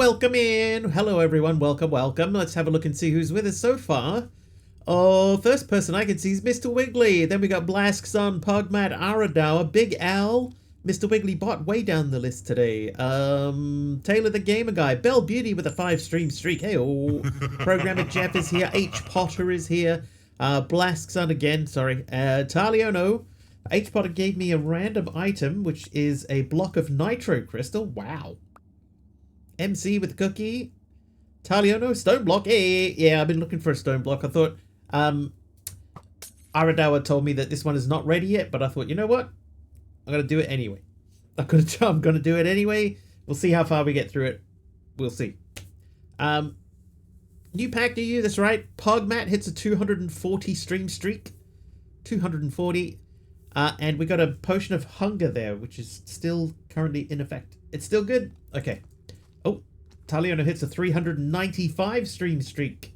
welcome in. Hello, everyone. Welcome, welcome. Let's have a look and see who's with us so far. Oh, first person I can see is Mr. Wiggly. Then we got Blask, Sun, Pugmat, Aradour, Big Al, Mr. Wiggly Bot way down the list today. Taylor the Gamer Guy, Belle Beauty with a 5-stream streak. Hey, oh. Programmer Jeff is here. H. Potter is here. Blask Sun again, sorry. Taliono. H. Potter gave me a random item, which is a block of nitro crystal. Wow. MC with Cookie. Taliono, StoneBlock. Hey, yeah, I've been looking for a StoneBlock. I thought, Aradawa told me that this one is not ready yet, but I thought, you know what? I'm going to do it anyway. I'm going to do it anyway. We'll see how far we get through it. We'll see. New pack to you, that's right. Pugmat hits a 240 stream streak. 240. And we got a Potion of Hunger there, which is still currently in effect. It's still good? Okay. Oh, Taliono hits a 395 stream streak.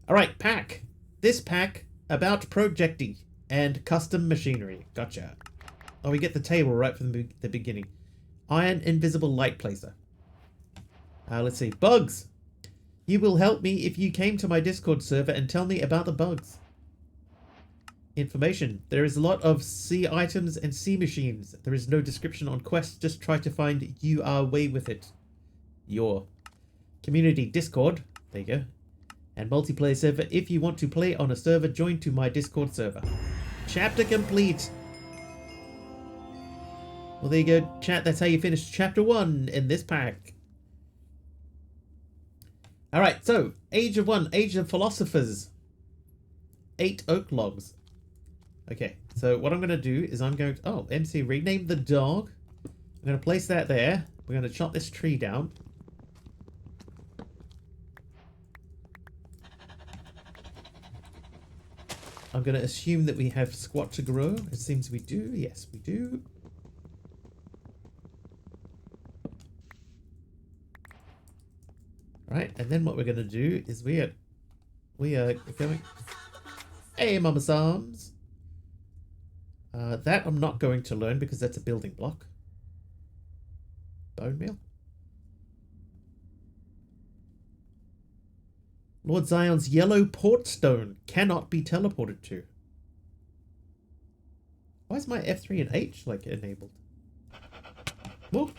Alright, pack. This pack about projecting and custom machinery. Gotcha. Oh, we get the table right from the beginning. Iron Invisible Light Placer. Let's see. Bugs. You will help me if you came to my Discord server and tell me about the bugs. Information. There is a lot of sea items and sea machines. There is no description on quests. Just try to find your way with it. Your community Discord. There you go. And multiplayer server. If you want to play on a server, join to my Discord server. Chapter complete. Well, there you go, chat. That's how you finish chapter 1 in this pack. Alright, so Age of 1, Age of Philosophers. 8 oak logs. Okay, so what I'm going to do is I'm going to... Oh, MC, rename the dog. I'm going to place that there. We're going to chop this tree down. I'm going to assume that we have squat to grow. It seems we do. Yes, we do. Right, and then what we're going to do is we are going... Hey, Mama Sams! That I'm not going to learn because that's a building block. Bone meal. Lord Zion's yellow port stone cannot be teleported to. Why is my F3 and H, like, enabled? Whoa.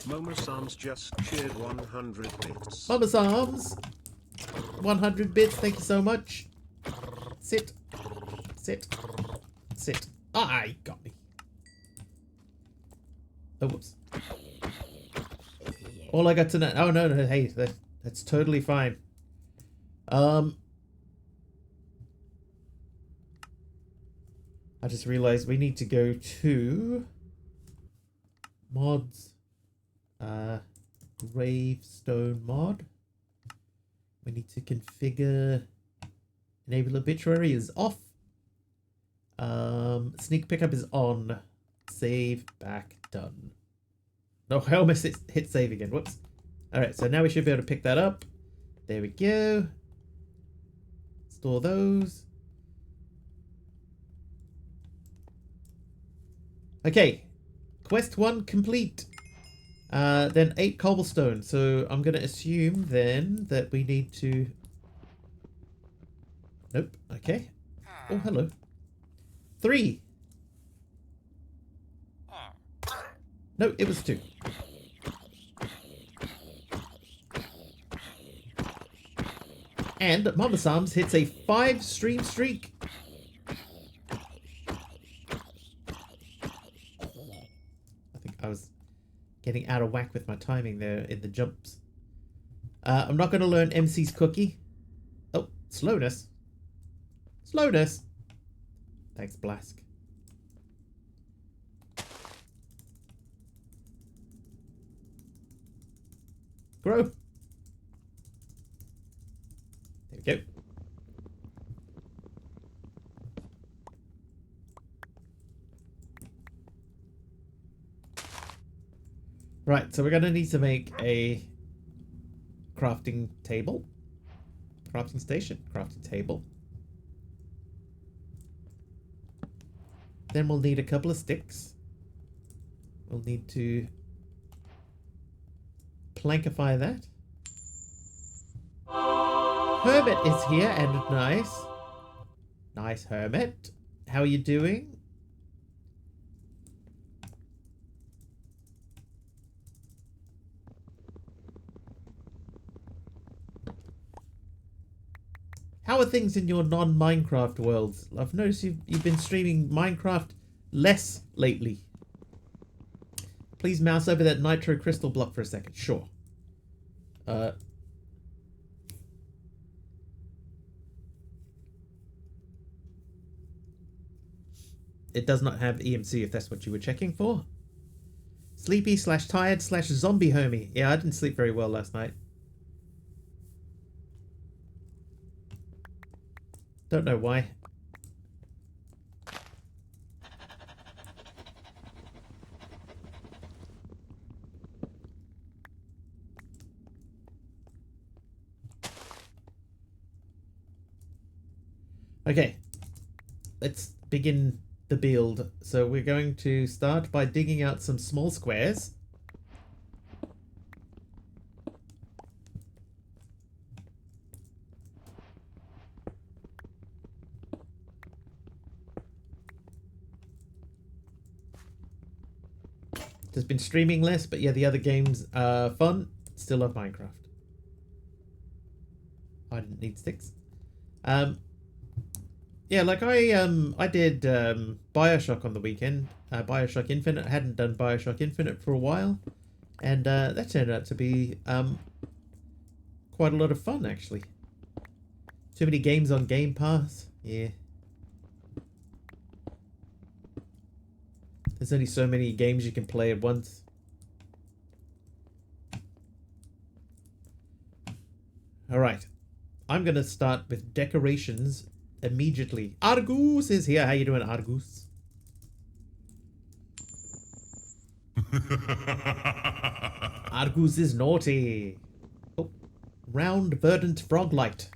Mama Sam's just cheered 100 bits. Mama Sam's! 100 bits, thank you so much. Sit. Sit. Sit. Ah, he got me. Oh, whoops. All I got to know... Oh, no, no, hey, that's totally fine. I just realized we need to go to... Mods... Gravestone mod. We need to configure enable obituary is off. Sneak pickup is on. Save back done. No, I almost hit save again. Whoops. Alright, so now we should be able to pick that up. There we go. Store those. Okay. Quest 1 complete. Then 8 cobblestone. So I'm going to assume then that we need to... Nope. Okay. Oh, hello. 3. No, it was 2. And Mama Sam's hits a 5 stream streak. I think I was getting out of whack with my timing there in the jumps. I'm not going to learn MC's cookie. Oh, slowness. Slowness. Thanks, Blask. Grow. There we go. Right, so we're going to need to make a crafting table. Crafting station. Crafting table. Then we'll need a couple of sticks. We'll need to plankify that. Hermit is here, and nice. Nice, Hermit. How are you doing? How are things in your non-Minecraft worlds? I've noticed you've been streaming Minecraft less lately. Please mouse over that nitro crystal block for a second. Sure. It does not have EMC if that's what you were checking for. Sleepy / tired / zombie homie. Yeah, I didn't sleep very well last night. Don't know why. Okay, let's begin the build. So we're going to start by digging out some small squares. Just been streaming less, but yeah, the other games are fun. Still love Minecraft. I didn't need sticks. Yeah, like I did BioShock on the weekend. BioShock Infinite. I hadn't done BioShock Infinite for a while, and that turned out to be quite a lot of fun, actually. Too many games on Game Pass. Yeah. There's only so many games you can play at once. Alright. I'm going to start with decorations immediately. Argus is here. How you doing, Argus? Argus is naughty. Oh. Round verdant frog light.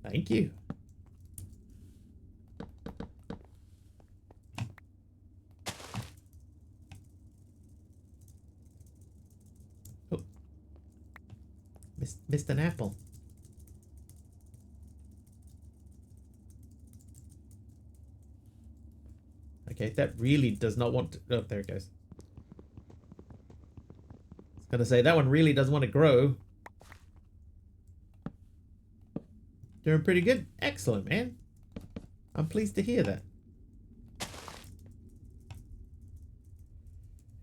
Thank you. Missed an apple. Okay, that really does not want to... Oh, there it goes. I was gonna say, that one really does want to grow. Doing pretty good. Excellent, man. I'm pleased to hear that.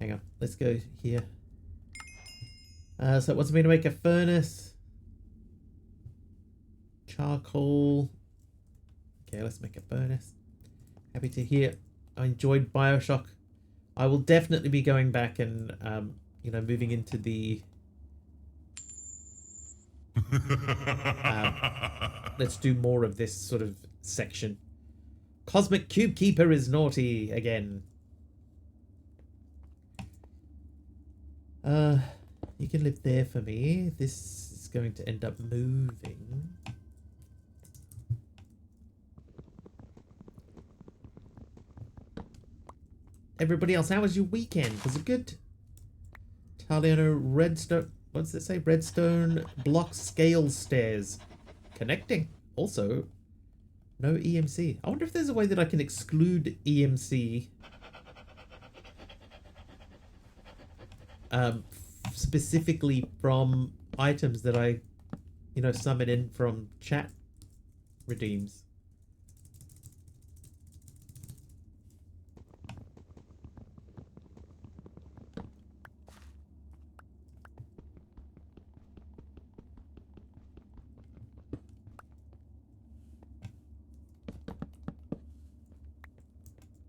Hang on, let's go here. So it wants me to make a furnace. Charcoal. Okay, let's make a furnace. Happy to hear. I enjoyed BioShock. I will definitely be going back and, you know, moving into the... let's do more of this sort of section. Cosmic Cube Keeper is naughty again. You can live there for me. This is going to end up moving. Everybody else, how was your weekend? Was it good? Taliano Redstone... What's it say? Redstone block scale stairs. Connecting. Also, no EMC. I wonder if there's a way that I can exclude EMC. Specifically from items that I, you know, summon in from chat redeems.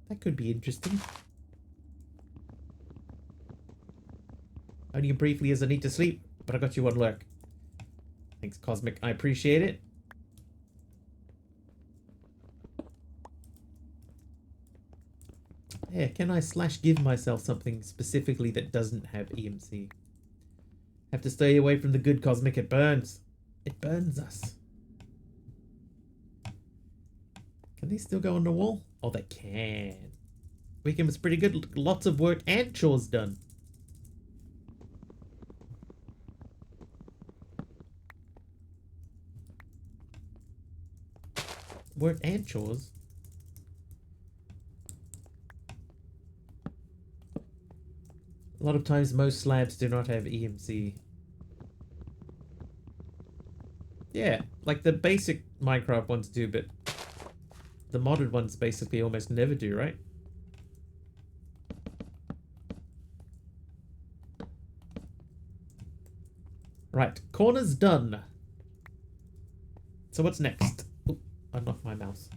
That could be interesting. Only briefly as I need to sleep, but I got you on lurk. Thanks, Cosmic. I appreciate it. Yeah, can I /give myself something specifically that doesn't have EMC? Have to stay away from the good, Cosmic. It burns. It burns us. Can these still go on the wall? Oh, they can. Weekend was pretty good. Lots of work and chores done. Work and chores? A lot of times most slabs do not have EMC. Yeah, like the basic Minecraft ones do, but the modded ones basically almost never do, right? Right, corner's done. So what's next? Oh, I knocked my mouse.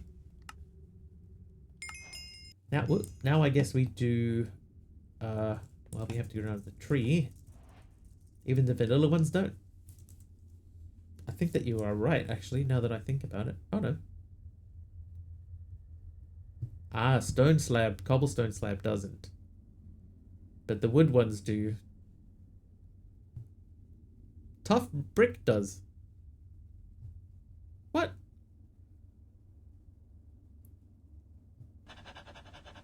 Now I guess we do, well, we have to go around the tree. Even the vanilla ones don't. I think that you are right, actually, now that I think about it. Oh, no. Ah, stone slab, cobblestone slab doesn't. But the wood ones do. Tough brick does. What?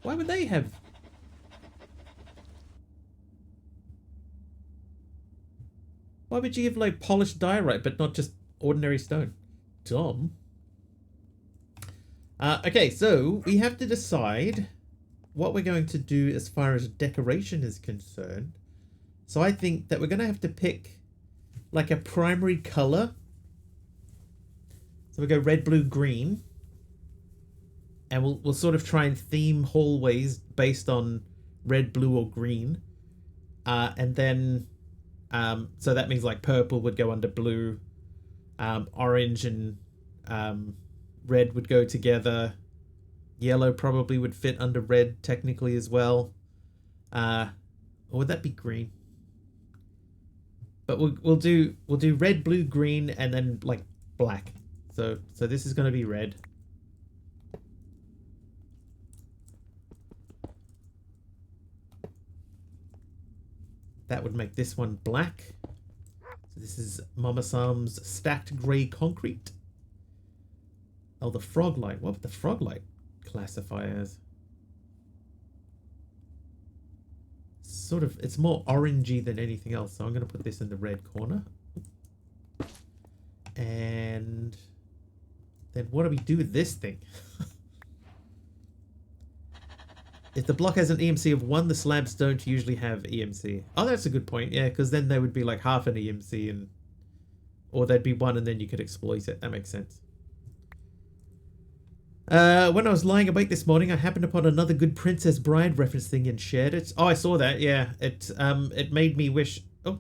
Why would they have... Why would you give, like, polished diorite, but not just ordinary stone? Dumb. Okay, so we have to decide what we're going to do as far as decoration is concerned. So I think that we're going to have to pick, like, a primary color. So we go red, blue, green. And we'll sort of try and theme hallways based on red, blue, or green. And then... so that means like purple would go under blue, orange and red would go together. Yellow probably would fit under red technically as well. Or would that be green? But we'll do red, blue, green, and then like black. So this is going to be red. That would make this one black. So this is Mama Sam's stacked grey concrete. Oh, the frog light. What would the frog light classify as? Sort of, it's more orangey than anything else. So I'm going to put this in the red corner. And then what do we do with this thing? If the block has an EMC of 1, the slabs don't usually have EMC. Oh, that's a good point. Yeah, because then they would be like half an EMC, and or they'd be 1 and then you could exploit it. That makes sense. When I was lying awake this morning, I happened upon another good Princess Bride reference thing and shared it. Oh, I saw that. Yeah, it made me wish. Oh,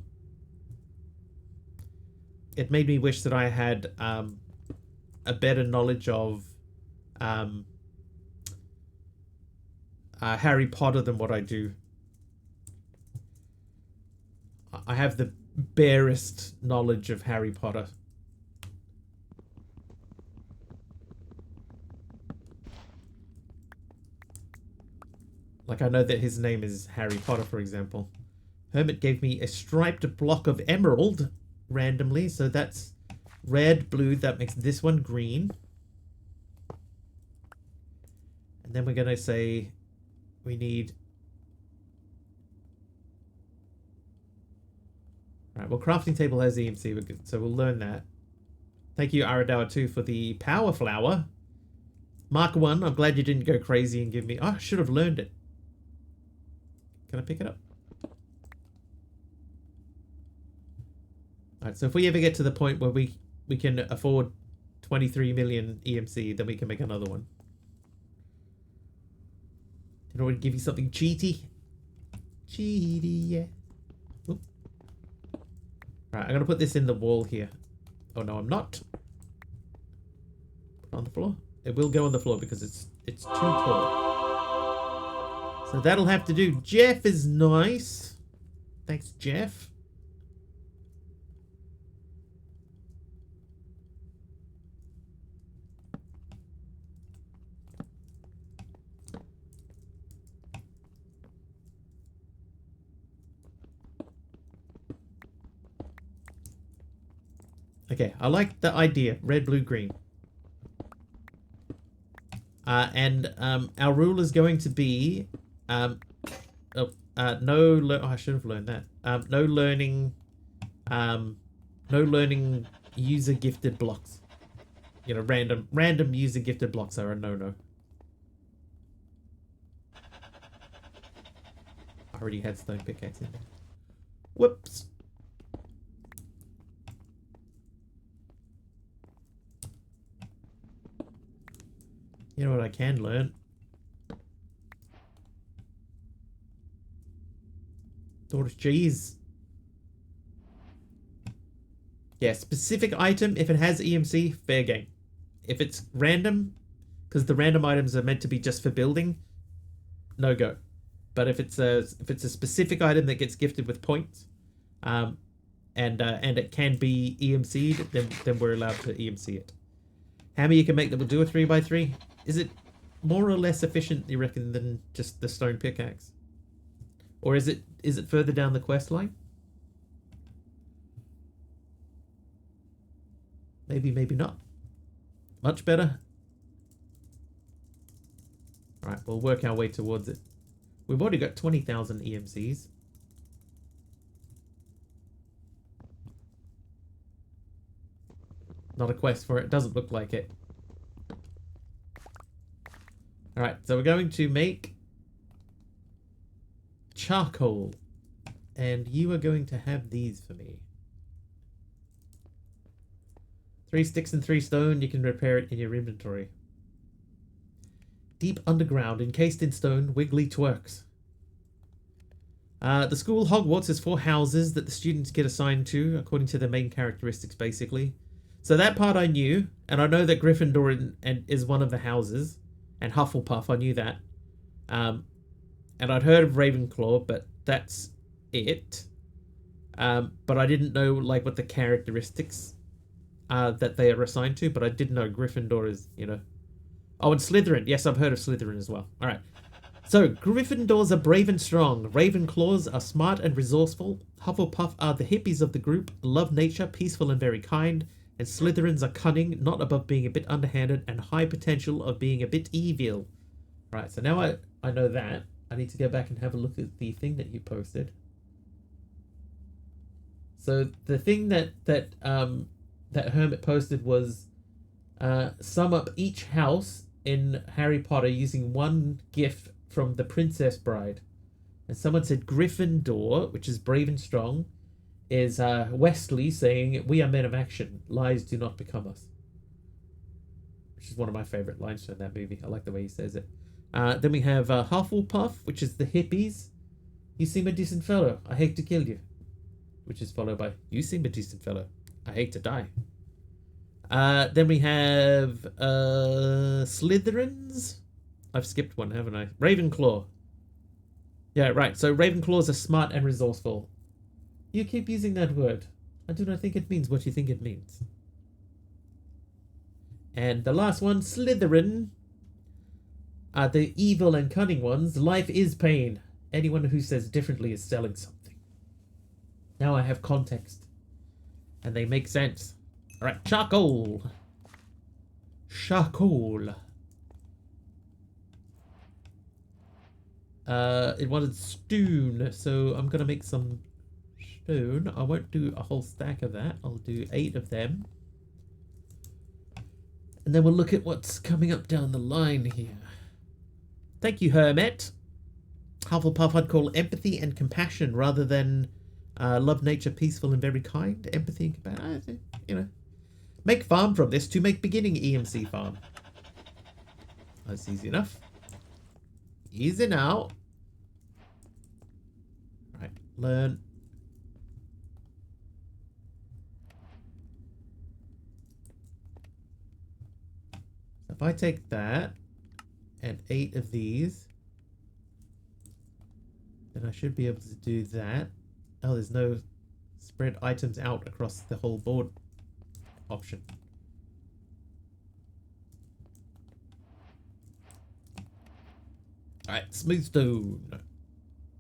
it made me wish that I had a better knowledge of Harry Potter than what I do. I have the barest knowledge of Harry Potter. Like, I know that his name is Harry Potter, for example. Hermit gave me a striped block of emerald randomly, so that's red, blue. That makes this one green. And then we're going to say we need... Right, well, crafting table has EMC, so we'll learn that. Thank you, Aradawa, too, for the power flower. Mark 1, I'm glad you didn't go crazy and give me... Oh, I should have learned it. Can I pick it up? Alright, so if we ever get to the point where we can afford 23 million EMC, then we can make another one. You know, give you something cheaty. Cheaty, yeah. Oop. Right, I'm gonna put this in the wall here. Oh no, I'm not. Put it on the floor. It will go on the floor because it's too tall. So that'll have to do. Jeff is nice. Thanks, Jeff. Okay, I like the idea. Red, blue, green. And our rule is going to be I should have learned that. No learning user gifted blocks. You know, random user gifted blocks are a no-no. I already had stone pickaxe in there. Whoops. You know what I can learn? Tortoise cheese. Yeah, specific item, if it has EMC, fair game. If it's random, because the random items are meant to be just for building, no go. But if it's a specific item that gets gifted with points, and it can be EMC'd, then we're allowed to EMC it. Hammer you can make that will do a 3x3. Is it more or less efficient, you reckon, than just the stone pickaxe? Or is it further down the quest line? Maybe, maybe not. Much better. Alright, we'll work our way towards it. We've already got 20,000 EMCs. Not a quest for it. Doesn't look like it. Alright, so we're going to make charcoal. And you are going to have these for me. 3 sticks and 3 stone. You can repair it in your inventory. Deep underground, encased in stone, wiggly twerks. The school Hogwarts has 4 houses that the students get assigned to, according to their main characteristics, basically. So that part I knew, and I know that Gryffindor is one of the houses, and Hufflepuff, I knew that. And I'd heard of Ravenclaw, but that's it. But I didn't know like what the characteristics that they are assigned to, but I did know Gryffindor is, you know. Oh, and Slytherin. Yes, I've heard of Slytherin as well. All right. So, Gryffindors are brave and strong. Ravenclaws are smart and resourceful. Hufflepuff are the hippies of the group, love nature, peaceful and very kind. And Slytherins are cunning, not above being a bit underhanded, and high potential of being a bit evil. Right, so now I know that. I need to go back and have a look at the thing that you posted. So, the thing that Hermit posted was sum up each house in Harry Potter using one gift from the Princess Bride. And someone said Gryffindor, which is brave and strong, is Wesley saying, "We are men of action. Lies do not become us." Which is one of my favorite lines from that movie. I like the way he says it. Then we have Hufflepuff, which is the hippies. "You seem a decent fellow. I hate to kill you." Which is followed by, "You seem a decent fellow. I hate to die." Then we have Slytherins. I've skipped one, haven't I? Ravenclaw. Yeah, right. So Ravenclaws are smart and resourceful. You keep using that word. I do not think it means what you think it means. And the last one, Slytherin, are the evil and cunning ones. Life is pain. Anyone who says differently is selling something. Now I have context. And they make sense. Alright, charcoal. Charcoal. It wanted stone, so I'm gonna make some stone. I won't do a whole stack of that. I'll do 8 of them. And then we'll look at what's coming up down the line here. Thank you, Hermit. Hufflepuff I'd call empathy and compassion rather than love nature, peaceful and very kind. Empathy and compassion, you know. Make farm from this to make beginning EMC farm. That's easy enough. Easy now. Right, learn. If I take that and 8 of these, then I should be able to do that. Oh, there's no spread items out across the whole board option. Alright, smooth stone.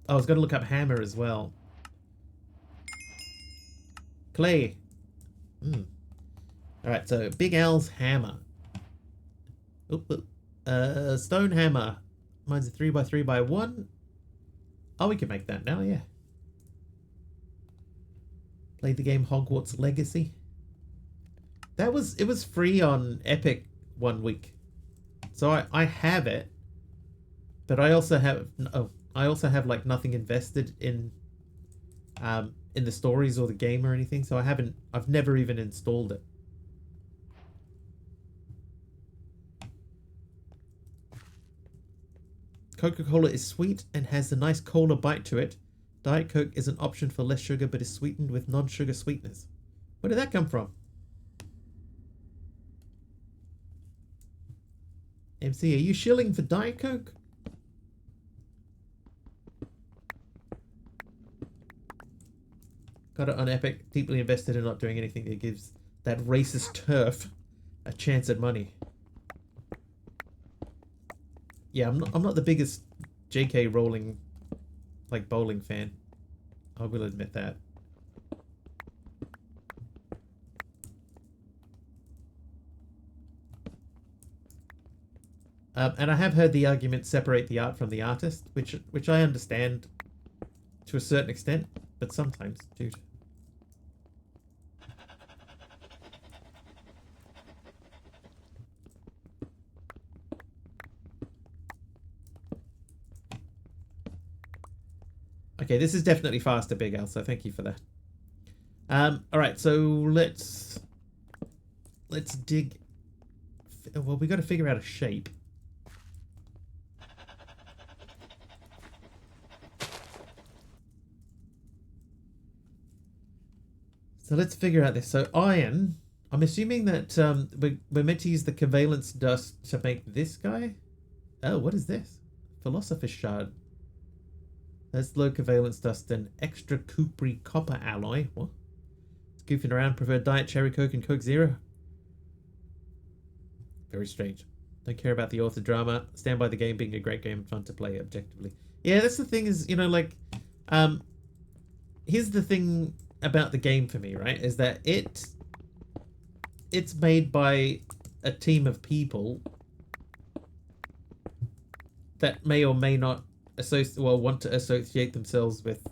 I was going to look up hammer as well. Clay. Alright, so Big Al's hammer. Oop, oop. Stone hammer. Mine's a 3x3x1. Oh, we can make that now, yeah. Played the game Hogwarts Legacy. It was free on Epic 1 week. So I have it. But I also have like nothing invested in the stories or the game or anything, so I've never even installed it. Coca-Cola is sweet and has a nice cola bite to it. Diet Coke is an option for less sugar but is sweetened with non-sugar sweeteners. Where did that come from? MC, are you shilling for Diet Coke? Got it on Epic. Deeply invested in not doing anything that gives that racist turf a chance at money. Yeah, I'm not the biggest J.K. Rowling, like, bowling fan. I will admit that. And I have heard the argument separate the art from the artist, which I understand to a certain extent, but sometimes, dude. Okay, this is definitely faster, Big Al, so thank you for that. Alright, so let's dig. Well, we got to figure out a shape. So let's figure out this. So iron, I'm assuming that we're meant to use the covalence dust to make this guy. Oh, what is this? Philosopher's Shard. That's low covalence dust and extra cupri copper alloy. What? It's goofing around. Prefer Diet Cherry Coke and Coke Zero. Very strange. Don't care about the author drama. Stand by the game being a great game, fun to play objectively. Yeah, that's the thing is, you know, like, here's the thing about the game for me, right? Is that it's made by a team of people that may or may not want to associate themselves with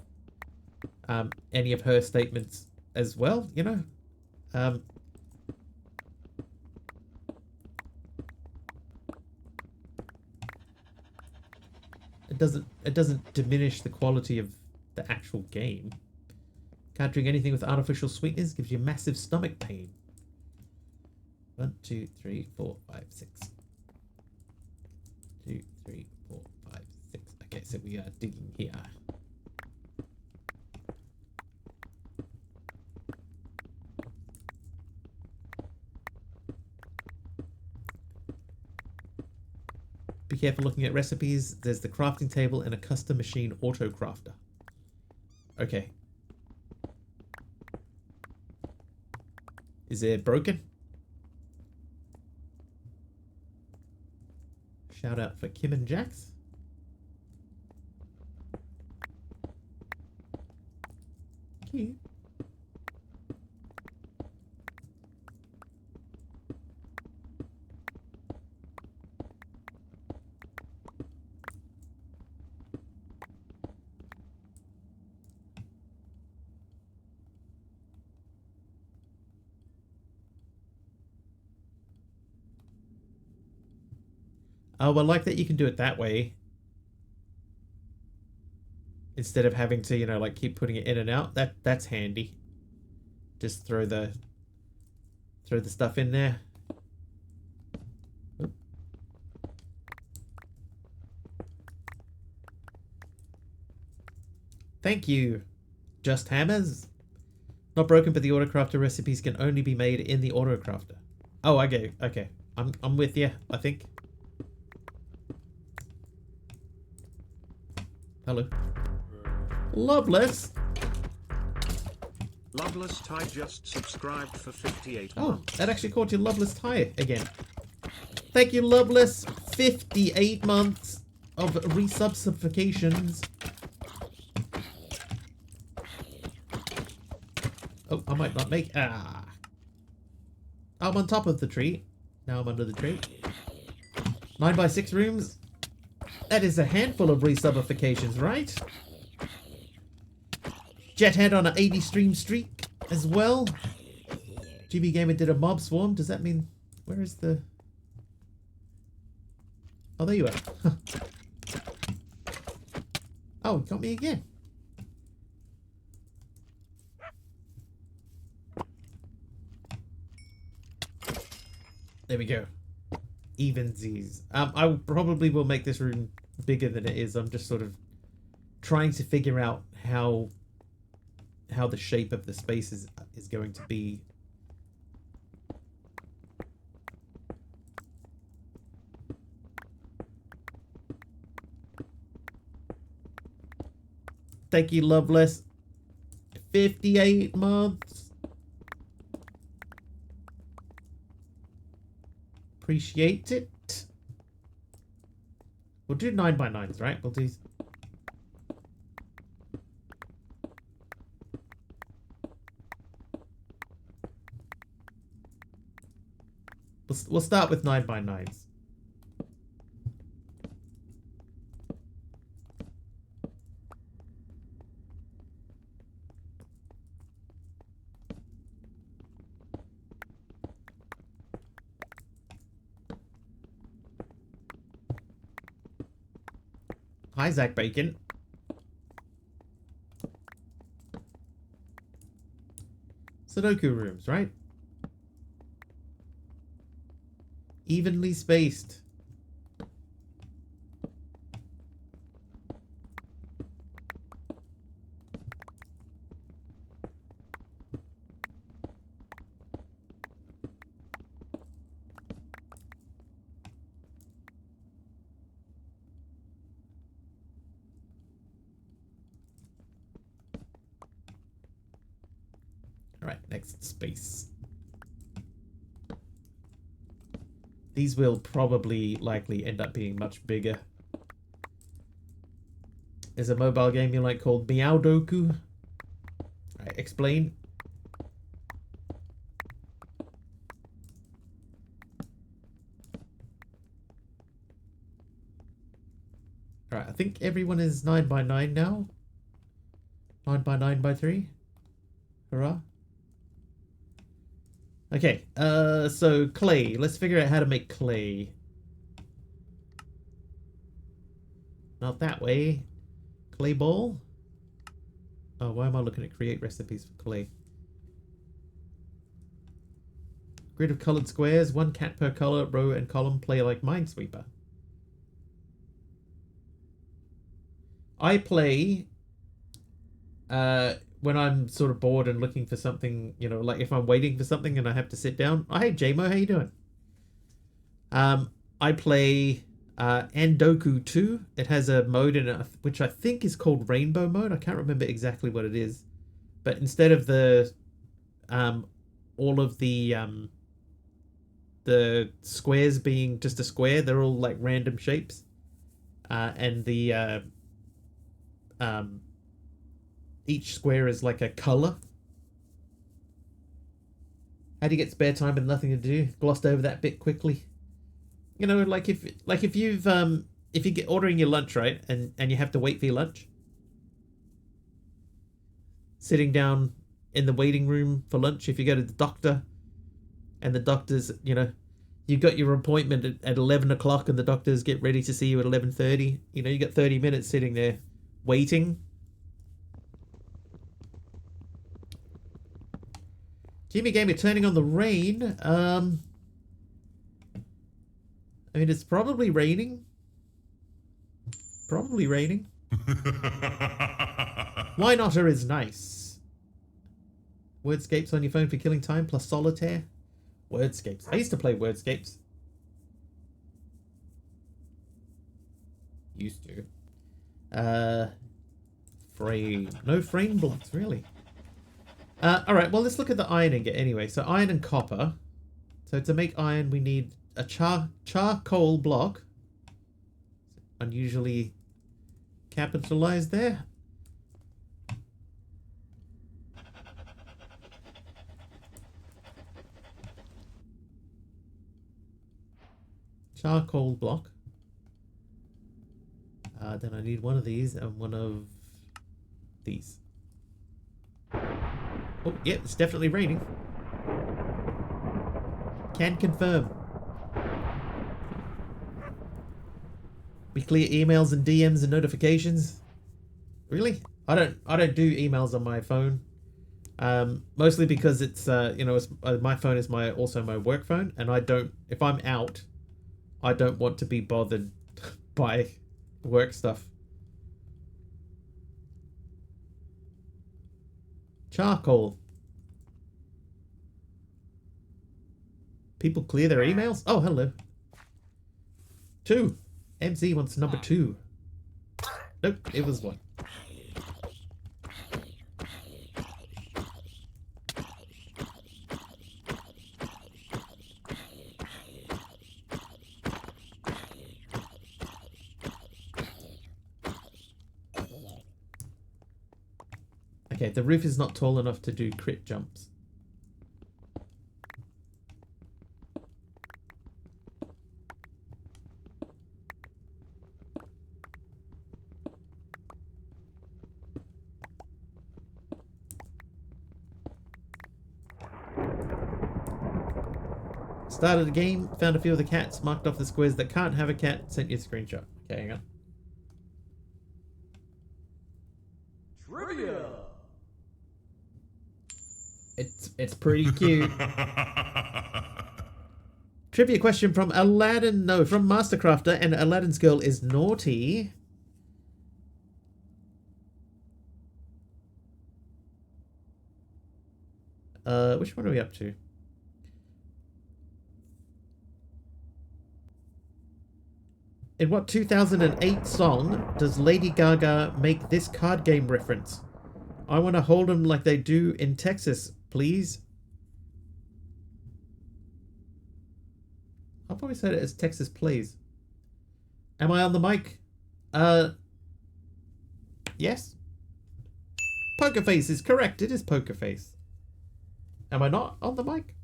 any of her statements as well, you know. It doesn't diminish the quality of the actual game. Can't drink anything with artificial sweeteners, gives you massive stomach pain. 1, 2, 3, 4, 5, 6. 2, 3, 4, 5, 6. Okay, so we are digging here. Be careful looking at recipes. There's the crafting table and a custom machine auto crafter. Okay. Is it broken? Shout out for Kim and Jax. Cute. Oh, well, like that you can do it that way. Instead of having to, you know, like keep putting it in and out. That's handy. Just throw the stuff in there. Oop. Thank you. Just hammers. Not broken, but the autocrafter recipes can only be made in the autocrafter. Oh, okay. I'm with you, I think. Hello. Loveless. Loveless Ty just subscribed for 58 Oh, months. that actually caught you Loveless Ty again. Thank you, Loveless. 58 months of resubsifications. Oh, I might not make... Ah. I'm on top of the tree. Now I'm under the tree. 9x6 rooms. That is a handful of resubifications, right? Jethead on an 80 stream streak as well. GB Gamer did a mob swarm. Does that mean... Where is the... Oh, there you are. Oh, got me again. There we go. Evensies. I probably will make this room bigger than it is. I'm just sort of trying to figure out how the shape of the space is going to be. Thank you, Loveless. 58 months. Appreciate it. We'll do 9x9s, right? We'll do... We'll start with 9x9s. Hi, Zach Bacon. Sudoku rooms, right? Evenly spaced. Alright, next space. These will probably likely end up being much bigger. There's a mobile game you like called Meowdoku. Alright, explain. Alright, I think everyone is 9x9 now. 9x9x3. Hurrah. Okay, so clay. Let's figure out how to make clay. Not that way. Clay ball? Oh, why am I looking at create recipes for clay? Grid of colored squares, one cat per color, row and column, play like Minesweeper. I play when I'm sort of bored and looking for something, you know, like if I'm waiting for something and I have to sit down. Oh, hey, JMO, how you doing? I play Endoku 2. It has a mode in it, which I think is called Rainbow Mode. I can't remember exactly what it is. But instead of the all of the squares being just a square, they're all like random shapes. And the each square is like a color. How do you get spare time and nothing to do? Glossed over that bit quickly. You know, like if you get ordering your lunch, right, and you have to wait for your lunch, sitting down in the waiting room for lunch. If you go to the doctor, and the doctors, you know, you got your appointment at 11 o'clock, and the doctors get ready to see you at 11:30. You know, you got 30 minutes sitting there waiting. Jimmy Gamer turning on the rain. I mean, it's probably raining. Probably raining. Why Notter is nice. Wordscapes on your phone for killing time plus solitaire. Wordscapes. I used to play Wordscapes. Used to. Frame. No frame blocks, really. Alright, well, let's look at the iron ingot anyway. So iron and copper. So to make iron, we need a charcoal block. Unusually capitalized there. Charcoal block. Then I need one of these and one of these. Oh, yeah, it's definitely raining. Can confirm. We clear emails and DMs and notifications. Really? I don't do emails on my phone. Mostly because it's my phone is also my work phone, and I don't, if I'm out, I don't want to be bothered by work stuff. Charcoal. People clear their emails? Oh, hello. 2. MC wants number 2. Nope, it was 1. Okay, the roof is not tall enough to do crit jumps. Started the game, found a few of the cats, marked off the squares that can't have a cat, sent you a screenshot. Okay, hang on. Trivia. It's pretty cute. Trivia question from Aladdin, no, from Mastercrafter, and Aladdin's girl is naughty. Which one are we up to? In what 2008 song does Lady Gaga make this card game reference? I want to hold them like they do in Texas, please. I've always heard it as Texas Please. Am I on the mic? Yes. Poker Face is correct. It is Poker Face. Am I not on the mic?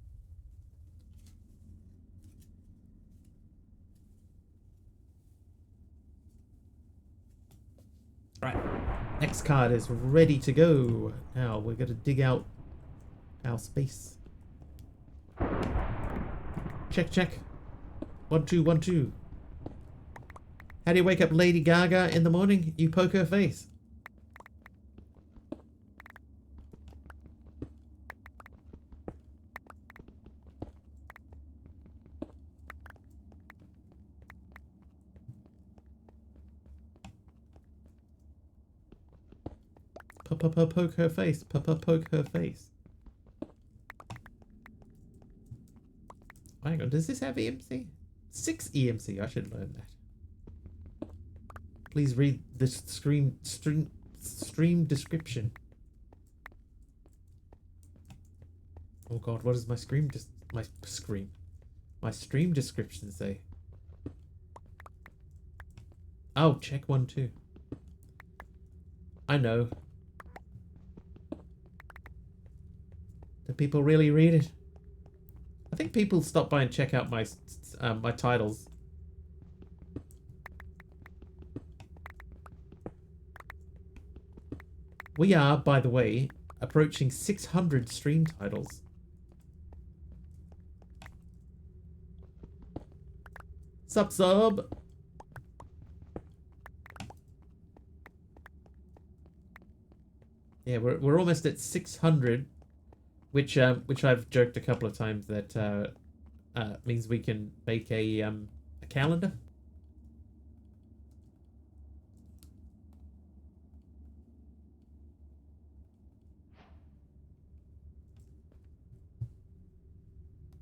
Right. Next card is ready to go. Now we're going to dig out our space. Check, check. 1, 2, 1, 2. How do you wake up Lady Gaga in the morning? You poke her face. Poke her face. Poke her face. Hang on, does this have EMC? 6 EMC, I should learn that. Please read the stream description. Oh god, what does my stream description say? Oh, check 1, 2. I know. Do people really read it? I think people stop by and check out my my titles. We are, by the way, approaching 600 stream titles. Sup, sub? Yeah, we're almost at 600. Which I've joked a couple of times that means we can make a calendar.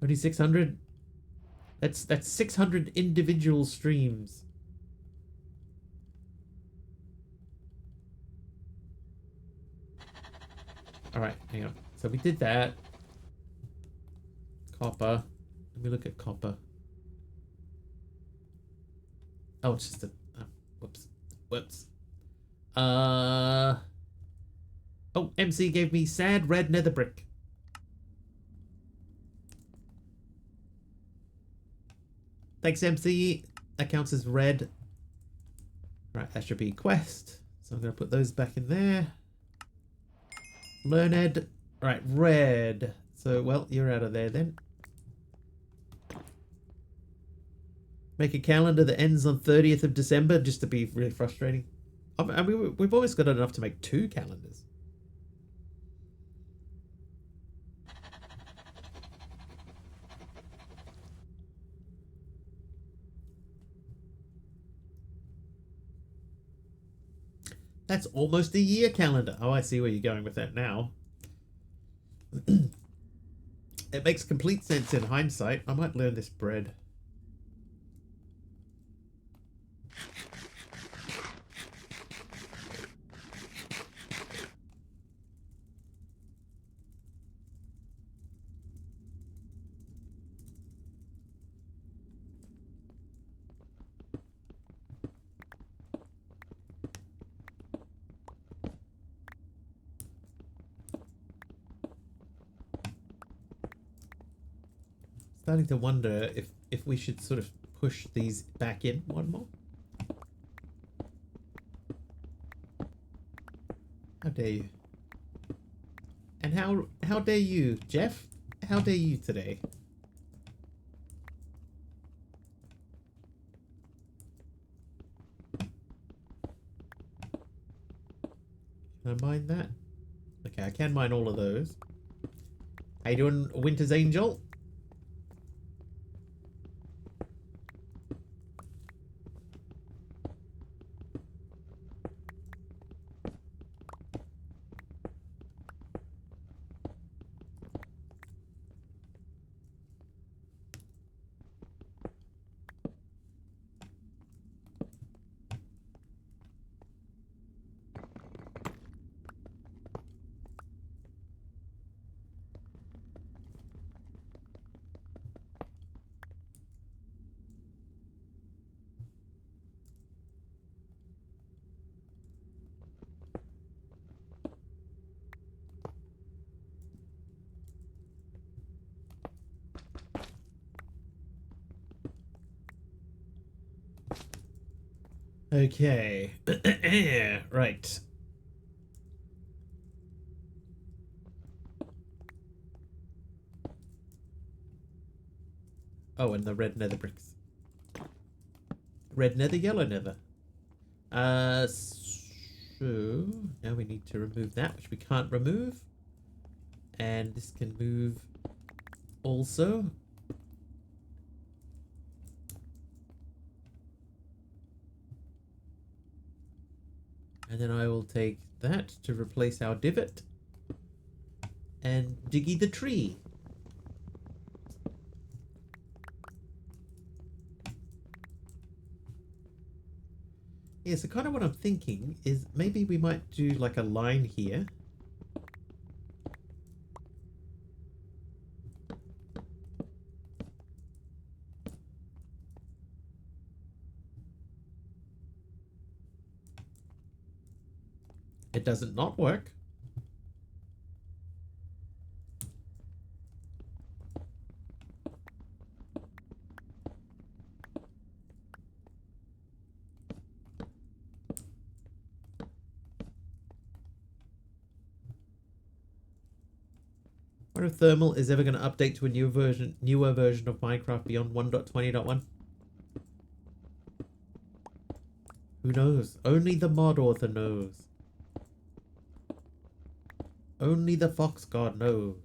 Only 600. That's 600 individual streams. All right, hang on. So we did that. Copper. Let me look at copper. Oh, it's just a... Oh, whoops. Whoops. Oh, MC gave me sad red nether brick. Thanks, MC. That counts as red. Right, that should be quest. So I'm going to put those back in there. Learned. Right, red. So, well, you're out of there then. Make a calendar that ends on 30th of December, just to be really frustrating. I mean, we've always got enough to make 2 calendars. That's almost a year calendar. Oh, I see where you're going with that now. It makes complete sense in hindsight. I might learn this bread. Starting to wonder if we should sort of push these back in one more. How dare you? And how dare you, Jeff? How dare you today? Can I mine that? Okay, I can mine all of those. How you doing, Winter's Angel? Okay. Right. Oh, and the red nether bricks. Red nether, yellow nether. So now we need to remove that, which we can't remove. And this can move also. And then I will take that to replace our divot. And Diggy the tree. Yeah, so kind of what I'm thinking is maybe we might do like a line here. It doesn't not work. Wonder if Thermal is ever going to update to a newer version of Minecraft beyond 1.20.1. Who knows? Only the mod author knows. Only the Fox God knows.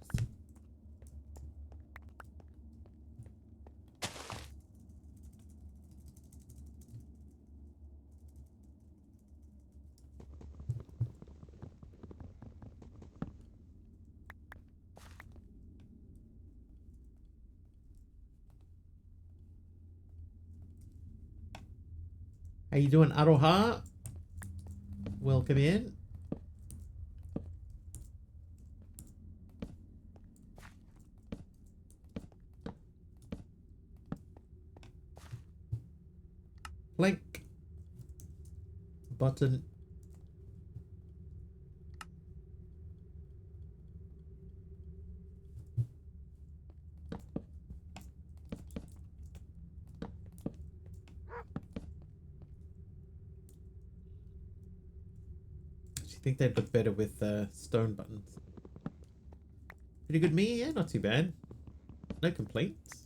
How you doing, Aroha? Welcome in. Plank. Button. I think they'd look better with stone buttons. Pretty good me? Yeah, not too bad. No complaints.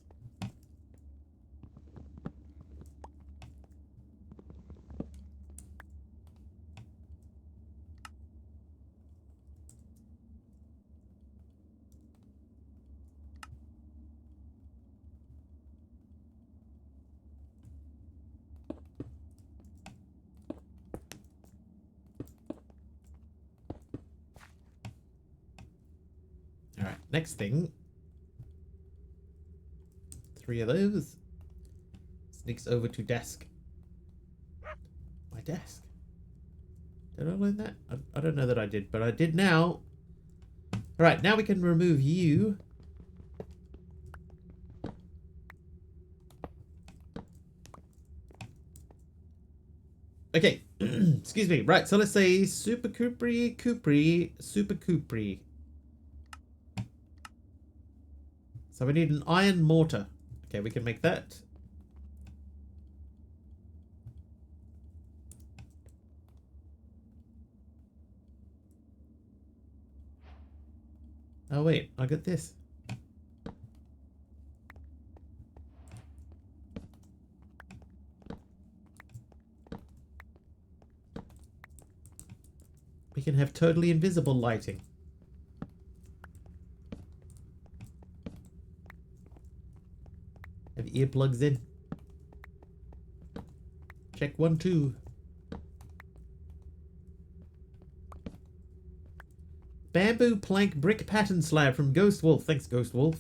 Alright, next thing. 3 of those. Sneaks over to desk. My desk. Did I learn that? I don't know that I did, but I did now. Alright, now we can remove you. Okay, excuse me. Right, so let's say Super Cupri. So we need an iron mortar. Okay, we can make that. Oh wait, I got this. We can have totally invisible lighting. Have earplugs in. Check 1, 2. Bamboo plank brick pattern slab from Ghost Wolf. Thanks, Ghost Wolf.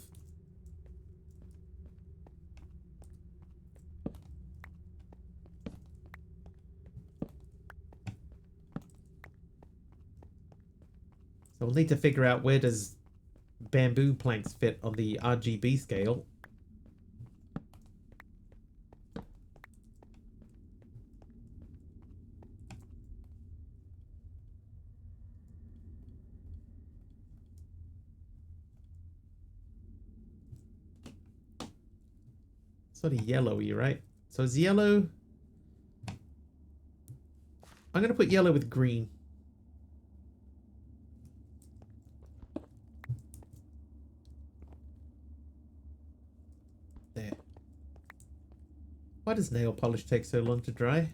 So we'll need to figure out where does bamboo planks fit on the RGB scale. Sort of yellowy, right? So it's yellow. I'm going to put yellow with green. There. Why does nail polish take so long to dry?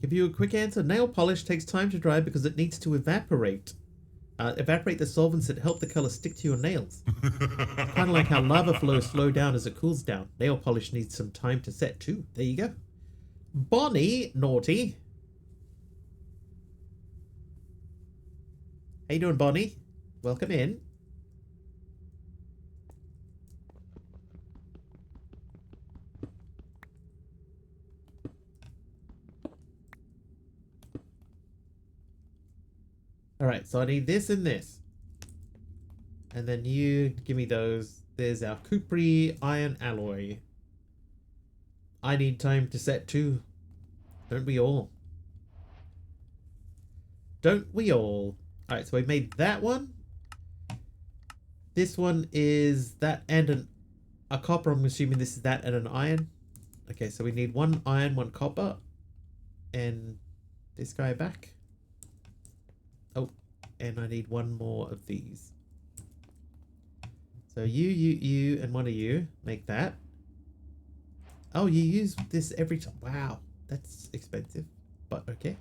Give you a quick answer. Nail polish takes time to dry because it needs to evaporate. Evaporate the solvents that help the color stick to your nails. Kind of like how lava flows slow down as it cools down. Nail polish needs some time to set too. There you go. Bonnie, naughty. How you doing, Bonnie? Welcome in. Alright, so I need this and this. And then you give me those. There's our Cupri iron alloy. I need time to set too. Don't we all? Don't we all? Alright, so we made that one. This one is that and a copper. I'm assuming this is that and an iron. Okay, so we need 1 iron, 1 copper. And this guy back. Oh, and I need 1 more of these. So you, and 1 of you make that. Oh, you use this every time. Wow, that's expensive, but okay.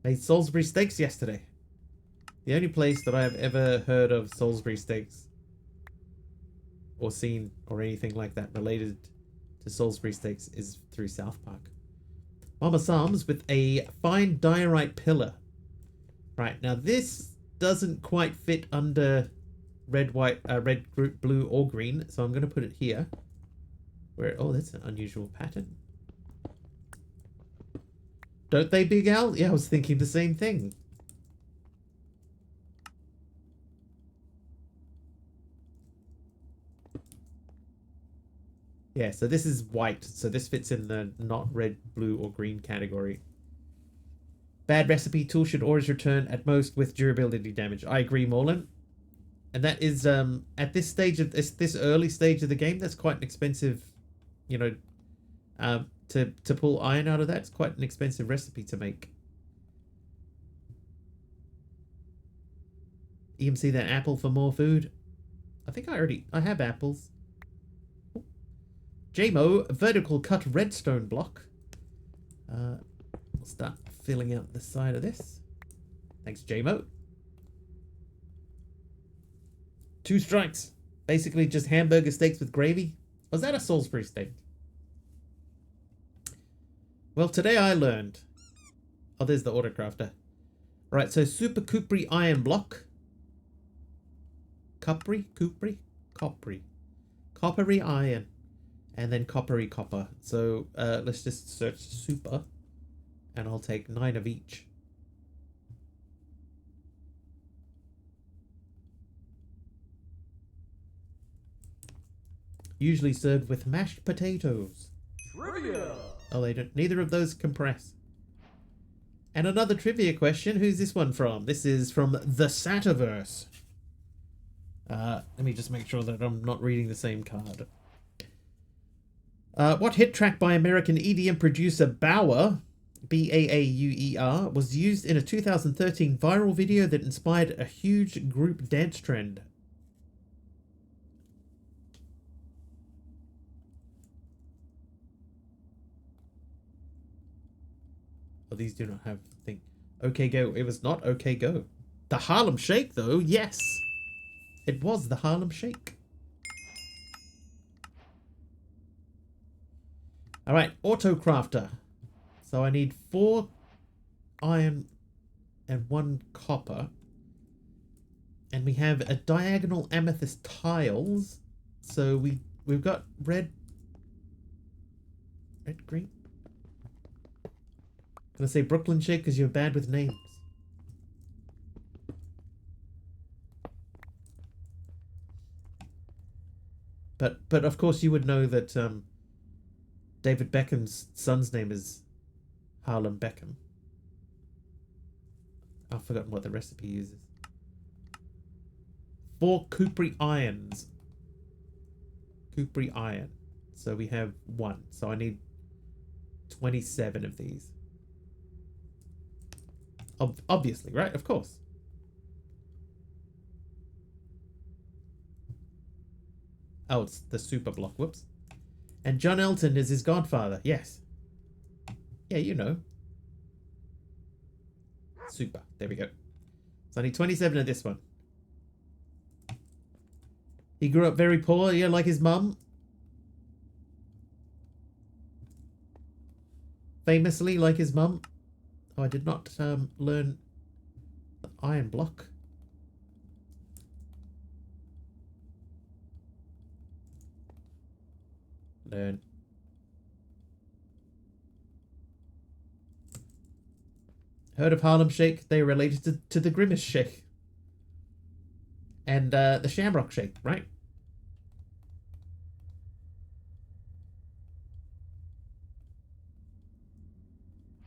Made Salisbury steaks yesterday. The only place that I have ever heard of Salisbury steaks or seen or anything like that related to Salisbury steaks is through South Park. Mama Sam's with a fine diorite pillar. Right, now this doesn't quite fit under red, white, red, blue, or green, so I'm going to put it here. Where? Oh, that's an unusual pattern. Don't they, Big Al? Yeah, I was thinking the same thing. Yeah, so this is white. So this fits in the not red, blue, or green category. Bad recipe tool should always return at most with durability damage. I agree, Morlin. And that is at this stage of this early stage of the game, that's quite an expensive, you know, to pull iron out of that. It's quite an expensive recipe to make. EMC that apple for more food. I think I have apples. JMO, vertical cut redstone block. We'll start filling out the side of this. Thanks, JMO. 2 strikes. Basically just hamburger steaks with gravy. Was that a Salisbury steak? Well, today I learned. Oh, there's the autocrafter. Right, so super Cupri iron block. Cupri? Coppery iron. And then coppery copper. So let's just search super. And I'll take 9 of each. Usually served with mashed potatoes. Trivia! Oh, they don't. Neither of those compress. And another trivia question. Who's this one from? This is from the Sativerse. Let me just make sure that I'm not reading the same card. What hit track by American EDM producer Bauer, Bauer, was used in a 2013 viral video that inspired a huge group dance trend? Oh, these do not have thing. OK Go. It was not OK Go. The Harlem Shake, though, yes. It was the Harlem Shake. All right, Autocrafter. So I need 4 iron and 1 copper. And we have a diagonal amethyst tiles. So we've got red, green. I'm gonna say Brooklyn Shake because you're bad with names. But of course you would know that David Beckham's son's name is Harlem Beckham. I've forgotten what the recipe uses. 4 Cupri irons. Cupri iron. So we have 1. So I need 27 of these. Obviously, right? Of course. Oh, it's the super block. Whoops. And John Elton is his godfather. Yes. Yeah, you know. Super. There we go. So I need 27 of this one. He grew up very poor, yeah, like his mum. Famously, like his mum. Oh, I did not learn the iron block. Learn. Heard of Harlem Shake? They are related to the Grimace Shake. And the Shamrock Shake, right?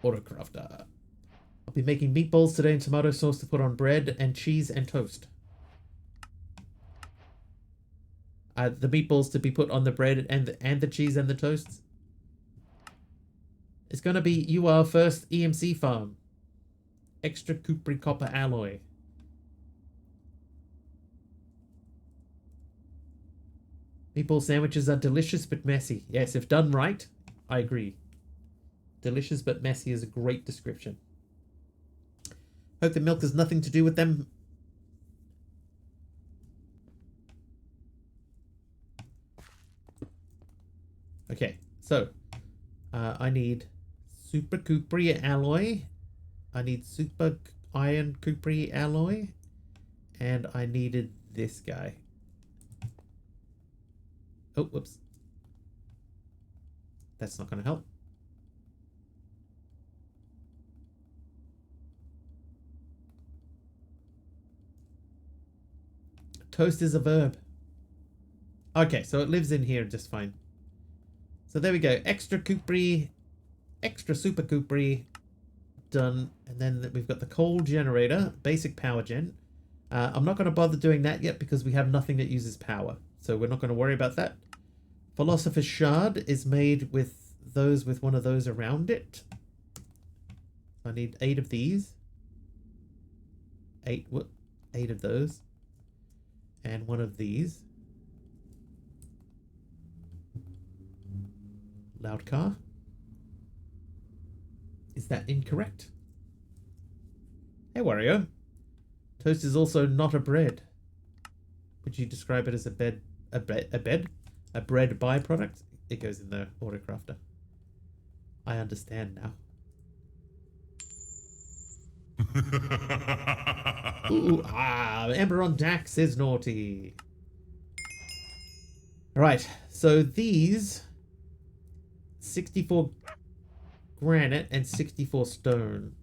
Autocrafter. I'll be making meatballs today and tomato sauce to put on bread and cheese and toast. The meatballs to be put on the bread and the cheese and the toasts. It's gonna be you are first EMC farm. Extra Cupri copper alloy. Meatball sandwiches are delicious but messy. Yes, if done right, I agree. Delicious but messy is a great description. Hope the milk has nothing to do with them. Okay, so I need super Cupri alloy. I need super iron Cupri alloy. And I needed this guy. Oh, whoops. That's not going to help. Toast is a verb. Okay, so it lives in here just fine. So there we go. Extra Cupri, extra Super Cupri, done. And then we've got the coal generator, basic power gen. I'm not going to bother doing that yet because we have nothing that uses power. So we're not going to worry about that. Philosopher's Shard is made with those with one of those around it. I need 8 of these. 8 of those. And 1 of these. Loud car. Is that incorrect? Hey, Wario. Toast is also not a bread. Would you describe it as a bed? A bread byproduct? It goes in the autocrafter. I understand now. Ooh, Ember on Dax is naughty. Right, so these 64 granite and 64 stone.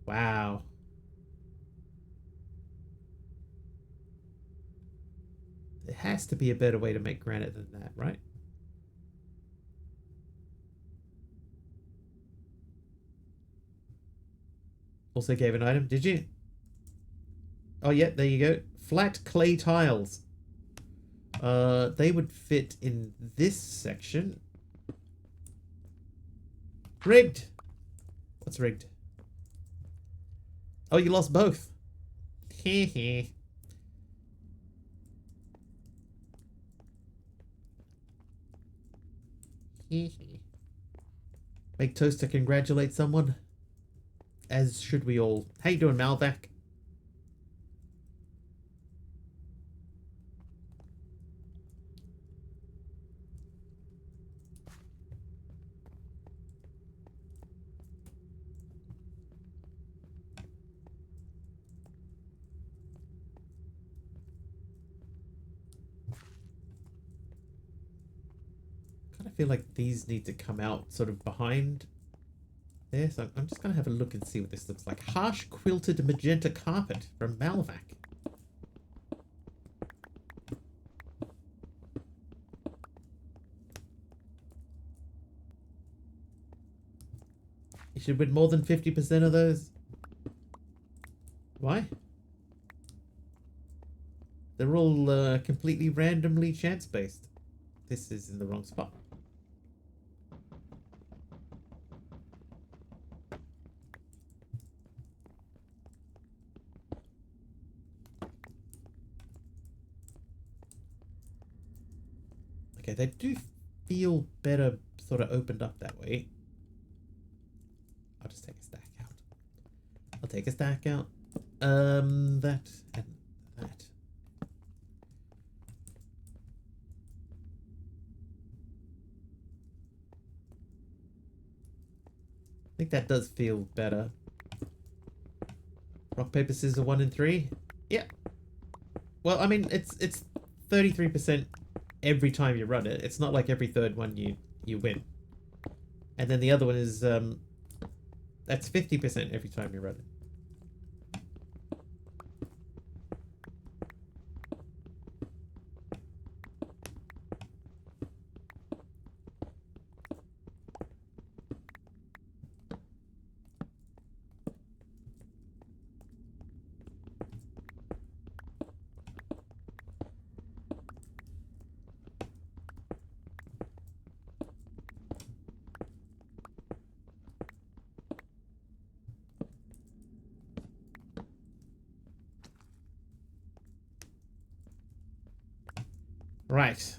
Wow. There has to be a better way to make granite than that, right? Also gave an item, did you? Oh yeah, there you go. Flat clay tiles. They would fit in this section. Rigged. What's rigged? Oh, you lost both. Hee. Make toast to congratulate someone. As should we all. How you doing, Malvac? I feel like these need to come out sort of behind there. So I'm just going to have a look and see what this looks like. Harsh quilted magenta carpet from Malvac. You should win more than 50% of those. Why? They're all completely randomly chance-based. This is in the wrong spot. Okay, they do feel better sort of opened up that way. I'll just take a stack out. I'll take a stack out. That and that. I think that does feel better. Rock, paper, scissors, 1 and 3. Yeah. Well, I mean, it's 33% every time you run it. It's not like every third one you win. And then the other one is that's 50% every time you run it. Right.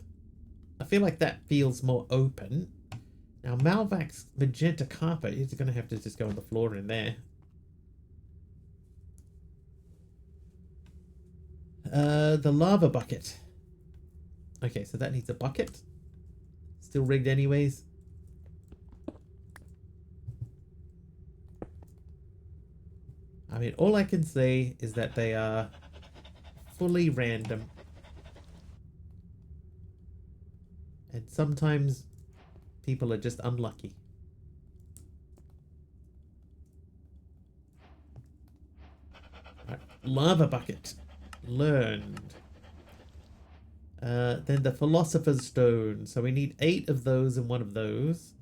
I feel like that feels more open. Now, Malvac's magenta carpet is going to have to just go on the floor in there. The lava bucket. Okay, so that needs a bucket. Still rigged anyways. I mean, all I can say is that they are fully random. And sometimes people are just unlucky. Right. Lava bucket. Learned. Then the Philosopher's Stone. So we need 8 of those and 1 of those.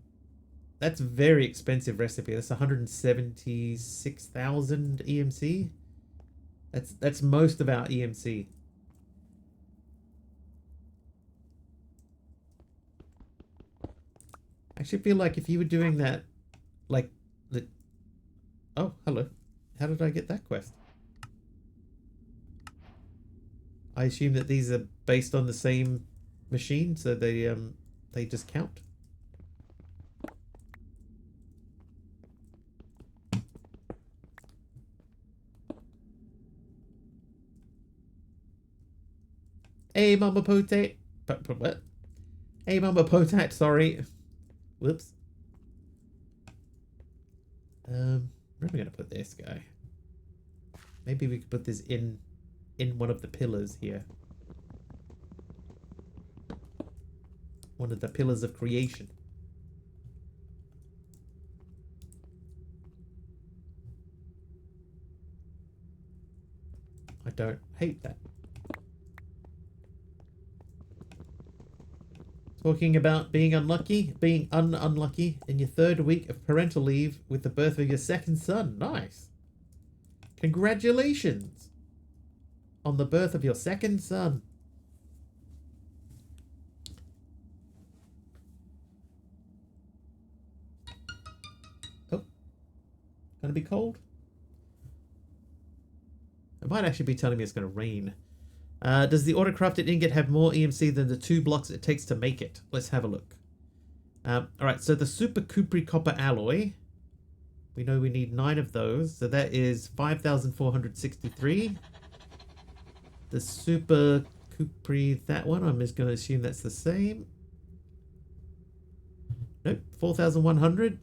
That's a very expensive recipe. That's 176,000 EMC. That's most of our EMC. I actually feel like if you were doing that, like the... Oh, hello. How did I get that quest? I assume that these are based on the same machine, so they just count. Hey, Mama Potate. What? Hey, Mama Potat, sorry. Whoops. Where am I going to put this guy? Maybe we could put this in one of the pillars here. One of the pillars of creation. I don't hate that. Talking about being unlucky, being unlucky in your 3rd week of parental leave with the birth of your 2nd son. Nice. Congratulations on the birth of your 2nd son. Oh, gonna be cold? It might actually be telling me it's gonna rain. Does the auto-crafted ingot have more EMC than the 2 blocks it takes to make it? Let's have a look. Alright, so the Super Cupri Copper Alloy. We know we need 9 of those. So that is 5,463. The Super Cupri, that one, I'm just going to assume that's the same. Nope, 4,100.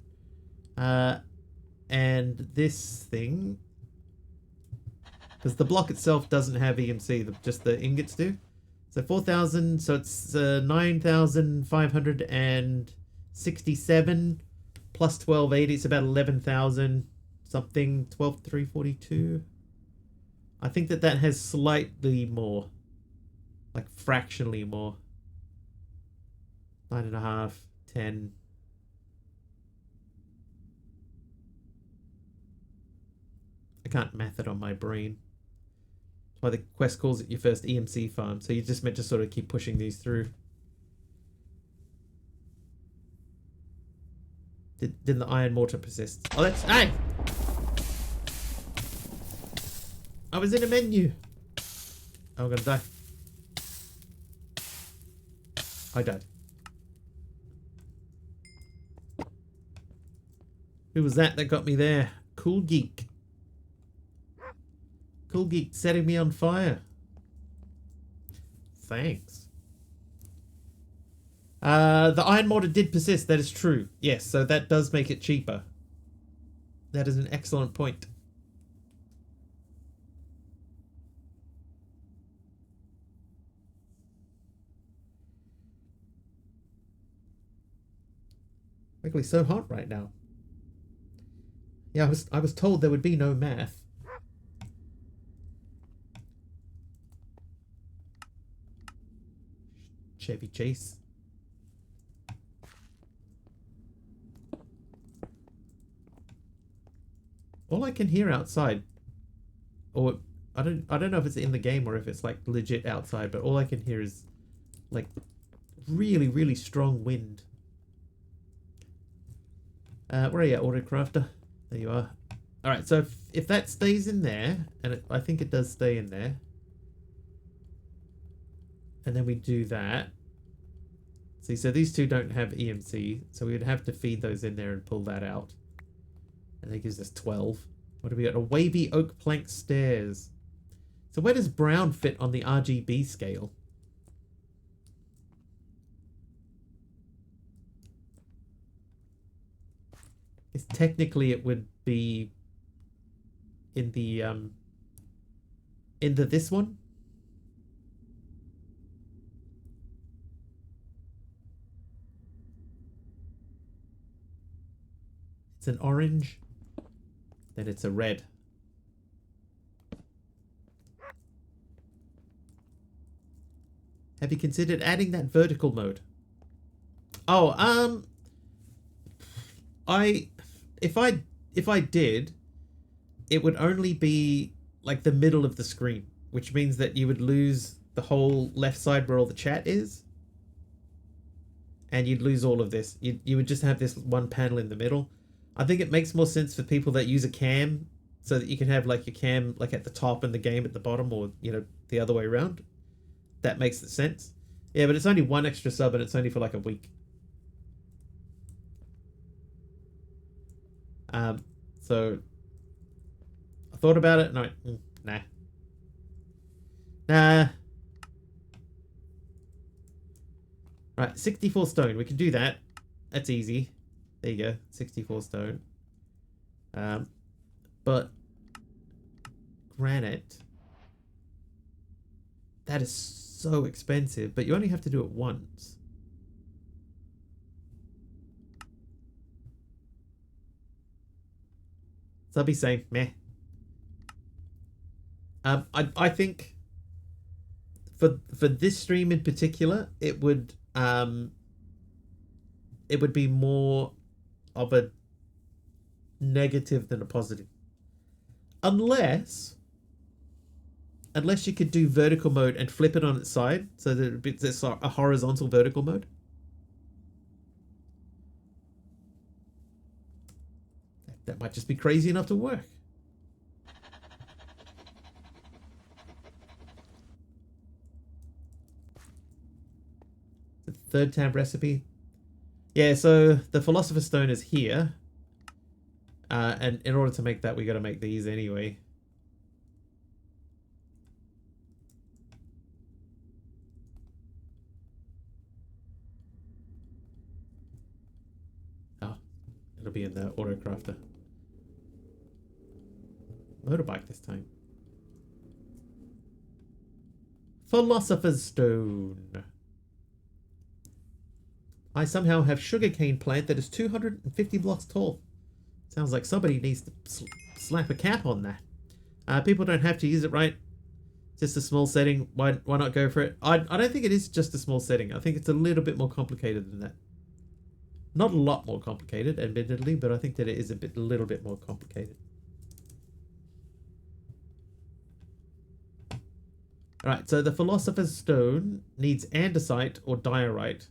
And this thing... because the block itself doesn't have EMC, just the ingots do. So 4,000, so it's 9,567 plus 1,280, it's about 11,000 something, 12,342. I think that has slightly more, like fractionally more. 9.5, 10. I can't math it on my brain. Why the quest calls it your first EMC farm. So you're just meant to sort of keep pushing these through. Didn't the iron mortar persist? Oh, that's... Hey! I was in a menu. Oh, I'm gonna die. I died. Who was that got me there? Cool Geek. Cool Geek setting me on fire. Thanks. The iron mortar did persist. That is true. Yes, so that does make it cheaper. That is an excellent point. Really so hot right now. Yeah, I was told there would be no math. Chevy Chase. All I can hear outside, or I don't know if it's in the game or if it's like legit outside, but all I can hear is like really, really strong wind. Where are you, Autocrafter? There you are. Alright, so if that stays in there, and I think it does stay in there, and then we do that. See, so these two don't have EMC, so we would have to feed those in there and pull that out. And that gives us 12. What do we got? A wavy oak plank stairs. So where does brown fit on the RGB scale? It's technically it would be in the this one. It's an orange, then it's a red. Have you considered adding that vertical mode? Oh, if I did, it would only be like the middle of the screen, which means that you would lose the whole left side where all the chat is, and you'd lose all of this. You would just have this one panel in the middle. I think it makes more sense for people that use a cam, so that you can have like your cam like at the top and the game at the bottom, or the other way around. That makes sense. Yeah, but it's only one extra sub, and it's only for like a week. So I thought about it and I went, nah. Nah. Right, 64 stone. We can do that. That's easy. There you go. 64 stone. But granite. That is so expensive, but you only have to do it once. So I'll be saying meh. I think for this stream in particular, it would be more of a negative than a positive, unless you could do vertical mode and flip it on its side, so that it's a horizontal vertical mode. That might just be crazy enough to work. The third tab recipe. Yeah, so the Philosopher's Stone is here. And in order to make that, we got to make these anyway. Oh, it'll be in the auto crafter. Motorbike this time. Philosopher's Stone. I somehow have sugarcane plant that is 250 blocks tall. Sounds like somebody needs to slap a cap on that. People don't have to use it, right? Just a small setting. Why not go for it? I don't think it is just a small setting. I think it's a little bit more complicated than that. Not a lot more complicated, admittedly, but I think that it is a little bit more complicated. Alright, so the Philosopher's Stone needs andesite or diorite.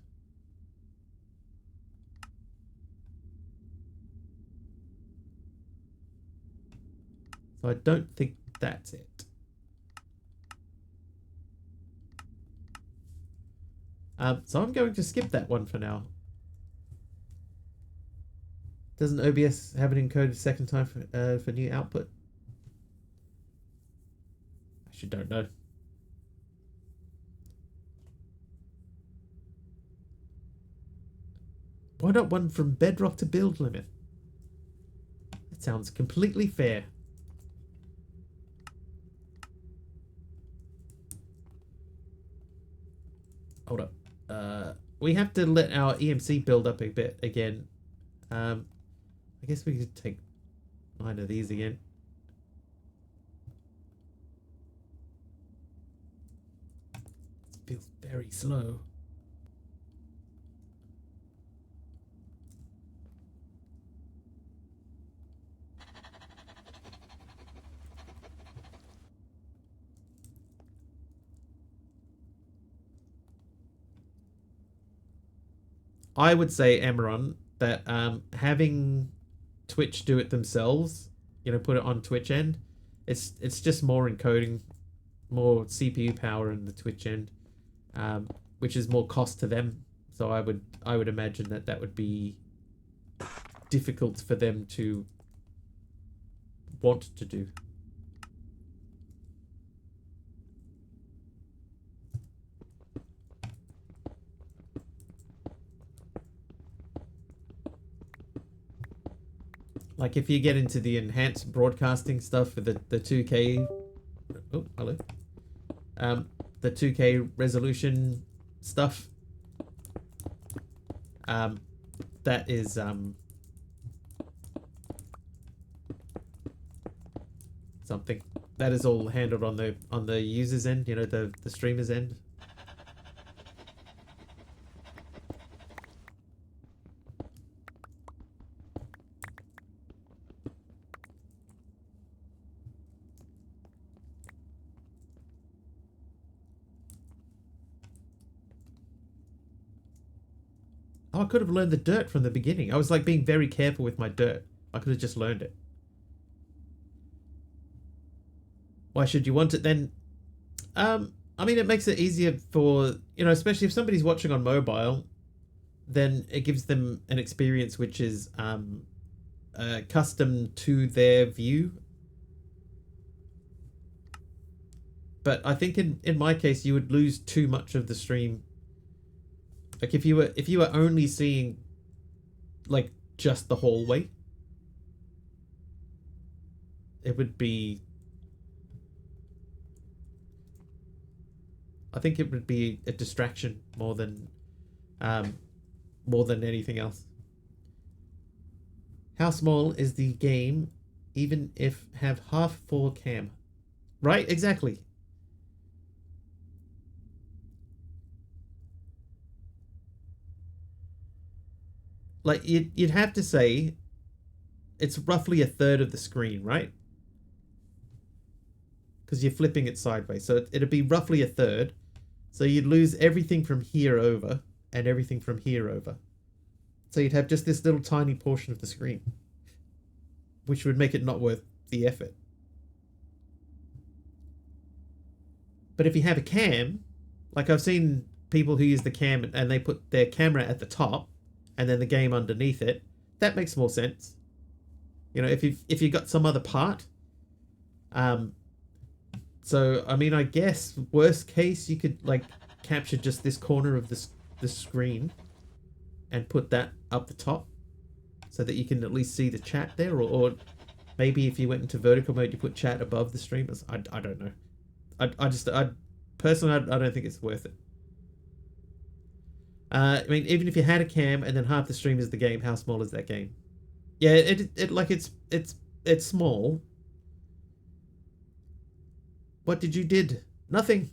So I don't think that's it. So I'm going to skip that one for now. Doesn't OBS have it encoded second time for new output? I actually don't know. Why not one from bedrock to build limit? That sounds completely fair. Hold up. We have to let our EMC build up a bit again. I guess we could take 9 of these again. It feels very slow. I would say, Amaron, that having Twitch do it themselves, put it on Twitch end, it's just more encoding, more CPU power in the Twitch end, which is more cost to them. So I would imagine that would be difficult for them to want to do. Like if you get into the enhanced broadcasting stuff with the 2K, oh hello, the 2K resolution stuff, that is something that is all handled on the user's end, the streamer's end. Oh, I could have learned the dirt from the beginning. I was like being very careful with my dirt. I could have just learned it. Why should you want it then? I mean, it makes it easier for, you know, especially if somebody's watching on mobile, then it gives them an experience which is custom to their view. But I think in my case, you would lose too much of the stream. Like if you were only seeing like just the hallway, it would be, I think it would be a distraction more than anything else. How small is the game, even if have half full cam? Right, exactly. Like you'd have to say it's roughly a third of the screen, right? Because you're flipping it sideways, so it'd be roughly a third. So you'd lose everything from here over and everything from here over. So you'd have just this little tiny portion of the screen, which would make it not worth the effort. But if you have a cam, like I've seen people who use the cam and they put their camera at the top and then the game underneath it, that makes more sense. You know, if you've got some other part. So, I mean, I guess worst case you could like capture just this corner of the screen and put that up the top so that you can at least see the chat there, or maybe if you went into vertical mode you put chat above the stream. I don't know. I personally I don't think it's worth it. I mean, even if you had a cam and then half the stream is the game, how small is that game? Yeah, it's small. What did you did? Nothing.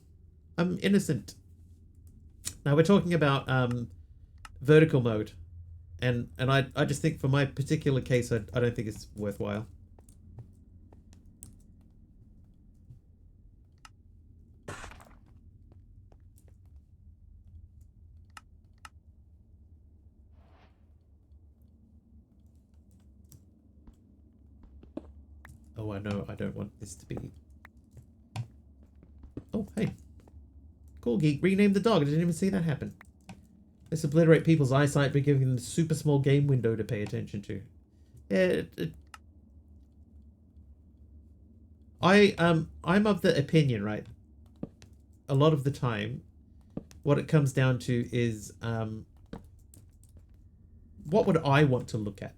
I'm innocent. Now we're talking about vertical mode, and I just think for my particular case I don't think it's worthwhile. Oh, I know. I don't want this to be. Oh, hey. Cool, Geek. Rename the dog. I didn't even see that happen. Let's obliterate people's eyesight by giving them a super small game window to pay attention to. Yeah, I'm of the opinion, right? A lot of the time, what it comes down to is what would I want to look at?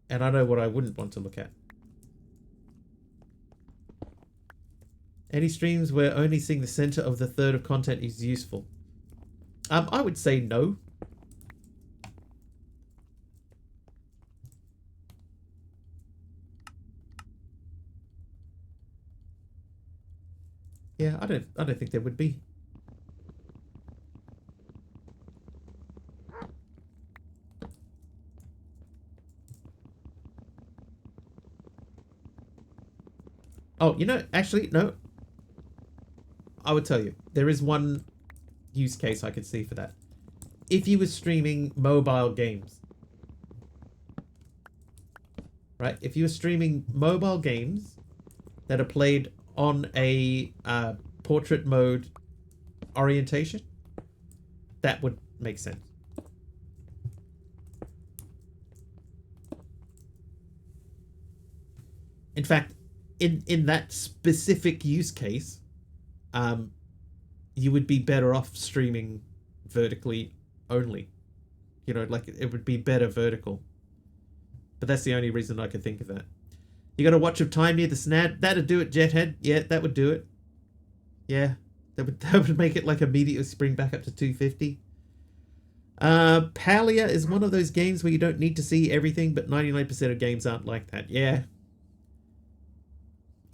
And I know what I wouldn't want to look at. Any streams where only seeing the center of the third of content is useful? I would say no. Yeah, I don't think there would be. Oh, you know, actually, no. I would tell you, there is one use case I could see for that. If you were streaming mobile games. Right? If you were streaming mobile games that are played on a portrait mode orientation, that would make sense. In fact, in that specific use case, you would be better off streaming vertically only. You know, like it would be better vertical. But that's the only reason I could think of that. You got a watch of time near the snad? That'd do it, Jethead. Yeah, that would do it. Yeah, that would make it like immediately spring back up to 250. Palia is one of those games where you don't need to see everything, but 99% of games aren't like that. Yeah.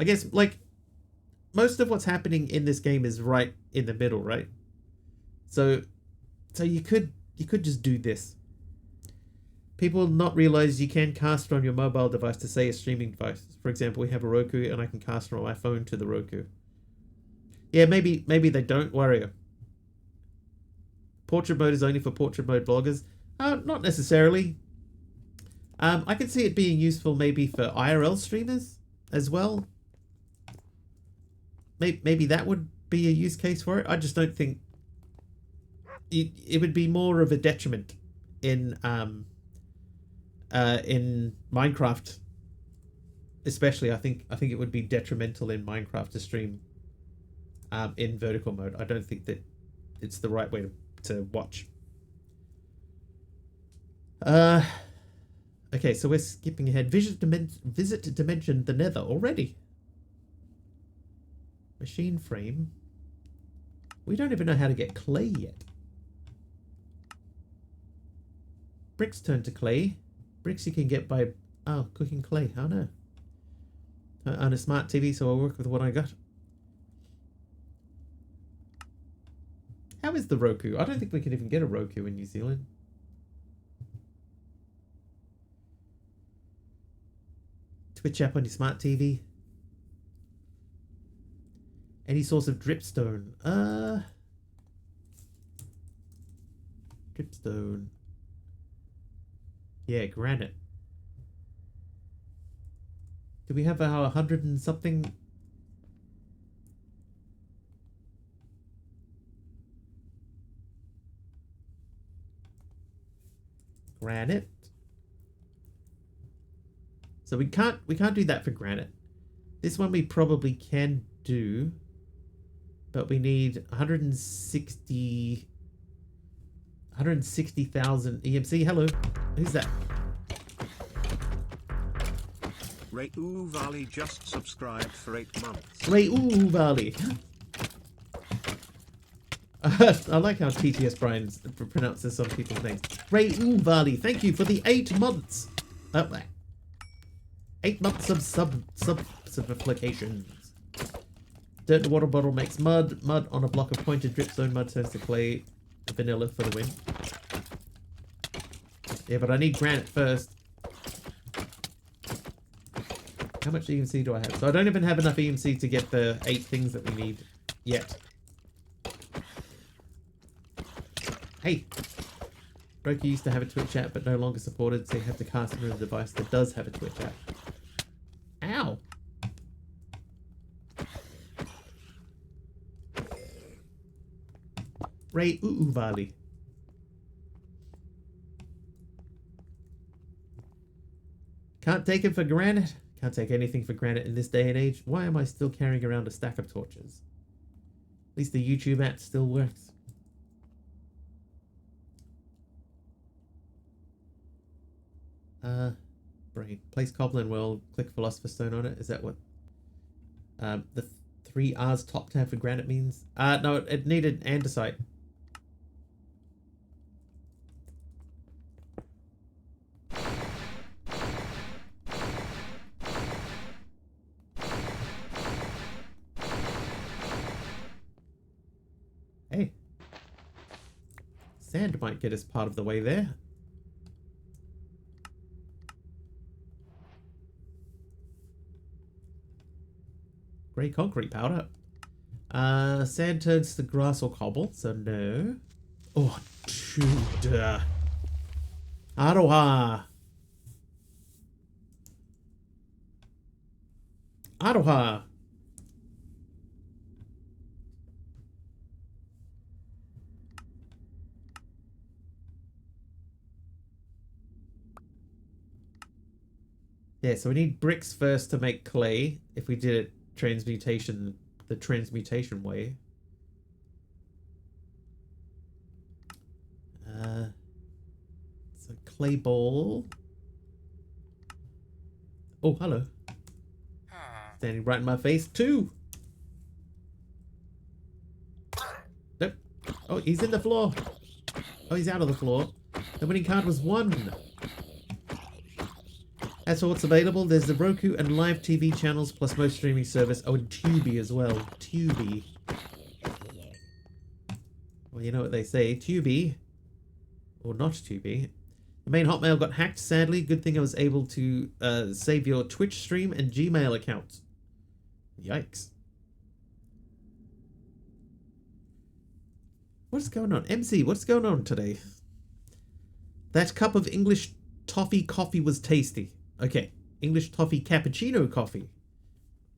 I guess, like, most of what's happening in this game is right in the middle, right? So you could just do this. People not realize you can cast from your mobile device to, say, a streaming device. For example, we have a Roku, and I can cast from my phone to the Roku. Yeah, maybe they don't. Worry. Portrait mode is only for portrait mode bloggers. Not necessarily. I can see it being useful maybe for IRL streamers as well. Maybe that would be a use case for it. I just don't think it would be more of a detriment in Minecraft, especially. I think it would be detrimental in Minecraft to stream in vertical mode. I don't think that it's the right way to watch. Okay, so we're skipping ahead. Visit Dimension the Nether already. Machine frame. We don't even know how to get clay yet. Bricks turn to clay. Bricks you can get by cooking clay. Oh no. On a smart TV, so I'll work with what I got. How is the Roku? I don't think we can even get a Roku in New Zealand. Twitch app on your smart TV. Any source of dripstone. Dripstone. Yeah, granite. Do we have our 100 and something? Granite. So we can't do that for granite. This one we probably can do, but we need 160,000 EMC. Hello, who's that? Ray Valley just subscribed for 8 months. Ray Valley. I like how TTS Brian pronounces some people's names. Ray Valley, thank you for the 8 months. 8 months of supplications. Dirt water bottle makes mud. Mud on a block of pointed dripstone. Mud turns to clay. Vanilla for the win. Yeah, but I need granite first. How much EMC do I have? So I don't even have enough EMC to get the 8 things that we need yet. Hey! Roku used to have a Twitch app, but no longer supported, so you have to cast through a device that does have a Twitch app. Ow! Ray Valley. Can't take it for granted. Can't take anything for granted in this day and age. Why am I still carrying around a stack of torches? At least the YouTube app still works. Brain. Place Goblin World. Click Philosopher's Stone on it. Is that what the 3 R's top tab for granite means? No, it needed andesite. Hey. Sand might get us part of the way there. Grey concrete powder. Sand turns to grass or cobble, so no. Oh, dude. Aroha. Aroha. Yeah, so we need bricks first to make clay. If we did it the transmutation way. So clay ball. Oh, hello. Standing right in my face, too. Nope. Oh, he's in the floor. Oh, he's out of the floor. The winning card was 1. As for what's available, there's the Roku and live TV channels, plus most streaming service. Oh, and Tubi as well. Tubi. Well, you know what they say. Tubi. Or not Tubi. The main Hotmail got hacked, sadly. Good thing I was able to save your Twitch stream and Gmail account. Yikes. What's going on? MC, what's going on today? That cup of English toffee coffee was tasty. Okay, English toffee cappuccino coffee.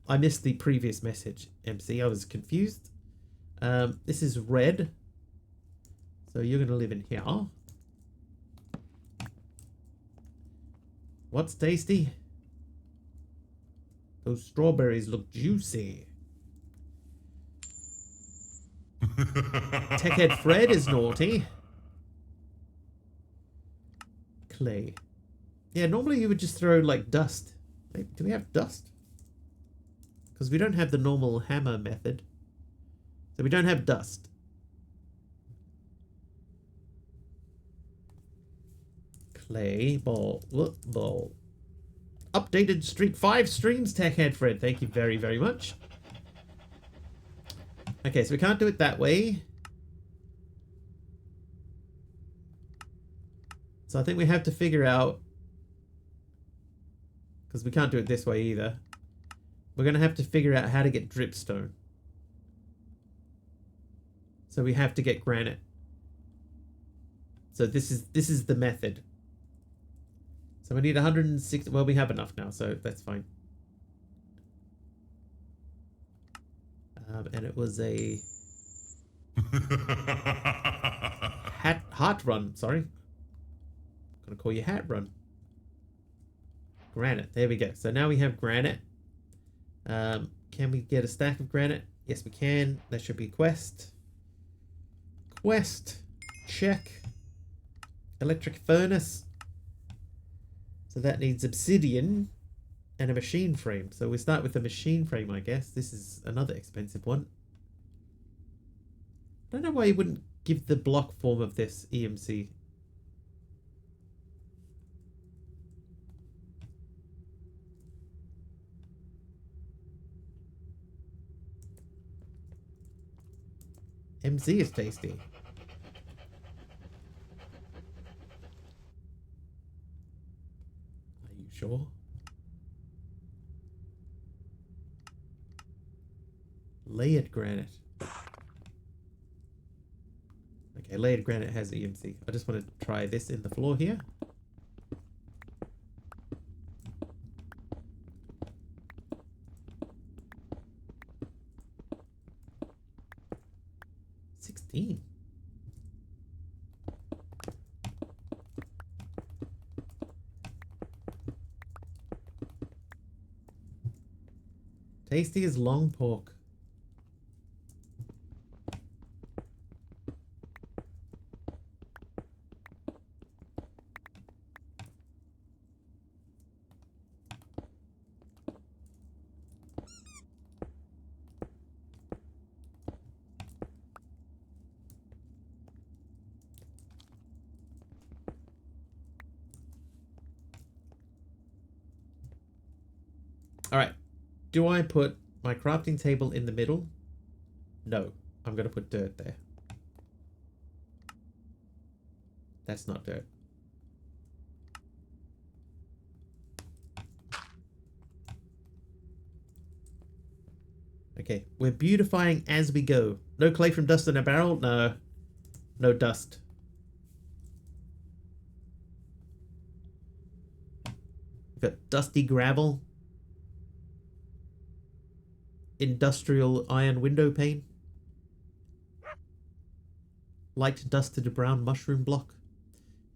I missed the previous message, MC. I was confused. This is red. So you're going to live in here. What's tasty? Those strawberries look juicy. Techhead Fred is naughty. Clay. Yeah, normally you would just throw like dust. Wait, do we have dust? Because we don't have the normal hammer method. So we don't have dust. Clay ball. Ball. Updated Street 5 streams, Techhead Fred. Thank you very, very much. Okay, so we can't do it that way. So I think we have to figure out, because we can't do it this way either. We're going to have to figure out how to get dripstone. So we have to get granite. So this is the method. So we need 160. Well, we have enough now, so that's fine. And it was a heart run. Sorry, I'm gonna call you hat run. Granite. There we go. So now we have granite. Can we get a stack of granite? Yes, we can. That should be quest. Quest. Check. Electric furnace. So that needs obsidian and a machine frame. So we start with the machine frame, I guess. This is another expensive one. I don't know why you wouldn't give the block form of this EMC. MC is tasty. Are you sure? Layered granite. Okay, layered granite has EMC. I just want to try this in the floor here. Tasty as long pork. All right. Do I put my crafting table in the middle? No. I'm going to put dirt there. That's not dirt. Okay. We're beautifying as we go. No clay from dust in a barrel? No. No dust. We've got dusty gravel. Industrial iron window pane. Light dusted brown mushroom block.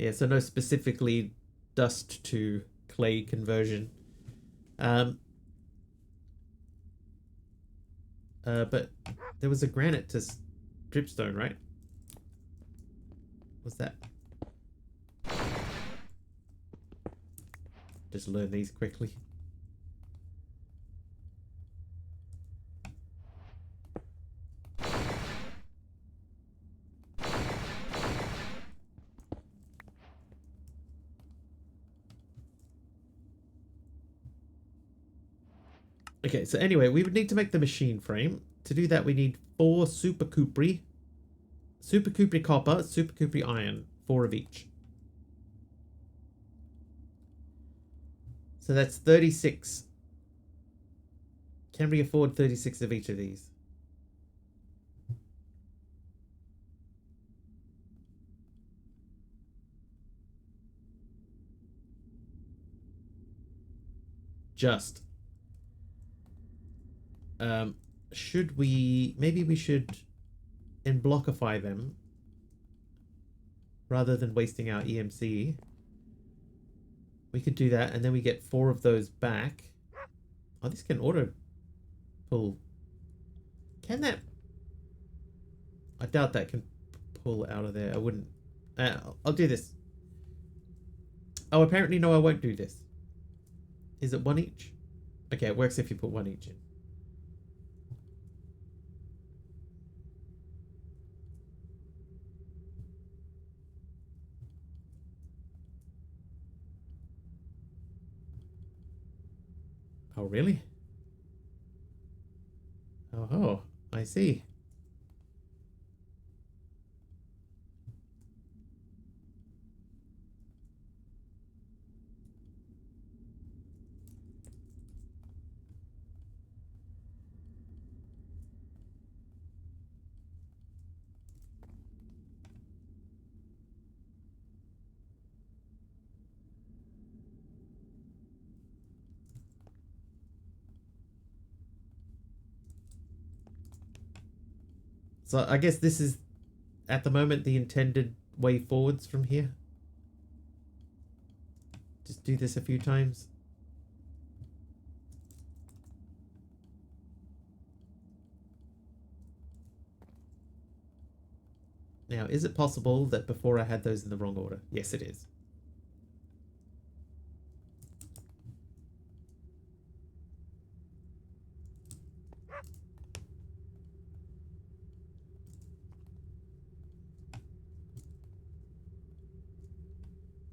Yeah, so no specifically dust to clay conversion. But there was a granite to dripstone, right? What's that? Just learn these quickly. Okay, so anyway, we would need to make the machine frame. To do that, we need 4 super cupri copper, super cupri iron, 4 of each. So that's 36. Can we afford 36 of each of these? Just. Should we... Maybe we should blockify them rather than wasting our EMC. We could do that, and then we get 4 of those back. Oh, this can auto pull. Can that... I doubt that can pull out of there. I wouldn't... I'll do this. Oh, apparently no, I won't do this. Is it 1 each? Okay, it works if you put 1 each in. Oh, really? Oh, I see. So I guess this is, at the moment, the intended way forwards from here. Just do this a few times. Now, is it possible that before I had those in the wrong order? Yes, it is.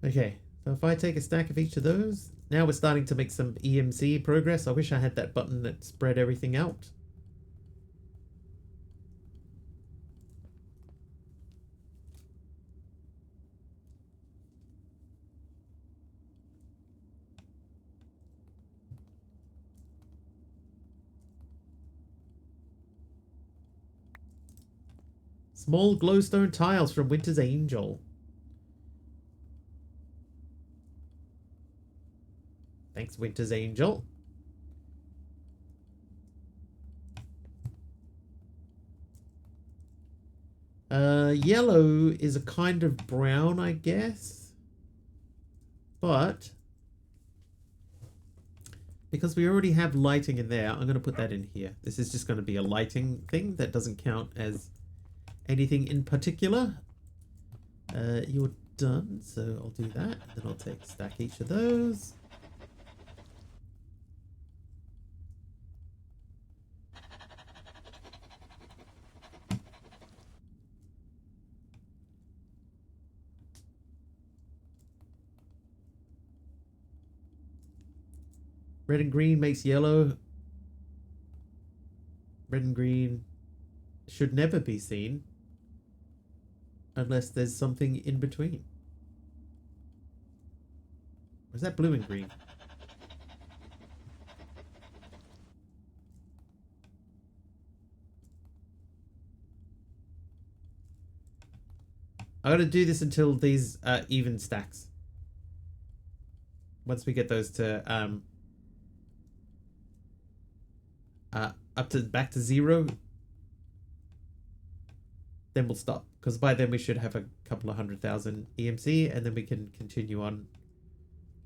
Okay, so if I take a stack of each of those, now we're starting to make some EMC progress. I wish I had that button that spread everything out. Small glowstone tiles from Winter's Angel. Thanks, Winter's Angel. Yellow is a kind of brown, I guess. But because we already have lighting in there, I'm going to put that in here. This is just going to be a lighting thing that doesn't count as anything in particular. You're done, so I'll do that. Then I'll stack each of those. Red and green makes yellow. Red and green should never be seen unless there's something in between. Or is that blue and green? I gotta do this until these even stacks. Once we get those to up to back to 0, then we'll stop, because by then we should have a couple of 100,000 EMC, and then we can continue on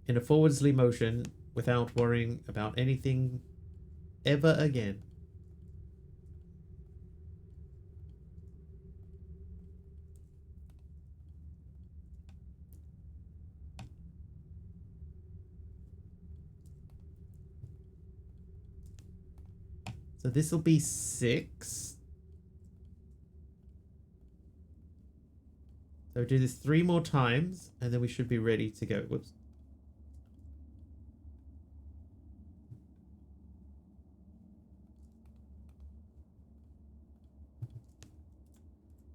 in a forwardly motion without worrying about anything ever again. So this will be 6. So do this 3 more times, and then we should be ready to go. Whoops.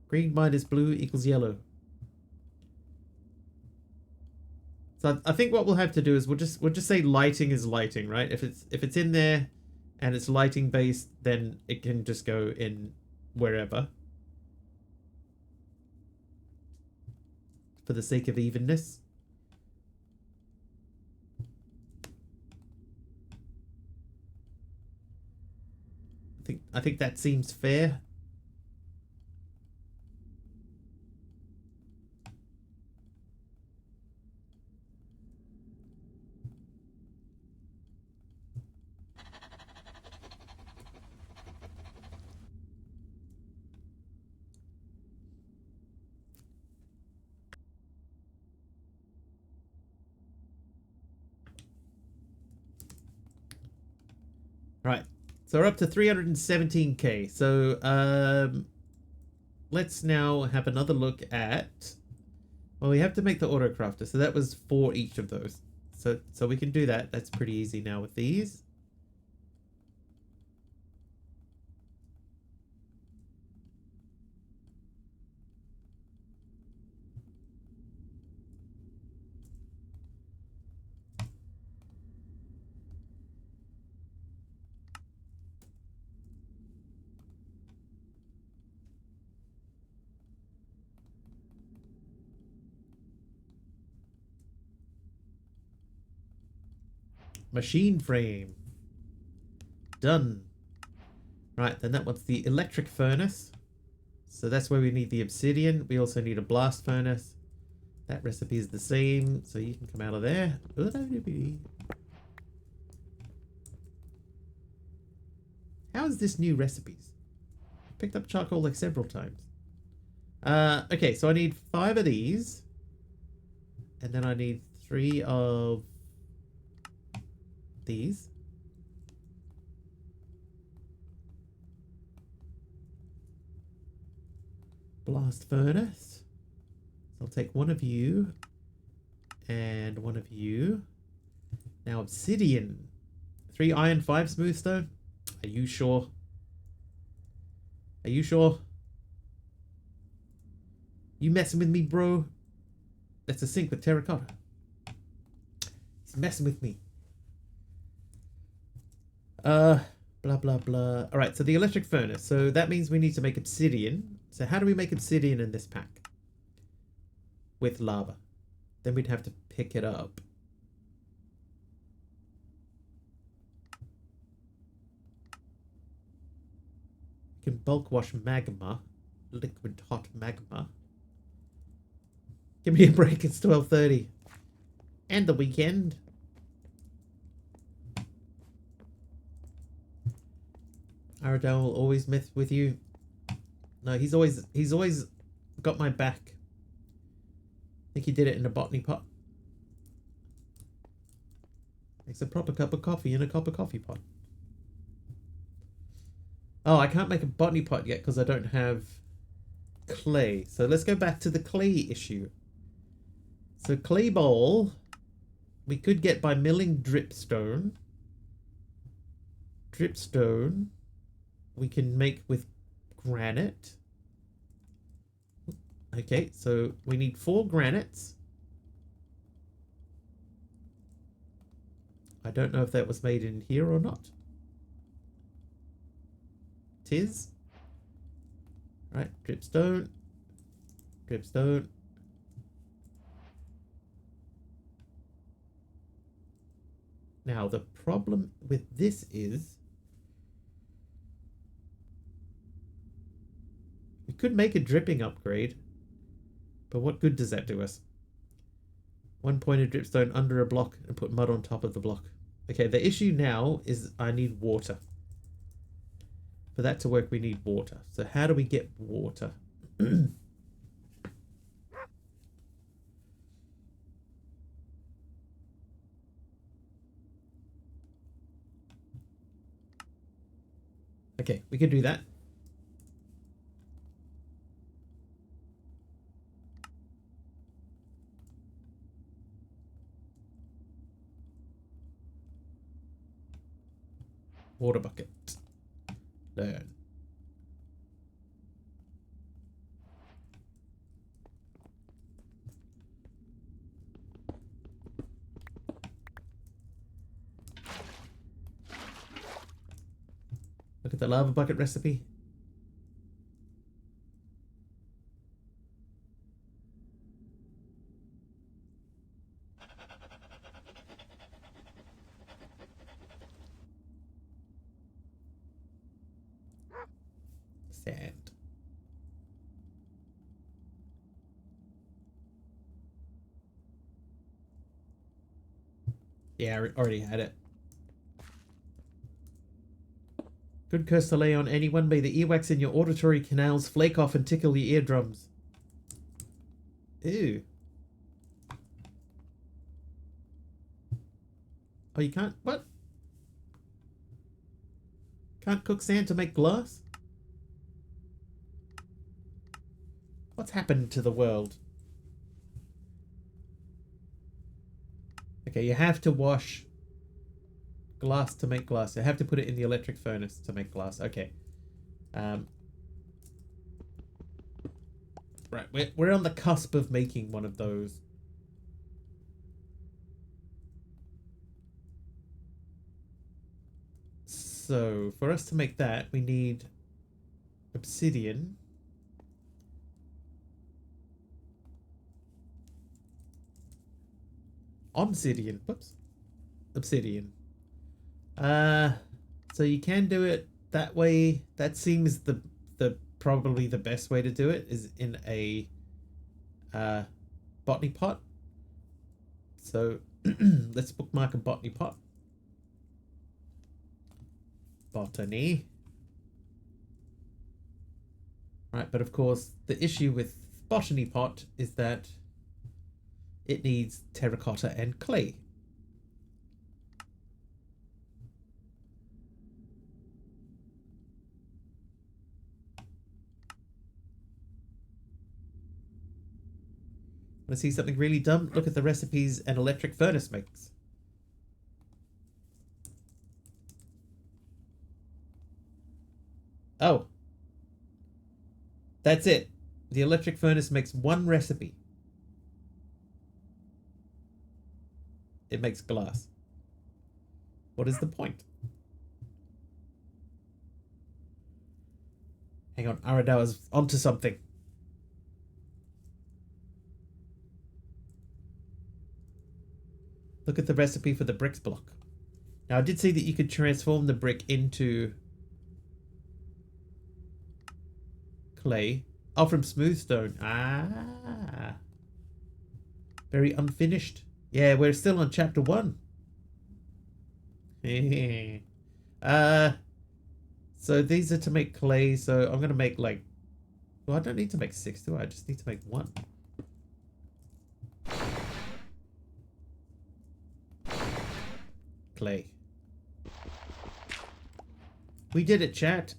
Green minus blue equals yellow. So I think what we'll have to do is we'll just say lighting is lighting, right? If it's in there and it's lighting based, then it can just go in wherever. For the sake of evenness. I think that seems fair. Right. So we're up to 317k. So let's now have another look at... Well, we have to make the autocrafter. So that was for each of those. So we can do that. That's pretty easy now with these. Machine frame. Done. Right, then that one's the electric furnace. So that's where we need the obsidian. We also need a blast furnace. That recipe is the same, so you can come out of there. How is this new recipes? I picked up charcoal like several times. Okay, so I need 5 of these. And then I need 3 of these. Blast furnace. So I'll take 1 of you. And 1 of you. Now obsidian. 3 iron, 5 smooth stone. Are you sure? Are you sure? You messing with me, bro? That's a sink with terracotta. He's messing with me. Blah, blah, blah. Alright, so the electric furnace. So that means we need to make obsidian. So how do we make obsidian in this pack? With lava. Then we'd have to pick it up. We can bulk wash magma. Liquid hot magma. Give me a break, it's 12:30. And the weekend. Aradel will always mess with you. No, he's always got my back. I think he did it in a botany pot. Makes a proper cup of coffee in a copper coffee pot. Oh, I can't make a botany pot yet because I don't have clay. So let's go back to the clay issue. So clay bowl, we could get by milling dripstone. Dripstone, we can make with granite. Okay, so we need 4 granites. I don't know if that was made in here or not. Tis. Right, dripstone. Dripstone. Now, the problem with this is we could make a dripping upgrade, but what good does that do us? 1 pointed dripstone under a block and put mud on top of the block. Okay, the issue now is I need water. For that to work, we need water. So how do we get water? Okay, we can do that. Water bucket. Learn. Look at the lava bucket recipe. Sand. Yeah, I already had it. Good curse to lay on anyone. May the earwax in your auditory canals flake off and tickle your eardrums. Ew. Oh, you can't? What? Can't cook sand to make glass? What's happened to the world? Okay, you have to wash glass to make glass. You have to put it in the electric furnace to make glass. Okay. Right, we're on the cusp of making one of those. So, for us to make that, we need obsidian. Obsidian. Whoops. Obsidian. So you can do it that way. That seems the probably the best way to do it is in a botany pot. So let's bookmark a botany pot. Botany. Right, but of course the issue with botany pot is that it needs terracotta and clay. Want to see something really dumb? Look at the recipes an electric furnace makes. Oh. That's it. The electric furnace makes one recipe. It makes glass. What is the point? Hang on, Aradawa's onto something. Look at the recipe for the bricks block. Now, I did see that you could transform the brick into clay. Oh, from smooth stone. Ah. Very unfinished. Yeah, we're still on chapter 1. So these are to make clay, so I'm going to make like... Well, I don't need to make 6, do I? I just need to make 1. Clay. We did it, chat.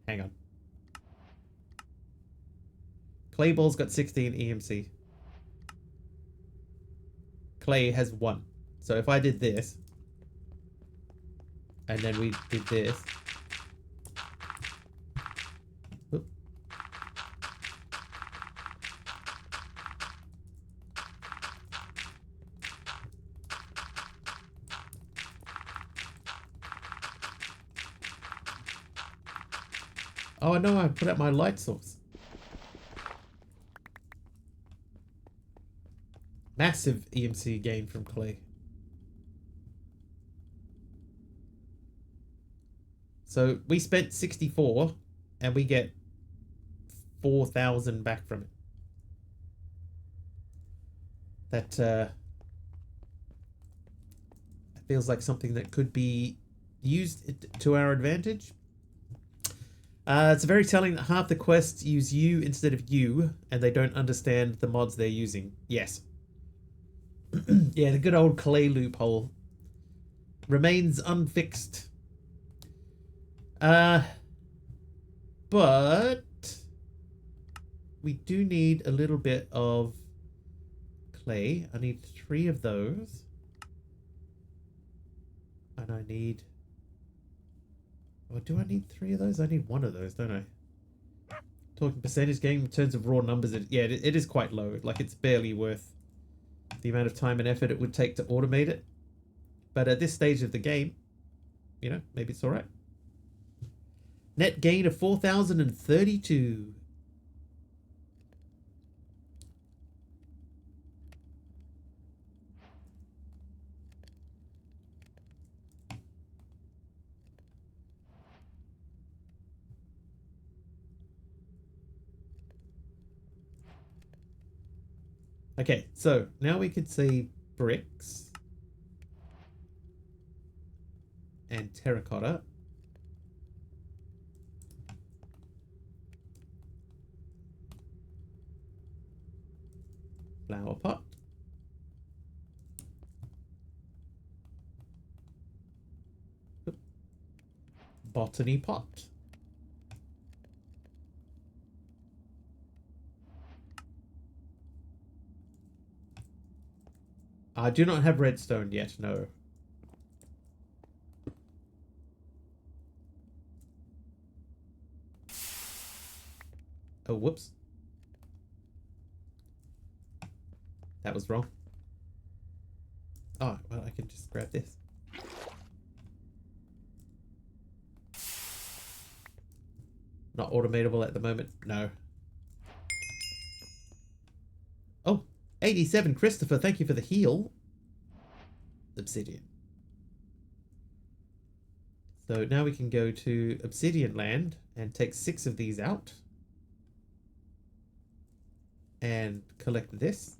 Hang on. Clay ball's got 16 EMC. Clay has 1. So if I did this, and then we did this. Oop. Oh, I know, I put out my light source. Massive EMC gain from clay. So we spent 64 and we get 4,000 back from it. That feels like something that could be used to our advantage. It's very telling that half the quests use you instead of you, and they don't understand the mods they're using. Yes. Yeah, the good old clay loophole remains unfixed. But we do need a little bit of clay. I need 3 of those. And I need... Oh, do I need 3 of those? I need 1 of those, don't I? Talking percentage gain in terms of raw numbers, it is quite low. Like, it's barely worth the amount of time and effort it would take to automate it. But at this stage of the game, you know, maybe it's alright. Net gain of 4,032. Okay, so now we could see bricks and terracotta. Flower pot. Botany pot. I do not have redstone yet, no. Oh, whoops. That was wrong. Oh, well, I can just grab this. Not automatable at the moment, no. Oh, 87, Christopher, thank you for the heal. Obsidian. So now we can go to Obsidian Land and take 6 of these out. And collect this.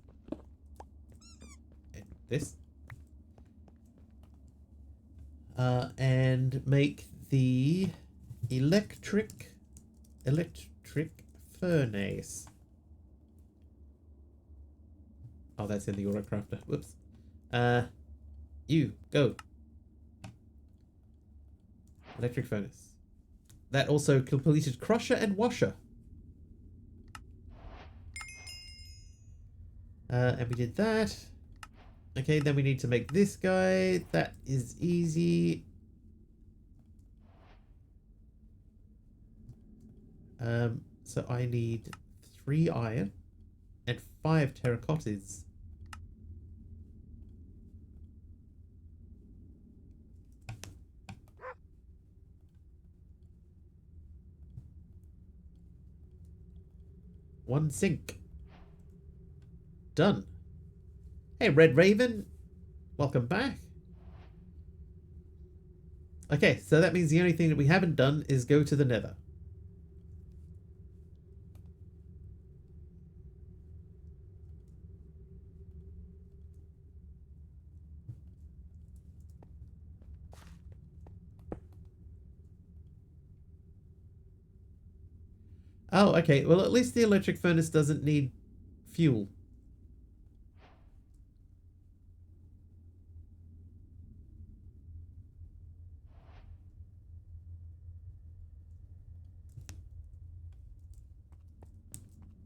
And this. And make the electric furnace. Oh, that's in the autocrafter. Whoops. You go. Electric furnace. That also completed crusher and washer. And we did that. Okay, then we need to make this guy. That is easy. So I need 3 iron and 5 terracottas. One sink. Done. Hey, Red Raven. Welcome back. Okay, so that means the only thing that we haven't done is go to the Nether. Oh, okay. Well, at least the electric furnace doesn't need fuel.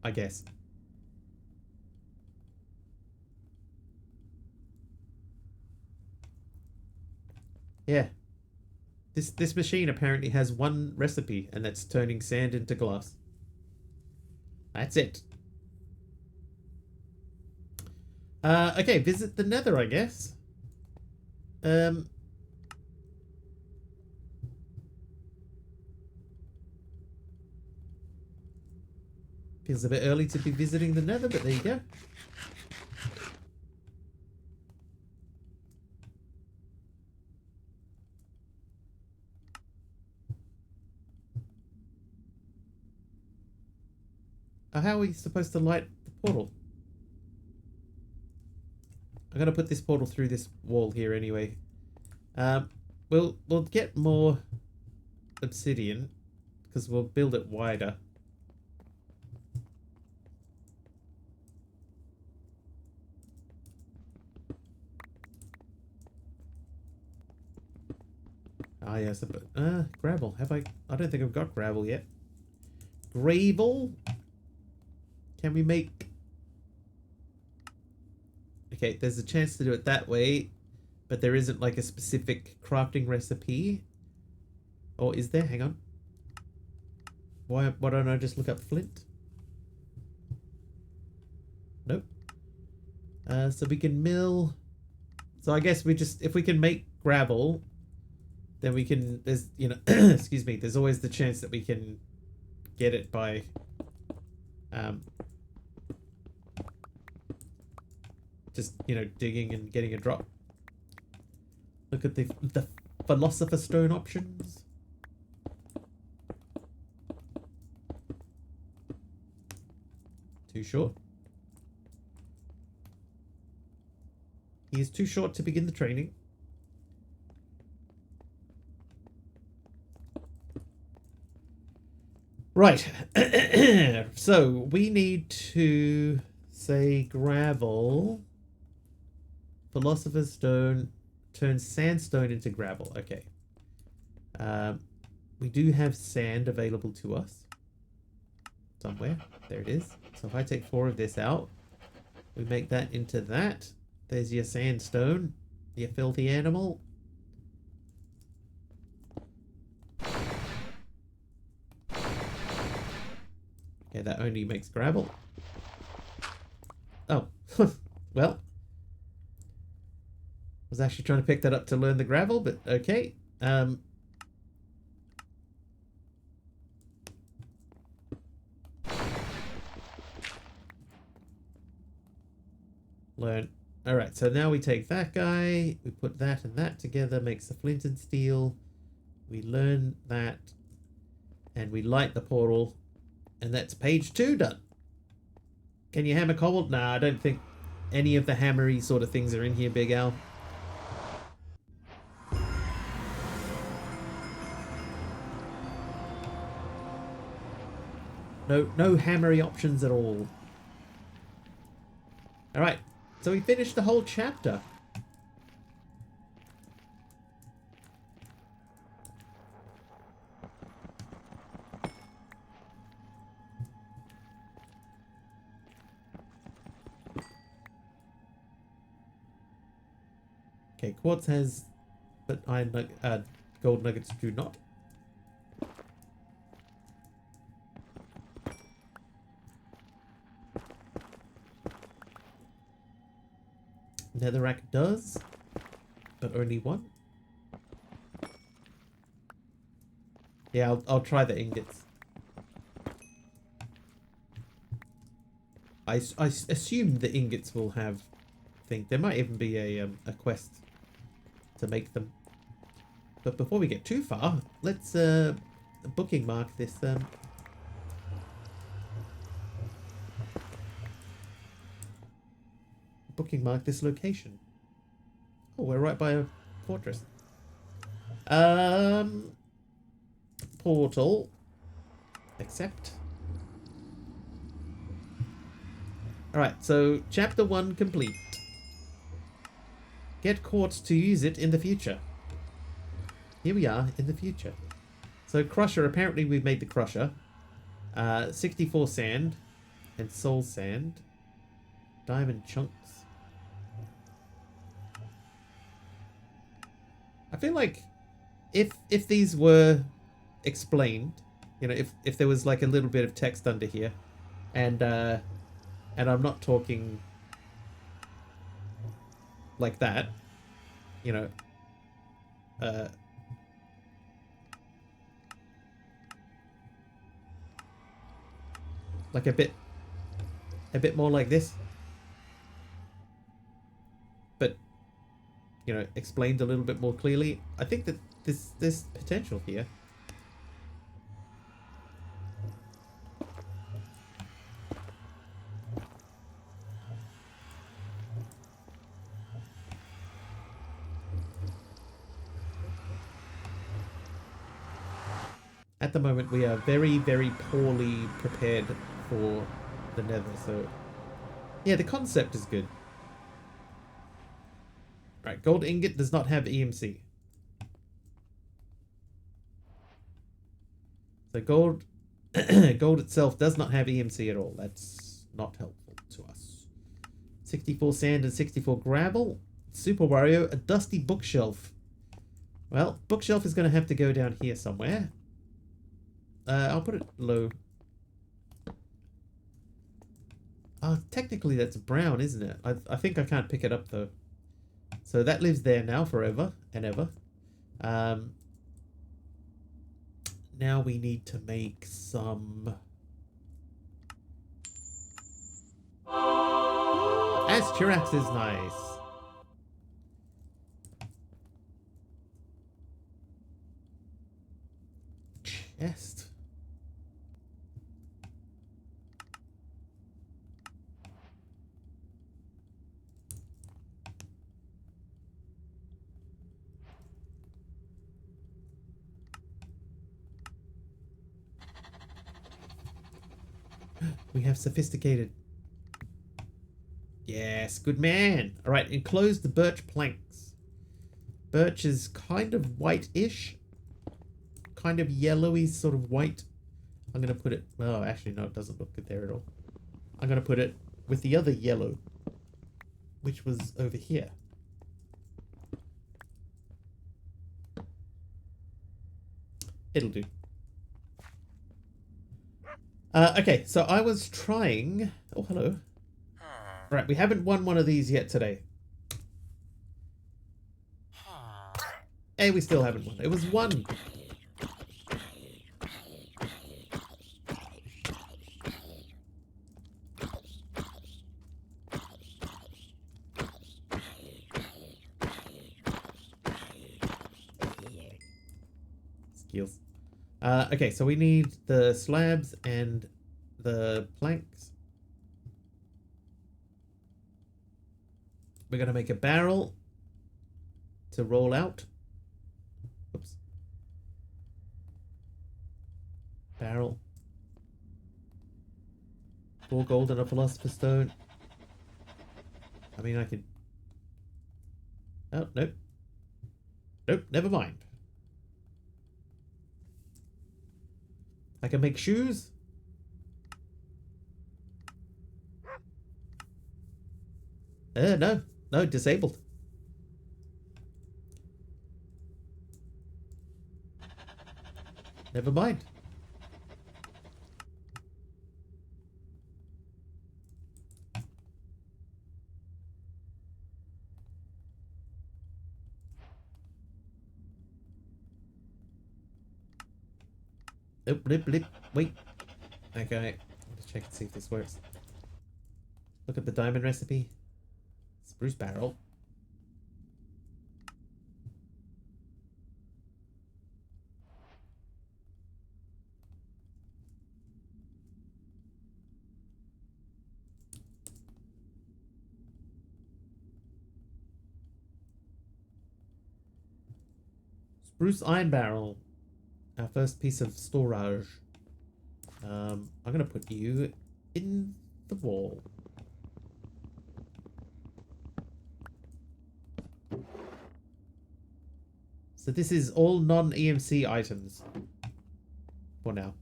I guess. Yeah. This machine apparently has one recipe, and that's turning sand into glass. That's it. Okay, visit the Nether, I guess. Feels a bit early to be visiting the Nether, but there you go. How are we supposed to light the portal? I'm gonna put this portal through this wall here anyway. We'll get more obsidian because we'll build it wider. Ah, yes, gravel. Have I? I don't think I've got gravel yet. Gravel? Can we make? Okay, there's a chance to do it that way, but there isn't like a specific crafting recipe. Or is there? Hang on. Why don't I just look up flint? Nope. So we can mill. So I guess we just, if we can make gravel, then we can, there's, you know, excuse me, there's always the chance that we can get it by, just, you know, digging and getting a drop. Look at the philosopher stone options. Too short. He is too short to begin the training. Right. So we need to say gravel. Philosopher's Stone turns sandstone into gravel. Okay. We do have sand available to us. Somewhere. There it is. So if I take 4 of this out, we make that into that. There's your sandstone, you filthy animal. Okay, that only makes gravel. Oh. Well. I was actually trying to pick that up to learn the gravel, but okay. Learn. Alright, so now we take that guy, we put that and that together, makes the flint and steel. We learn that, and we light the portal, and that's page 2 done. Can you hammer cobalt? Nah, I don't think any of the hammery sort of things are in here, Big Al. No hammery options at all. Alright, so we finished the whole chapter. Okay, quartz has, but gold nuggets do not. Netherrack does, but only 1. Yeah, I'll try the ingots. I assume the ingots will have thing. There might even be a quest to make them. But before we get too far, let's booking mark this. Booking mark this location. Oh, we're right by a fortress. Portal. Accept. Alright, so chapter 1 complete. Get quartz to use it in the future. Here we are in the future. So crusher, apparently we've made the crusher. 64 sand and soul sand. Diamond chunks. I feel like if these were explained, you know, if there was like a little bit of text under here, and I'm not talking like that, you know, like a bit more like this, but you know, explained a little bit more clearly. I think that there's potential here. At the moment, we are very, very poorly prepared for the Nether, so yeah, the concept is good. Right, gold ingot does not have EMC. So gold gold itself does not have EMC at all. That's not helpful to us. 64 sand and 64 gravel. Super Wario, a dusty bookshelf. Well, bookshelf is going to have to go down here somewhere. I'll put it low. Technically that's brown, isn't it? I think I can't pick it up though. So that lives there now forever and ever. Now we need to make some... Asterax is nice. Chest. We have sophisticated. Yes, good man. All right, enclose the birch planks. Birch is kind of white-ish. Kind of yellowy, sort of white. I'm going to put it... Oh, actually, no, it doesn't look good there at all. I'm going to put it with the other yellow, which was over here. It'll do. Okay, so I was trying... Oh, hello. Right, we haven't won one of these yet today. Hey, we still haven't won. It was one. Skills. Okay, so we need the slabs and the planks. We're going to make a barrel to roll out. Oops. Barrel. 4 gold and a philosopher's stone. I mean, I could... Oh, nope. Nope, never mind. I can make shoes. No. No, disabled. Never mind. Oh, blip, blip. Wait. Okay. Let's check and see if this works. Look at the diamond recipe. Spruce barrel. Spruce iron barrel. Our first piece of storage. I'm going to put you in the wall. So this is all non-EMC items for now.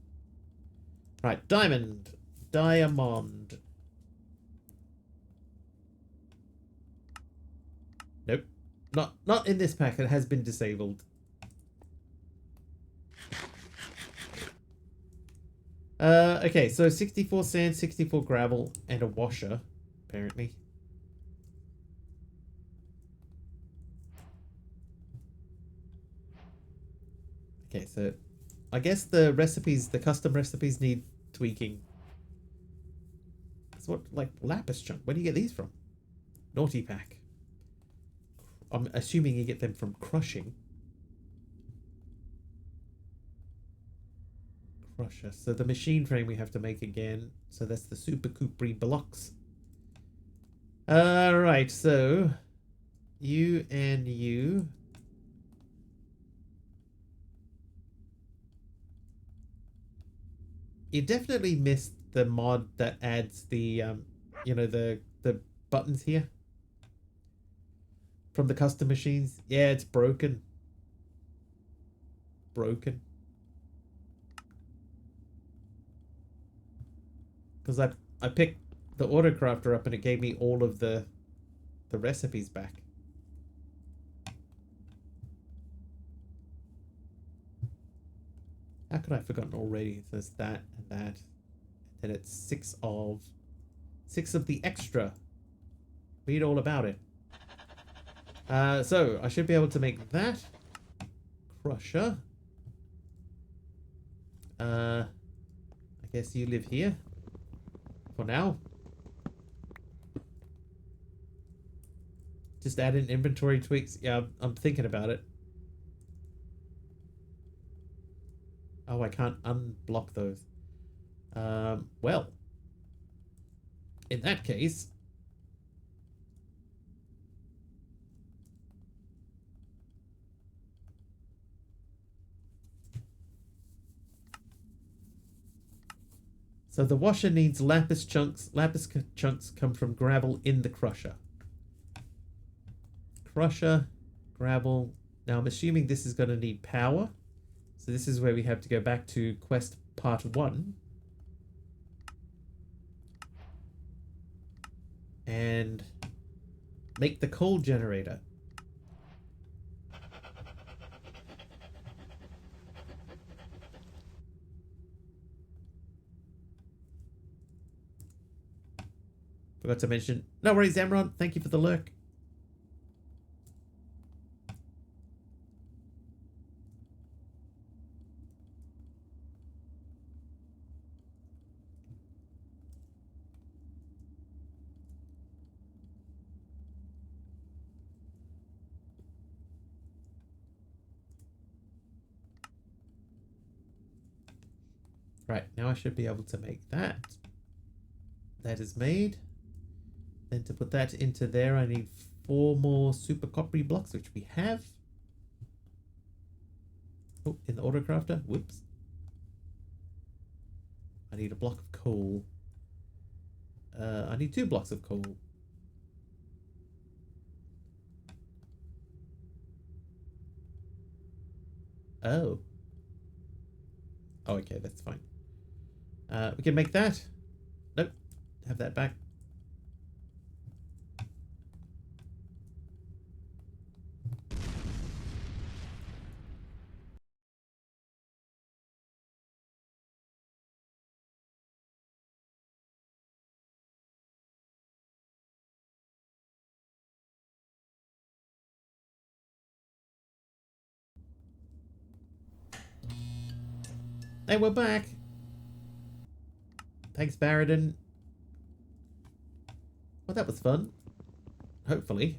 Right, diamond. Diamond. Nope. Not in this pack. It has been disabled. Okay, so 64 sand, 64 gravel, and a washer, apparently. Okay, so I guess the recipes, the custom recipes need tweaking. It's what, like, lapis chunk. Where do you get these from? Naughty pack. I'm assuming you get them from crushing. Crusher. So the machine frame we have to make again. So that's the Super Cupri blocks. Alright, so you and you. You definitely missed the mod that adds the you know, the buttons here from the custom machines. Yeah, it's broken. Broken. Because I picked the autocrafter up and it gave me all of the recipes back. How could I have forgotten already? There's that and that. And it's 6 of the extra. Read all about it. So I should be able to make that crusher. I guess you live here for now. Just add in inventory tweaks. Yeah, I'm thinking about it. Oh, I can't unblock those. Well, in that case, So the washer needs lapis chunks. Lapis chunks come from gravel in the crusher. Crusher, gravel. Now I'm assuming this is going to need power. So this is where we have to go back to quest part 1. And make the coal generator. Forgot to mention. No worries, Amron. Thank you for the lurk. Right, now I should be able to make that. That is made. Then to put that into there, I need 4 more super coppery blocks, which we have. Oh, in the autocrafter. Whoops. I need a block of coal. I need 2 blocks of coal. Oh. Oh, okay, that's fine. We can make that. Nope. Have that back. Hey, we're back. Thanks, Baradin. Well, that was fun. Hopefully.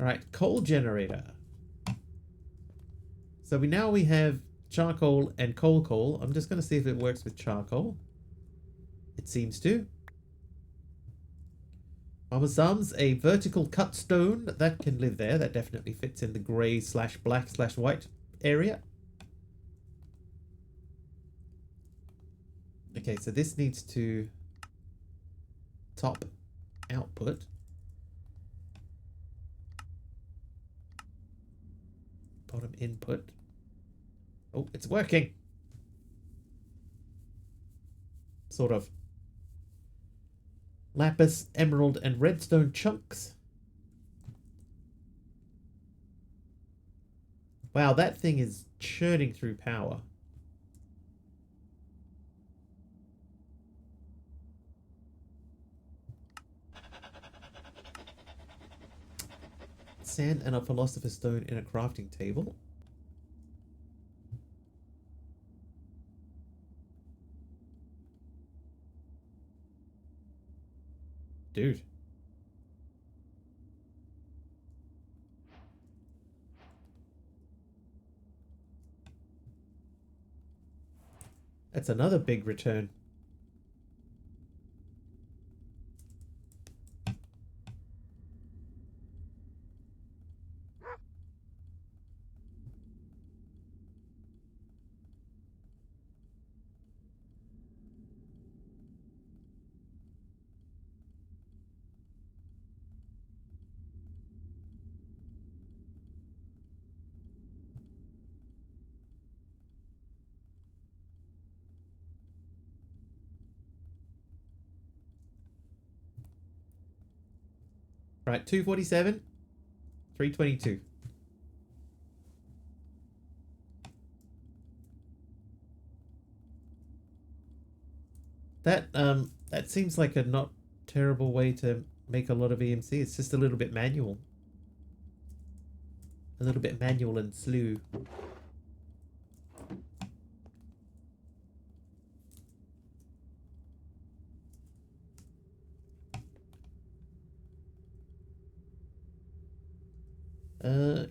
Alright, coal generator. So we have charcoal and coal. I'm just going to see if it works with charcoal. It seems to. Mama Sam's a vertical cut stone. That can live there. That definitely fits in the grey / black / white area. Okay, so this needs to top output. Bottom input. Oh, it's working. Sort of. Lapis, emerald, and redstone chunks. Wow, that thing is churning through power. Sand and a philosopher's stone in a crafting table. Dude. That's another big return. Right, 247, 322. That seems like a not terrible way to make a lot of EMC. It's just a little bit manual. A little bit manual and slow.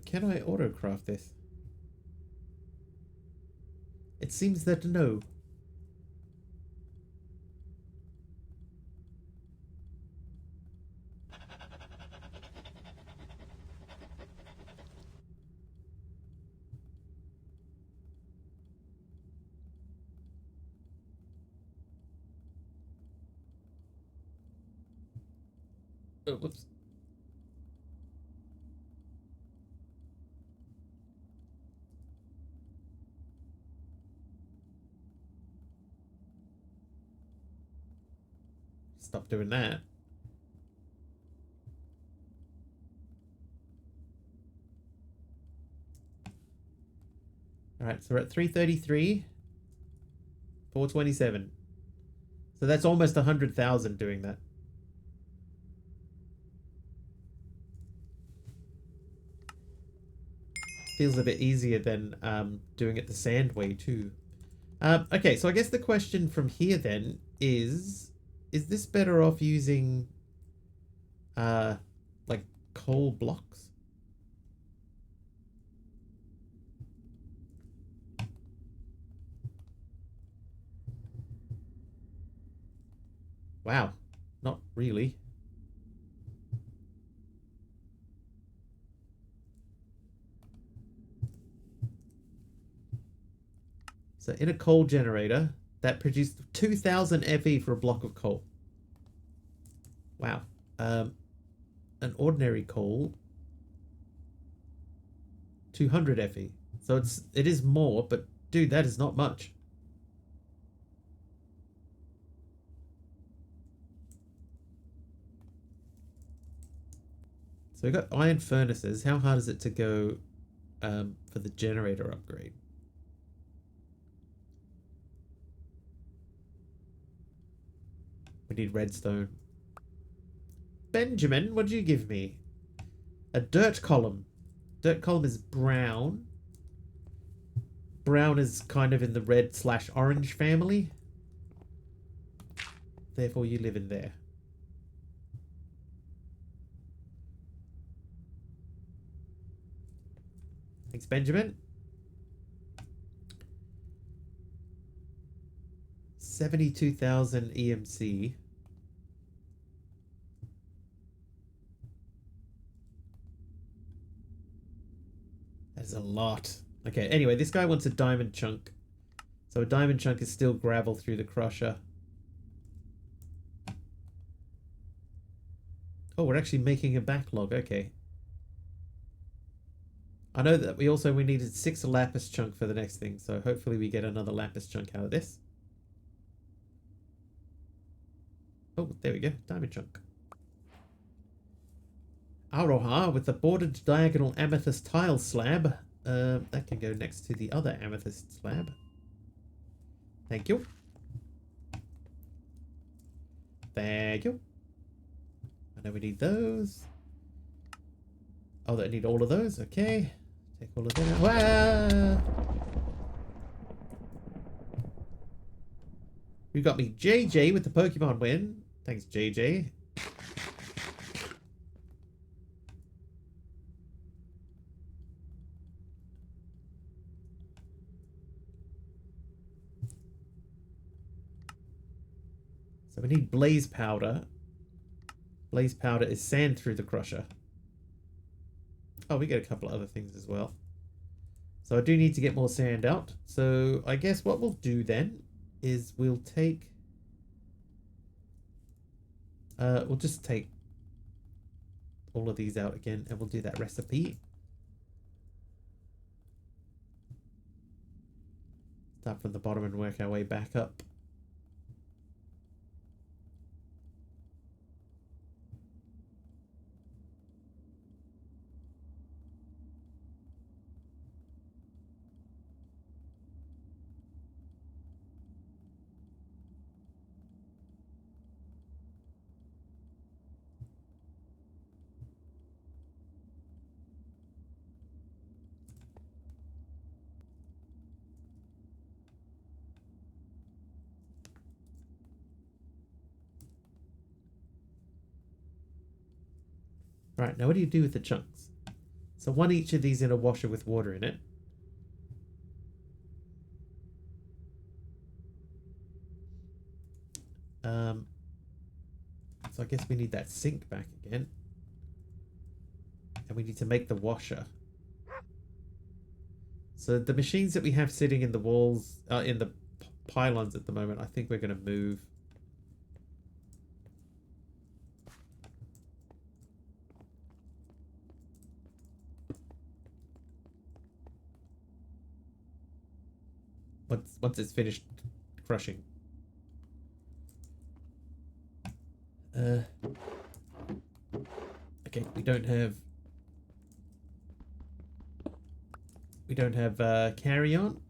Can I autocraft this? It seems that no. Oh, whoops. Stop doing that. Alright, so we're at 333. 427. So that's almost 100,000 doing that. Feels a bit easier than doing it the sand way too. Okay, so I guess the question from here then is this better off using like coal blocks? Wow, not really. So in a coal generator, that produced 2,000 FE for a block of coal. Wow. An ordinary coal, 200 FE. So it is more, but dude, that is not much. So we got iron furnaces. How hard is it to go for the generator upgrade? We need redstone. Benjamin, what did you give me? A dirt column. Dirt column is brown. Brown is kind of in the red/orange family. Therefore, you live in there. Thanks, Benjamin. 72,000 EMC. That's a lot. Okay, anyway, this guy wants a diamond chunk. So a diamond chunk is still gravel through the crusher. Oh, we're actually making a backlog. Okay. I know that we needed 6 lapis chunk for the next thing, so hopefully we get another lapis chunk out of this. Oh, there we go. Diamond chunk. Aroha with the bordered diagonal amethyst tile slab. That can go next to the other amethyst slab. Thank you. Thank you. I know we need those. Oh, I need all of those. Okay. Take all of them out. You got me JJ with the Pokemon win. Thanks, JJ. So we need blaze powder. Blaze powder is sand through the crusher. Oh, we get a couple of other things as well. So I do need to get more sand out. So I guess what we'll do then is we'll take... we'll just take all of these out again and we'll do that recipe. Start from the bottom and work our way back up. Right, now what do you do with the chunks? So one each of these in a washer with water in it. So I guess we need that sink back again. And we need to make the washer. So the machines that we have sitting in the walls, in the pylons at the moment, I think we're going to move. once it's finished crushing. Okay, we don't have carry on.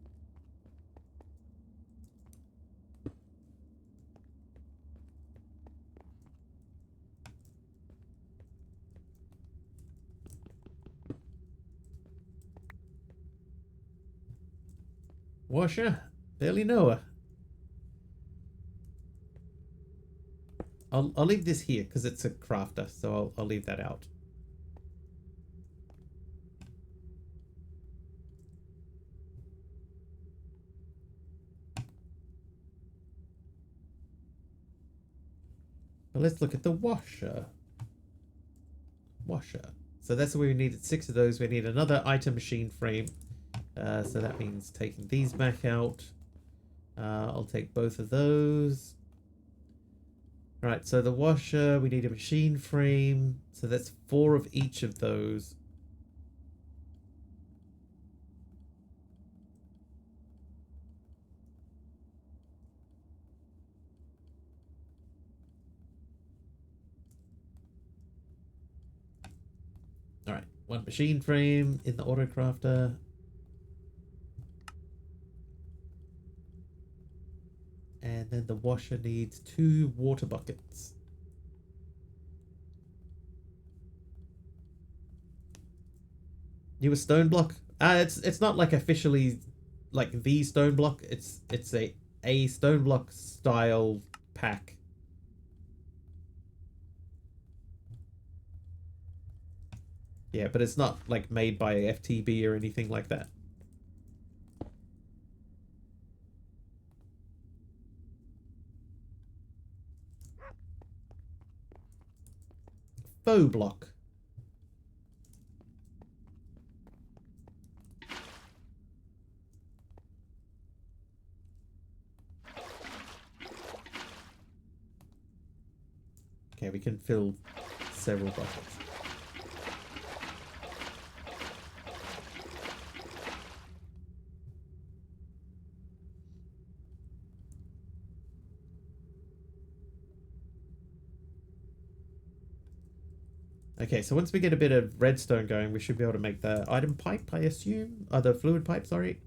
Washer, barely know her. I'll leave this here because it's a crafter, so I'll leave that out. But let's look at the washer. Washer. So that's where we needed 6 of those. We need another item machine frame. So that means taking these back out. I'll take both of those. Right, so the washer, we need a machine frame. So that's 4 of each of those. Alright, 1 machine frame in the auto crafter. And then the washer needs 2 water buckets. You a StoneBlock? It's not like officially like the StoneBlock. It's a StoneBlock style pack. Yeah, but it's not like made by FTB or anything like that. Faux block. Okay, we can fill several buckets. Okay, so once we get a bit of redstone going, we should be able to make the item pipe, I assume. The fluid pipe, sorry.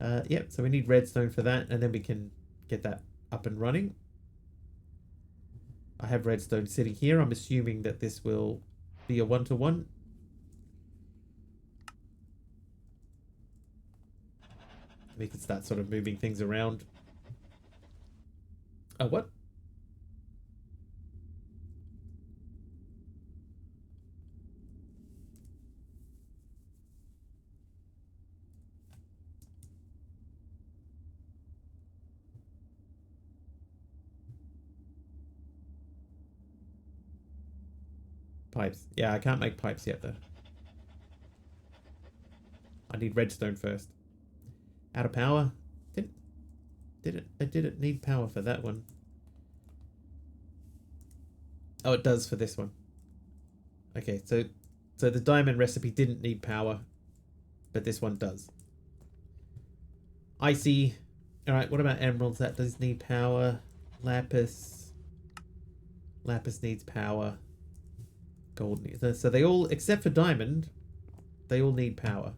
Yep, so we need redstone for that, and then we can get that up and running. I have redstone sitting here. I'm assuming that this will be a 1-to-1. We can start sort of moving things around. Oh, what? Pipes. Yeah, I can't make pipes yet, though. I need redstone first. Out of power? Did it need power for that one? Oh, it does for this one. Okay, so the diamond recipe didn't need power, but this one does. I see. Alright, what about emeralds? That does need power. Lapis. Lapis needs power. Gold needs... So they all, except for diamond, they all need power.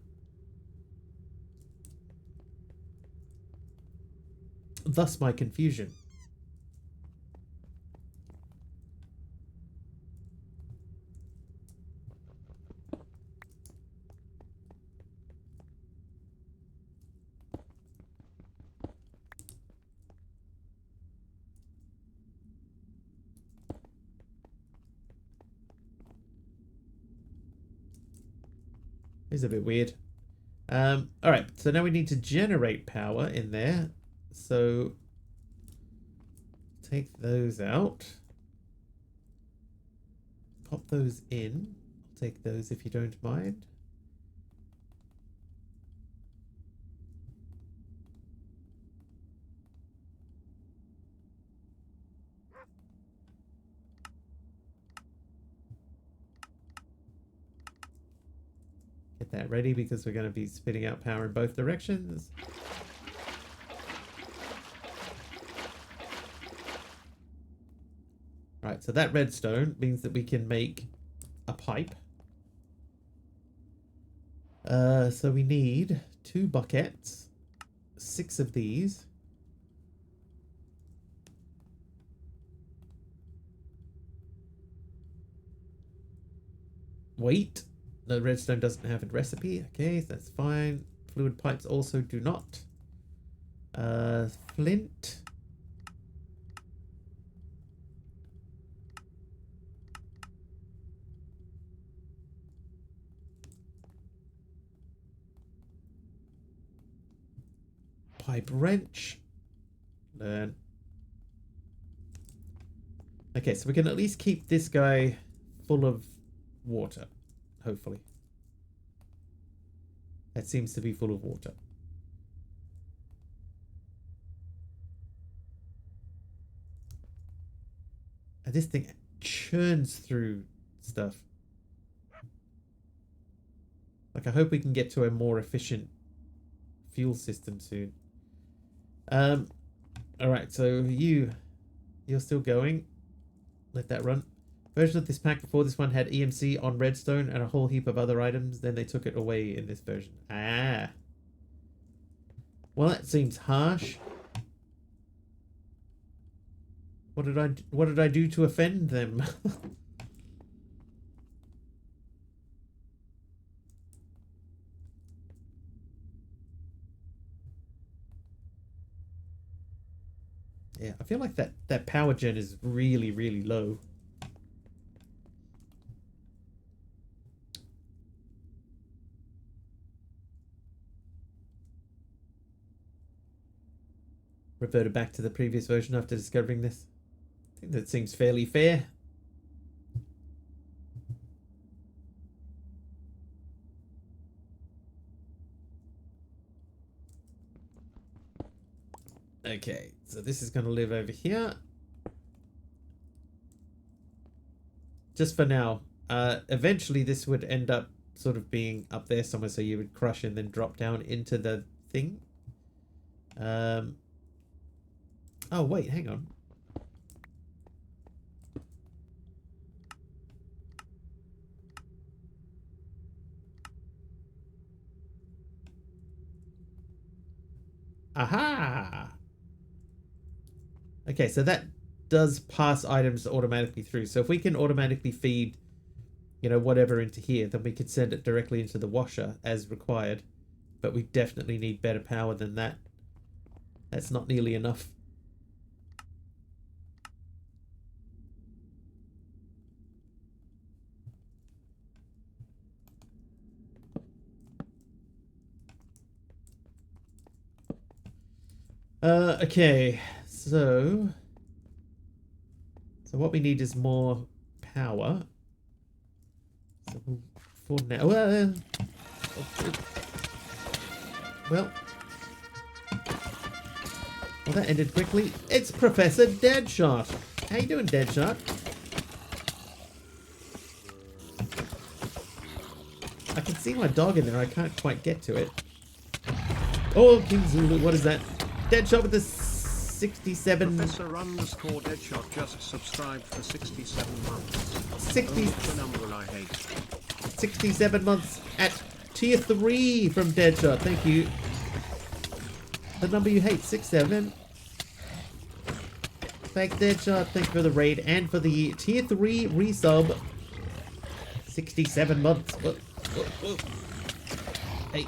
Thus my confusion. It's a bit weird. Alright, so now we need to generate power in there. So take those out. Pop those in. I'll take those if you don't mind. Get that ready because we're going to be spitting out power in both directions. Right, so that redstone means that we can make a pipe. So we need 2 buckets, 6 of these. Wait, the redstone doesn't have a recipe. Okay, so that's fine. Fluid pipes also do not. Flint. Pipe wrench. Learn. Okay, so we can at least keep this guy full of water, hopefully. That seems to be full of water. And this thing churns through stuff. Like, I hope we can get to a more efficient fuel system soon. Alright, so you're still going. Let that run. Version of this pack before this one had EMC on redstone and a whole heap of other items. Then they took it away in this version. Ah. Well, that seems harsh. What did I do to offend them? Yeah, I feel like that power gen is really, really low. Reverted back to the previous version after discovering this. I think that seems fairly fair. Okay, so this is going to live over here. Just for now. Eventually this would end up sort of being up there somewhere, so you would crush and then drop down into the thing. Oh, wait, hang on. Aha! Okay, so that does pass items automatically through. So if we can automatically feed, you know, whatever into here, then we could send it directly into the washer as required. But we definitely need better power than that. That's not nearly enough. Okay, so what we need is more power. So for now, well, that ended quickly. It's Professor Deadshot. How you doing, Deadshot? I can see my dog in there. I can't quite get to it. Oh, King Zulu, what is that? Deadshot with the 67... Professor _ Deadshot just subscribed for 67 months. 60... The number I hate. 67 months at tier 3 from Deadshot. Thank you. The number you hate, 67. Thanks, Deadshot. Thank you for the raid and for the tier 3 resub. 67 months. Whoa, whoa, whoa. Hey.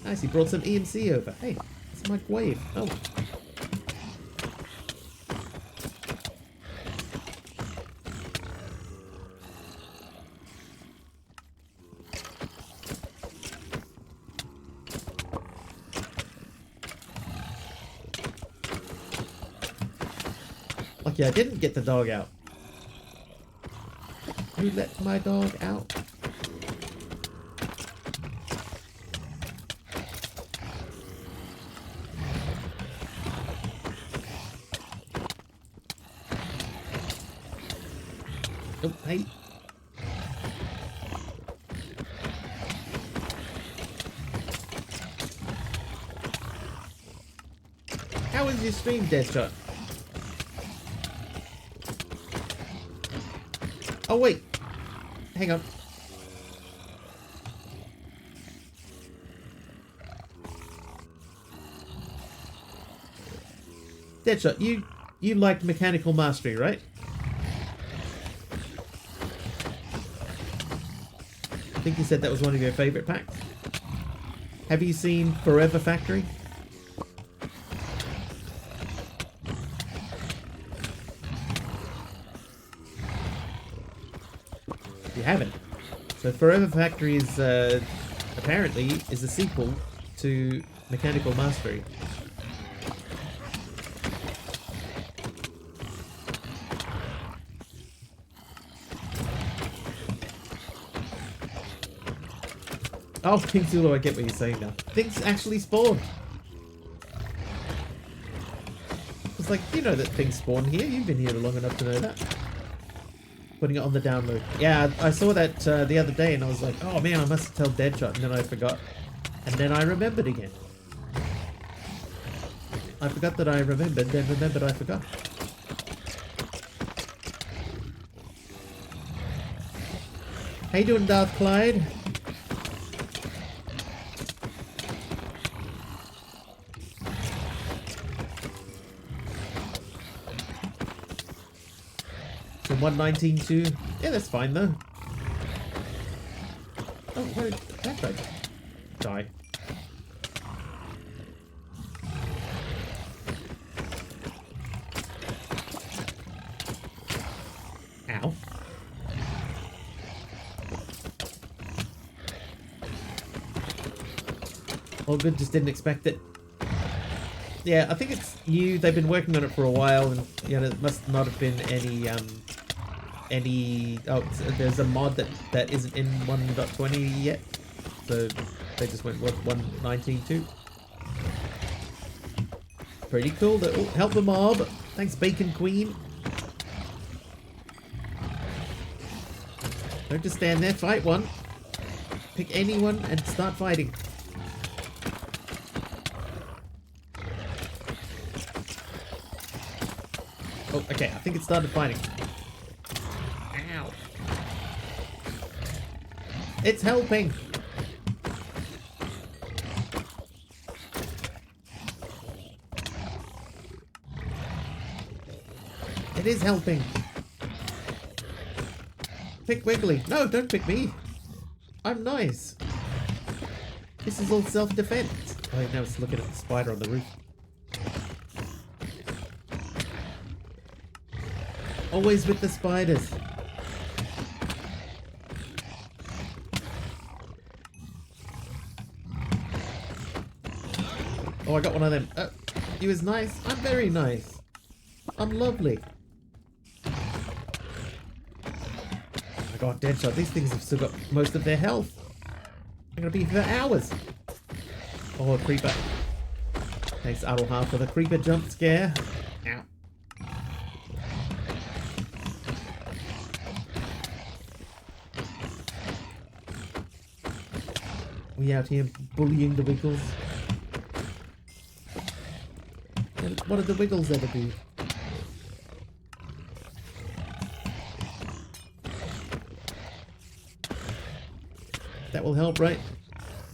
Nice, he brought some EMC over. Hey, it's my wave. Oh. Lucky I didn't get the dog out. You let my dog out. Oh, hey. How is your stream, Deadshot? Oh, wait. Hang on. Deadshot, you liked Mechanical Mastery, right? I think you said that was one of your favorite packs. Have you seen Forever Factory? You haven't. So Forever Factory is apparently is a sequel to Mechanical Mastery. Oh, King Zulu, I get what you're saying now. Things actually spawn. It's like, you know that things spawn here. You've been here long enough to know that. Putting it on the download. Yeah, I saw that the other day and I was like, oh man, I must tell Deadshot, and then I forgot. And then I remembered again. I forgot that I remembered, then remembered I forgot. How you doing, Darth Clyde? From 119 to... Yeah, that's fine though. Oh, where did that guy die? Ow. All good, just didn't expect it. Yeah, I think it's new. They've been working on it for a while, and you know, there must not have been any oh, there's a mod that isn't in 1.20 yet, so they just went what 1.19.2. Pretty cool. Oh, help the mob. Thanks, Bacon Queen. Don't just stand there. Fight one. Pick anyone and start fighting. Oh, okay. I think it started fighting. Ow. It's helping. It is helping. Pick Wiggly. No, don't pick me. I'm nice. This is all self-defense. Oh, now it's looking at the spider on the roof. Always with the spiders. Oh, I got one of them. He was nice. I'm very nice. I'm lovely. Oh my god, Deadshot. These things have still got most of their health. I'm gonna be here for hours. Oh, a creeper. Thanks, Adelha, for the creeper jump scare. Ow. We out here bullying the Wiggles. What did the Wiggles ever do? That will help, right?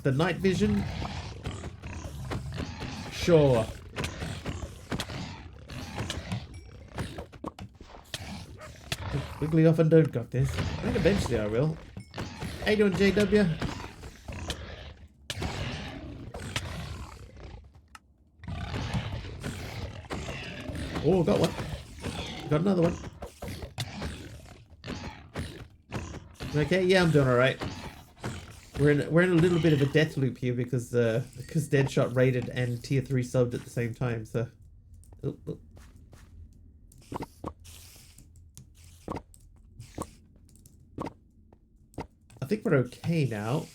The night vision? Sure. Wiggly off and don't got this. I think eventually I will. How you doing, JW? Oh, got one. Got another one. Okay, yeah, I'm doing alright. We're in a little bit of a death loop here because Deadshot raided and tier 3 subbed at the same time, so. Oh, oh. I think we're okay now.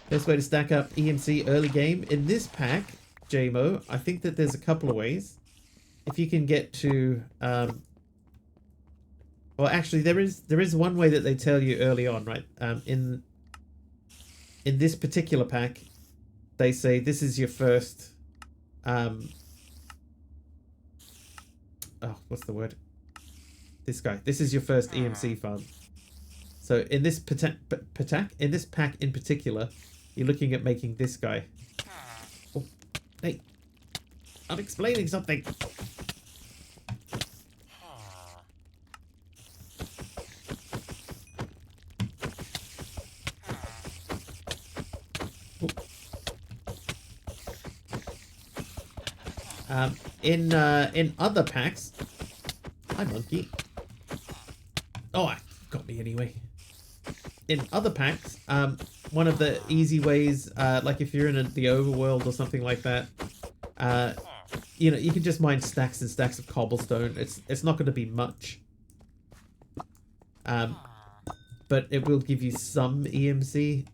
Best way to stack up EMC early game in this pack, JMO, I think that there's a couple of ways. If you can get to Well, actually, there is one way that they tell you early on, right? In this particular pack, they say this is your first. Oh, what's the word? This guy. This is your first EMC farm. So in this in this pack in particular, you're looking at making this guy. Oh, hey, I'm explaining something. In other packs, hi monkey. Oh, got me anyway. In other packs, one of the easy ways, like if you're in the overworld or something like that, you know, you can just mine stacks and stacks of cobblestone. It's not going to be much, but it will give you some EMC.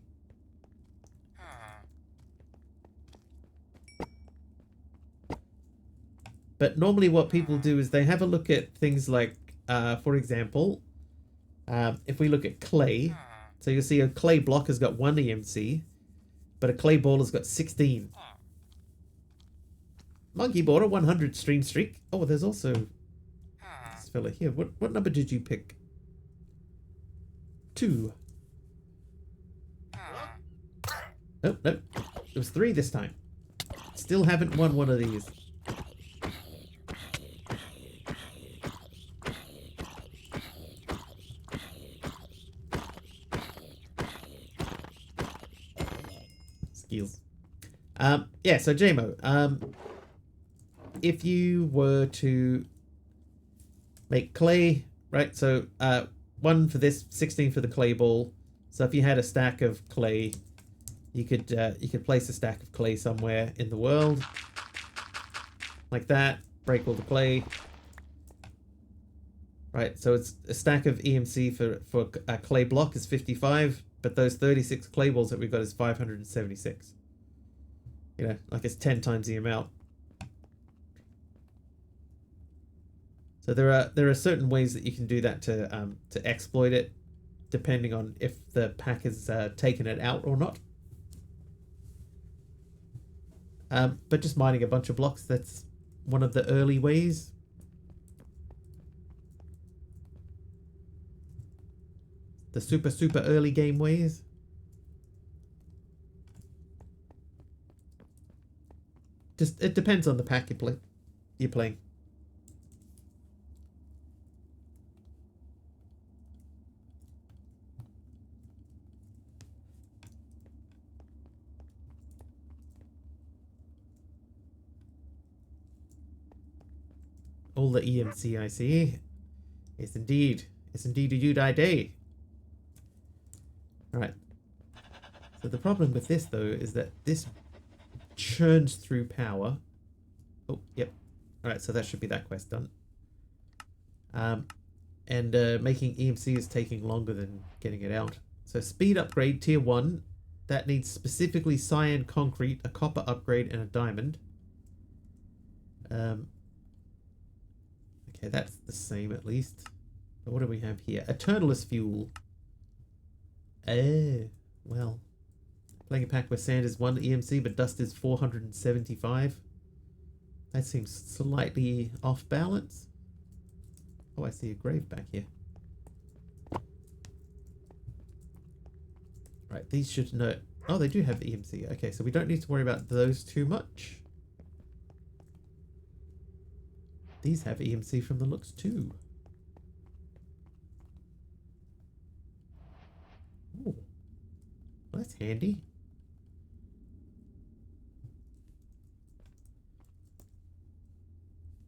But normally what people do is they have a look at things like, for example, if we look at clay, so you'll see a clay block has got 1 EMC, but a clay ball has got 16. Monkey bought a 100 stream streak. Oh, there's also this fella here. What number did you pick? 2. Oh, no. It was 3 this time. Still haven't won one of these. Skills. Yeah, so JMO, if you were to make clay, right? So 1 for this, 16 for the clay ball. So if you had a stack of clay, you could place a stack of clay somewhere in the world, like that. Break all the clay. Right, so it's a stack of EMC for a clay block is 55, but those 36 clay balls that we've got is 576. You know, like it's 10 times the amount. So there are certain ways that you can do that to exploit it, depending on if the pack has taken it out or not. But just mining a bunch of blocks, that's one of the early ways. The super early game ways. Just, it depends on the pack you're playing. All the EMC I see. It's indeed a Udai day. Alright. So the problem with this, though, is that this churns through power. Oh, yep. Alright, so that should be that quest done. And making EMC is taking longer than getting it out. So speed upgrade, tier 1. That needs specifically cyan concrete, a copper upgrade, and a diamond. Okay, that's the same at least. But what do we have here? Eternalist fuel. Oh, well. Playing a pack where sand is 1 EMC, but dust is 475. That seems slightly off balance. Oh, I see a grave back here. Right, these should know. Oh, they do have EMC. Okay, so we don't need to worry about those too much. These have EMC from the looks too. Ooh. Well, that's handy.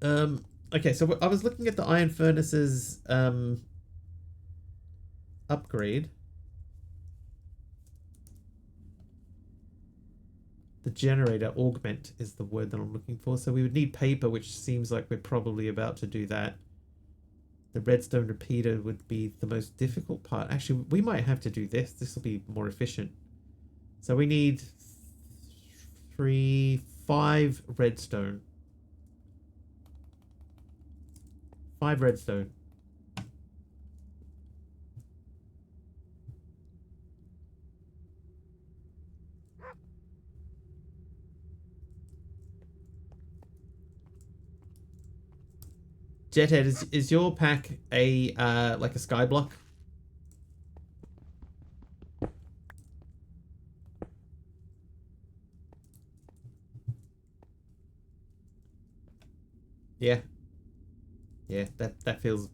Okay, so I was looking at the iron furnaces upgrade. The generator augment is the word that I'm looking for. So we would need paper, which seems like we're probably about to do that. The redstone repeater would be the most difficult part. Actually, we might have to do this. This will be more efficient. So we need 5 redstone. 5 redstone. Jethead, is your pack a like a sky block? Yeah. Yeah, that feels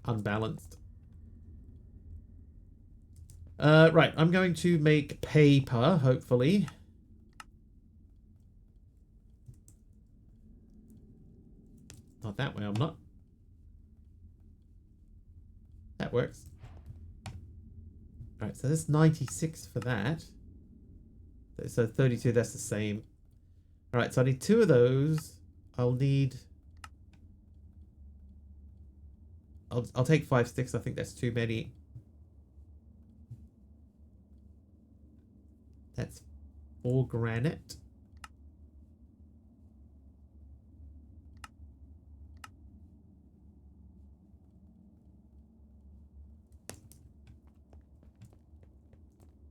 unbalanced. Right, I'm going to make paper, hopefully. Not that way, I'm not. That works. Alright, so that's 96 for that. So 32, that's the same. Alright, so I need 2 of those. I'll need... I'll take 5 sticks. I think that's too many. That's 4 granite.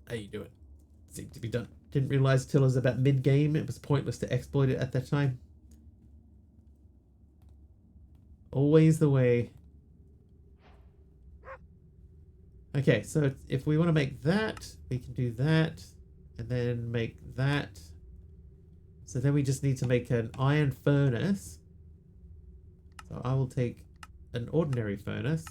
How you doing? Seemed to be done. Didn't realize till it was about mid-game it was pointless to exploit it at that time. Always the way. Okay, so if we want to make that, we can do that, and then make that. So then we just need to make an iron furnace. So I will take an ordinary furnace.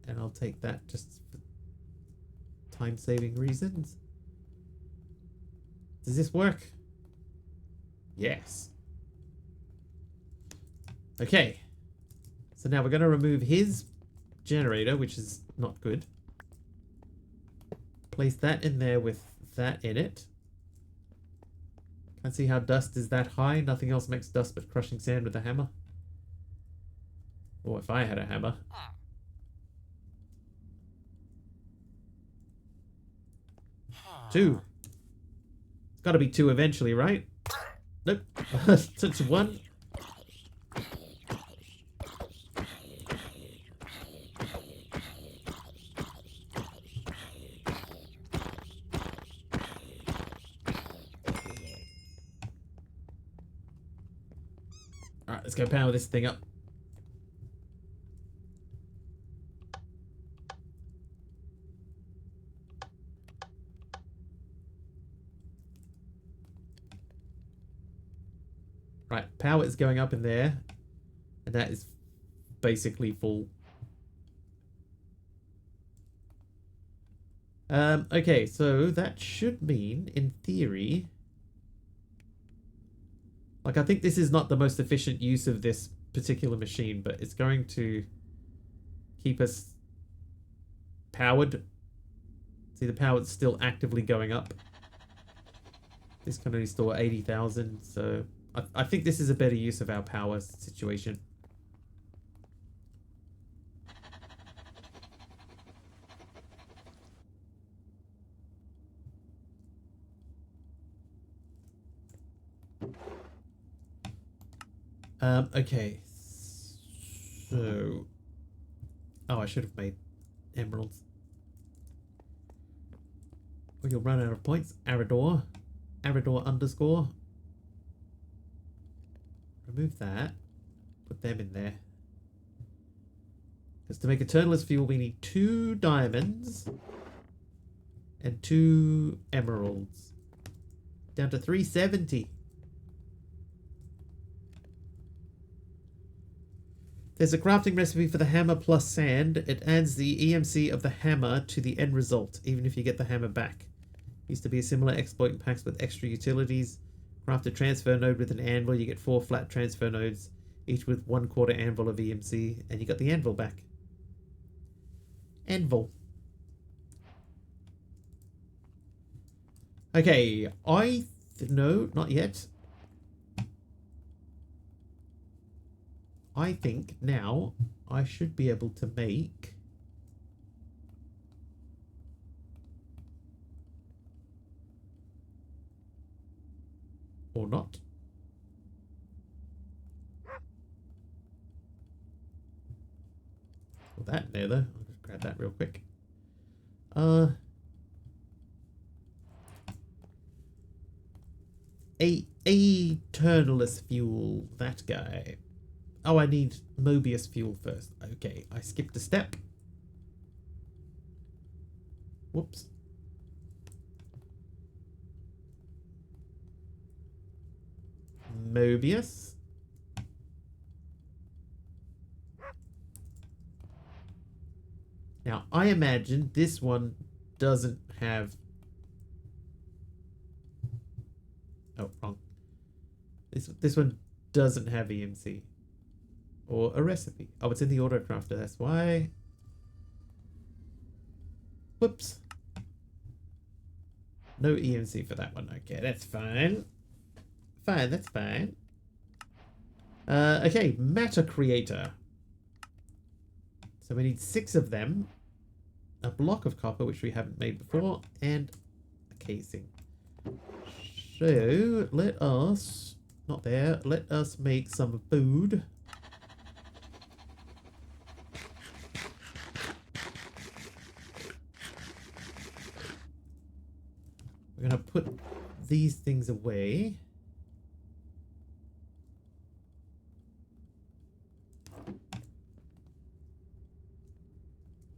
And I'll take that just for time-saving reasons. Does this work? Yes. Okay. So now we're going to remove his generator, which is not good. Place that in there with that in it. Can't see how dust is that high. Nothing else makes dust but crushing sand with a hammer. Or if I had a hammer. 2. It's got to be 2 eventually, right? Nope. It's 1. Alright, let's go power this thing up. Right, power is going up in there. And that is basically full. Okay, so that should mean, in theory... Like, I think this is not the most efficient use of this particular machine, but it's going to keep us powered. See, the power's still actively going up. This can only store 80,000, so I think this is a better use of our power situation. Okay. So... Oh, I should have made emeralds. Or you'll run out of points. Arador. Arador underscore. Remove that. Put them in there. Because to make Eternalist fuel, we need 2 diamonds. And 2 emeralds. Down to 370. There's a crafting recipe for the hammer plus sand. It adds the EMC of the hammer to the end result, even if you get the hammer back. Used to be a similar exploit in packs with extra utilities. Craft a transfer node with an anvil. You get 4 flat transfer nodes, each with 1/4 anvil of EMC, and you got the anvil back. Anvil. Okay, no, not yet. I think now I should be able to make or not. Put that in there though. I'll just grab that real quick. 8 Eternalist fuel, that guy. Oh, I need Mobius fuel first. Okay, I skipped a step. Whoops. Mobius. Now, I imagine this one doesn't have... Oh, wrong. This one doesn't have EMC. Or a recipe. Oh, it's in the autocrafter, that's why. Whoops. No EMC for that one. Okay, that's fine. Fine, that's fine. Okay, matter creator. So we need 6 of them. A block of copper, which we haven't made before, and a casing. So let us... Not there. Let us make some food. We're going to put these things away.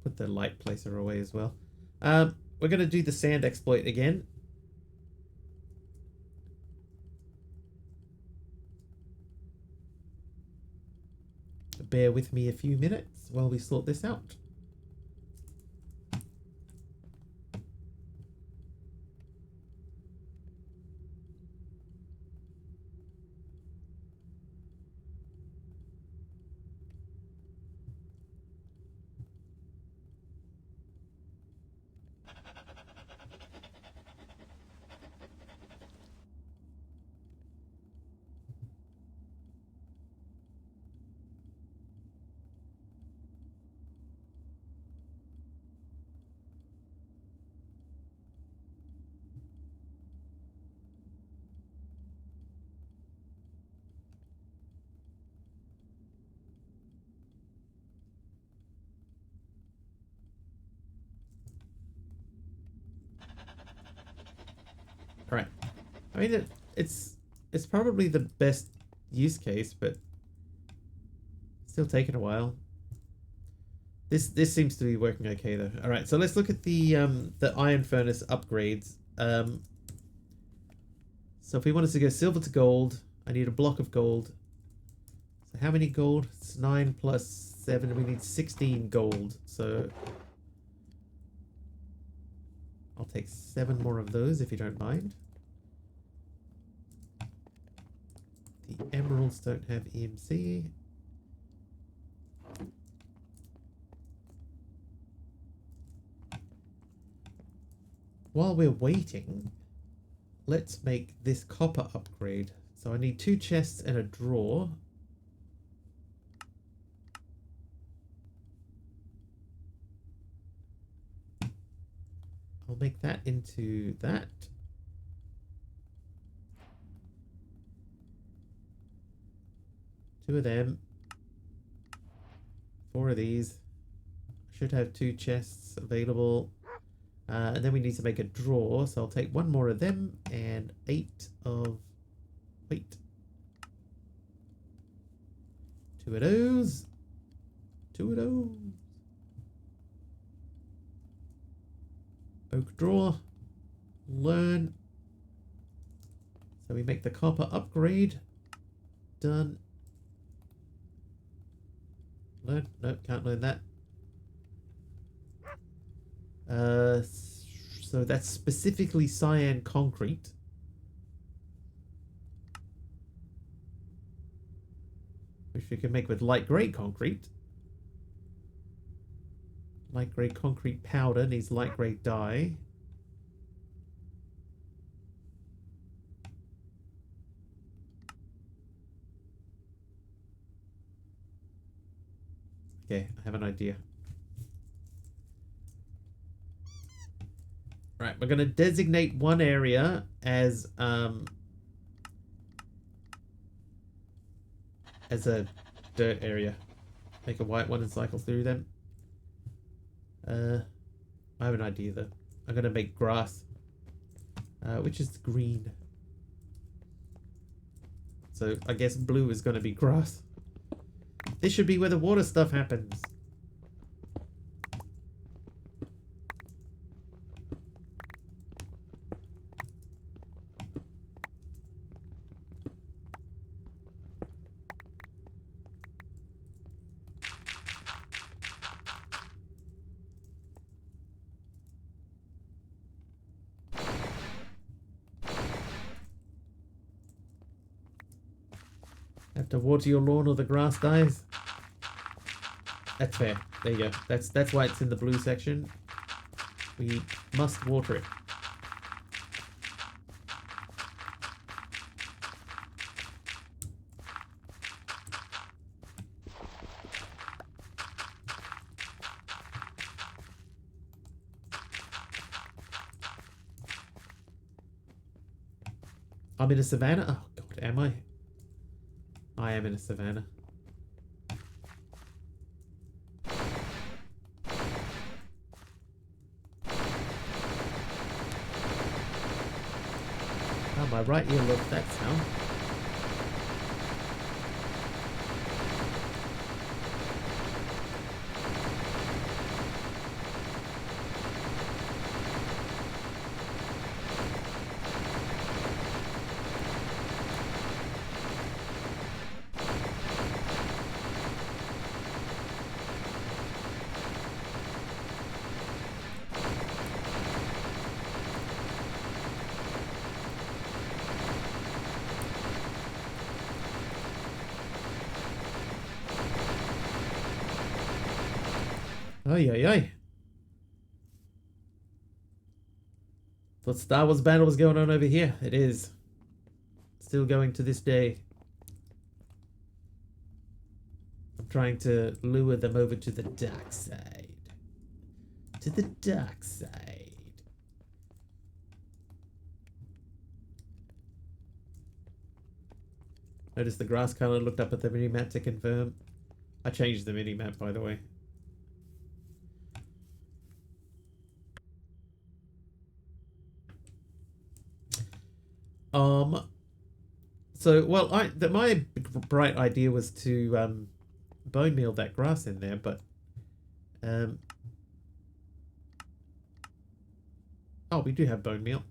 Put the light placer away as well. We're going to do the sand exploit again. Bear with me a few minutes while we sort this out. Alright. I mean, it's probably the best use case, but still taking a while. This seems to be working okay though. Alright, so let's look at the iron furnace upgrades. So if we wanted to go silver to gold, I need a block of gold. So how many gold? It's 9 plus 7. We need 16 gold. So I'll take 7 more of those if you don't mind. The emeralds don't have EMC. While we're waiting, let's make this copper upgrade. So I need 2 chests and a drawer. I'll make that into that. Two of them. 4 of these. Should have 2 chests available. And then we need to make a drawer, so I'll take 1 more of them and 8 of... Wait. 2 of those. 2 of those. Oak drawer. Learn. So we make the copper upgrade. Done. Learn. Nope, can't learn that. So that's specifically cyan concrete. Which we can make with light grey concrete. Light grey concrete powder needs light grey dye. Okay, I have an idea. Right, we're going to designate one area as a dirt area. Make a white one and cycle through them. I have an idea though. I'm going to make grass, which is green. So I guess blue is going to be grass. This should be where the water stuff happens. Have to water your lawn or the grass dies. That's fair. There you go. That's why it's in the blue section. We must water it. I'm in a savannah? Oh god, am I? I am in a savannah. Oh, my right ear looked that sound. Ay, ay, ay. Thought Star Wars battle was going on over here. It is. Still going to this day. I'm trying to lure them over to the dark side. To the dark side. Notice the grass color, looked up at the minimap to confirm. I changed the minimap, by the way. So, well, my bright idea was to bone meal that grass in there, but oh, we do have bone meal.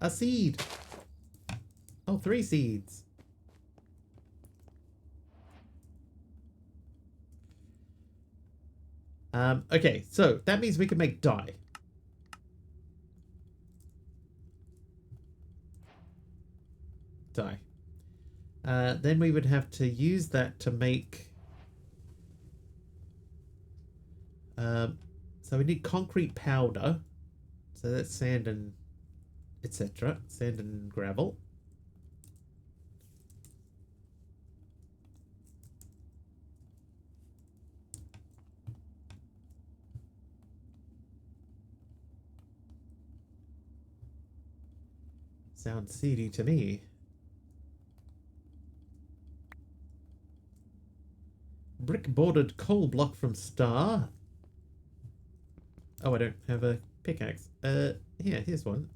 A seed. Oh, 3 seeds. Okay, so that means we can make dye. Dye. Then we would have to use that to make... so we need concrete powder. So that's sand and etc. Sand and gravel. Sounds seedy to me. Brick bordered coal block from Star. Oh, I don't have a pickaxe. Here's one.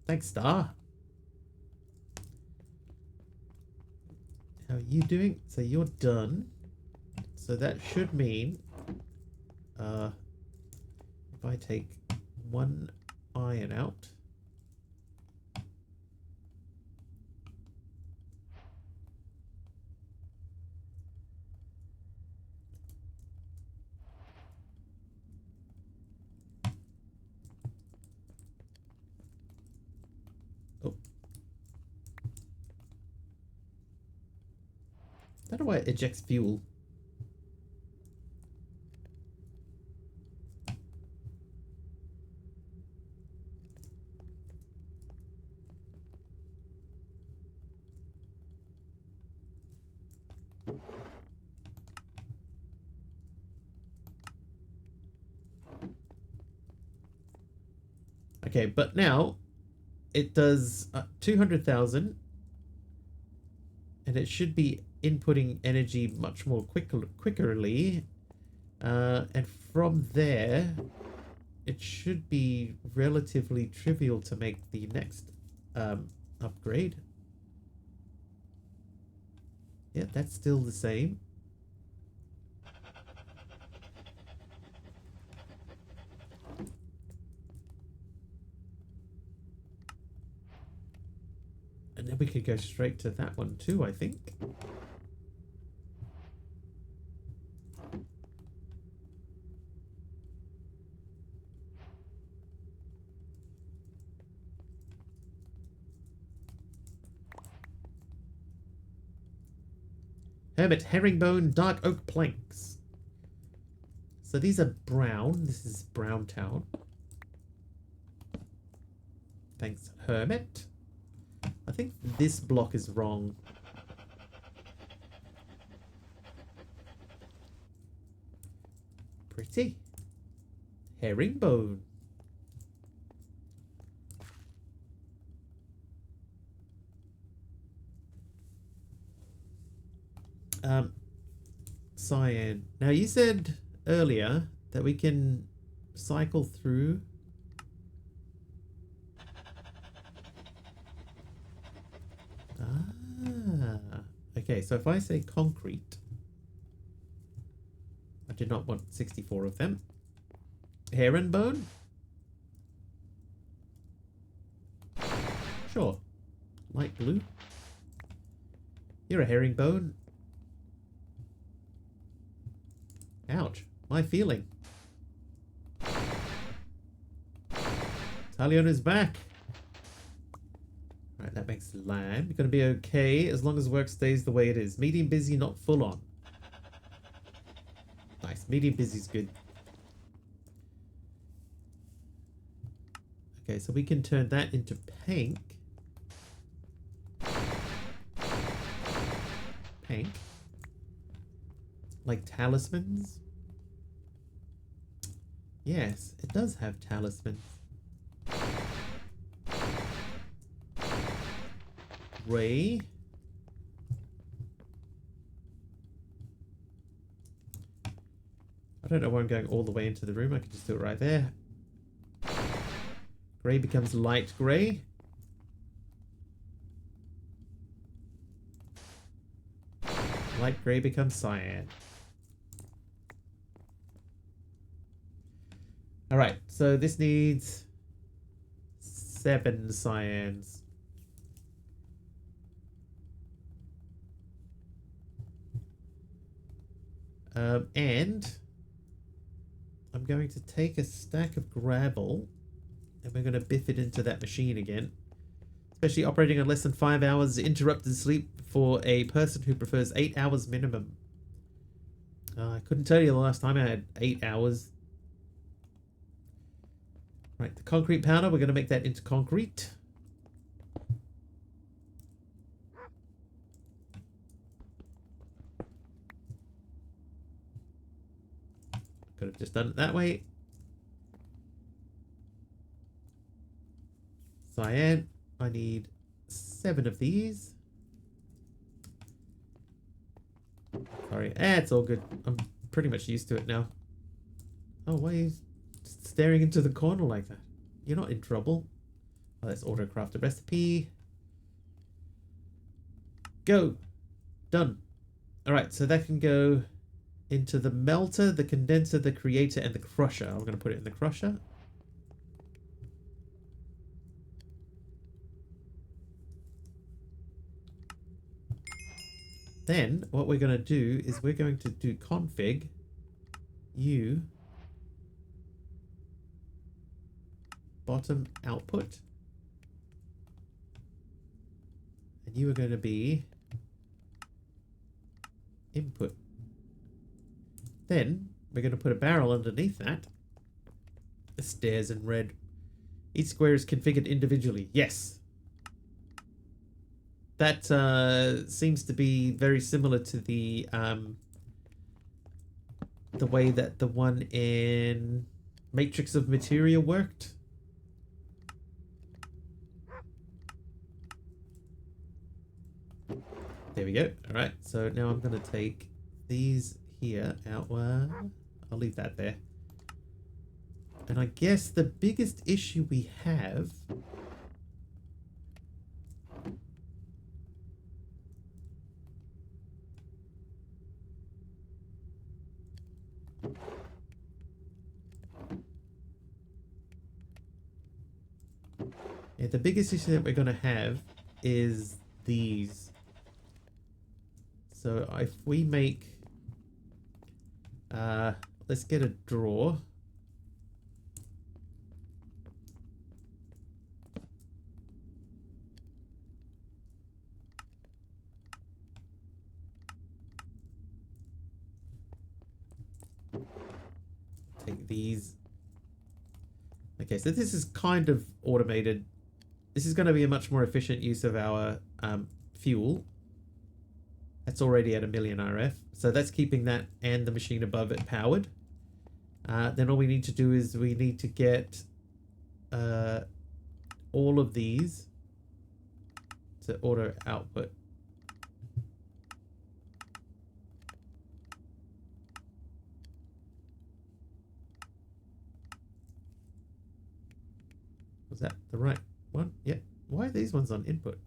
Thanks, Star. How are you doing? So you're done. So that should mean if I take 1 iron out. Oh. I don't know why it ejects fuel. Okay, but now it does 200,000, and it should be inputting energy much more quickerly. And from there, it should be relatively trivial to make the next upgrade. Yeah, that's still the same. And then we could go straight to that one too, I think. Hermit, herringbone, dark oak planks. So these are brown. This is Brown Town. Thanks, Hermit. I think this block is wrong. Pretty. Herringbone. Cyan. Now you said earlier that we can cycle through. Okay, so if I say concrete, I do not want 64 of them. Herringbone? Sure. Light blue. You're a herringbone. Ouch. My feeling. Talion is back. Right, that makes lime. You're going to be okay as long as work stays the way it is. Medium busy, not full on. Nice. Medium busy is good. Okay, so we can turn that into pink. Pink. Like talismans? Yes, it does have talismans. Ray. I don't know why I'm going all the way into the room. I can just do it right there. Grey becomes light grey. Light grey becomes cyan. Alright, so this needs 7 cyans. And I'm going to take a stack of gravel and we're going to biff it into that machine again. Especially operating on less than 5 hours interrupted sleep for a person who prefers 8 hours minimum. I couldn't tell you the last time I had 8 hours. Right, the concrete powder, we're going to make that into concrete. Could have just done it that way. Cyan, I need 7 of these. Sorry, it's all good. I'm pretty much used to it now. Oh, why are you staring into the corner like that? You're not in trouble. Oh, let's auto-craft a recipe. Go. Done. Alright, so that can go into the melter, the condenser, the creator, and the crusher. I'm going to put it in the crusher. Then what we're going to do is we're going to do config u bottom output, and you are going to be input. Then we're going to put a barrel underneath that. The stairs in red. Each square is configured individually. Yes. That seems to be very similar to the way that the one in Matrix of Materia worked. There we go. All right. So now I'm going to take these here out. I'll leave that there. And I guess the biggest issue we have the biggest issue that we're going to have is these. So if we make, let's get a drawer. Take these. Okay, so this is kind of automated. This is going to be a much more efficient use of our fuel. That's already at 1,000,000 RF. So that's keeping that and the machine above it powered. Then all we need to do is we need to get all of these to auto output. Was that the right one? Yeah. Why are these ones on input?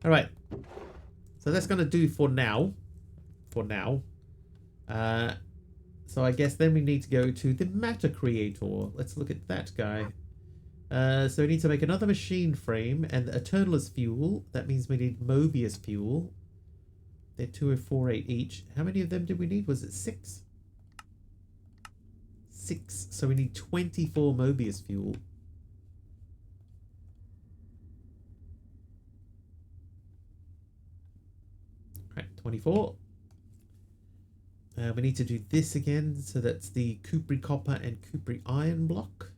All right. So that's going to do for now. So I guess then we need to go to the matter creator. Let's look at that guy. So we need to make another machine frame and eternal is fuel. That means we need Mobius fuel. They're 2048 each. How many of them did we need? Was it 6? 6. So we need 24 Mobius fuel. Right, 24. We need to do this again. So that's the Cupri copper and Cupri iron block.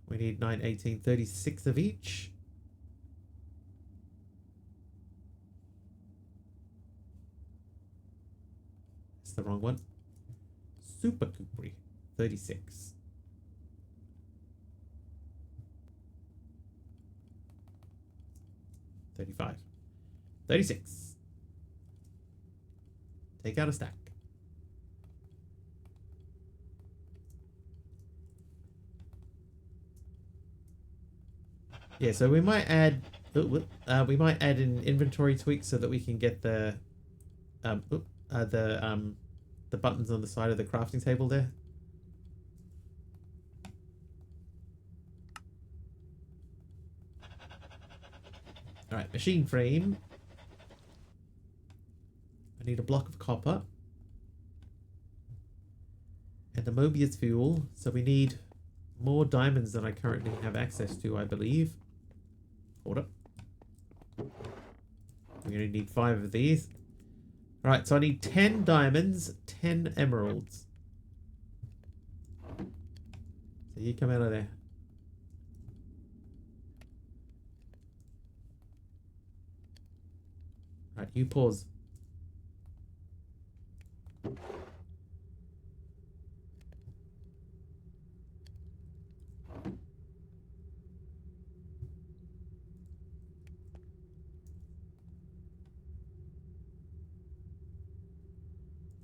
We need 9, 18, 36 of each. That's the wrong one. Super Cupri, 36. $35. $36. Take out a stack. Yeah, so we might add an inventory tweak so that we can get the buttons on the side of the crafting table there. All right, machine frame. I need a block of copper and the Mobius fuel. So we need more diamonds than I currently have access to, I believe. Hold up. We only need 5 of these. All right, so I need 10 diamonds, 10 emeralds. So you come out of there. All right, you pause.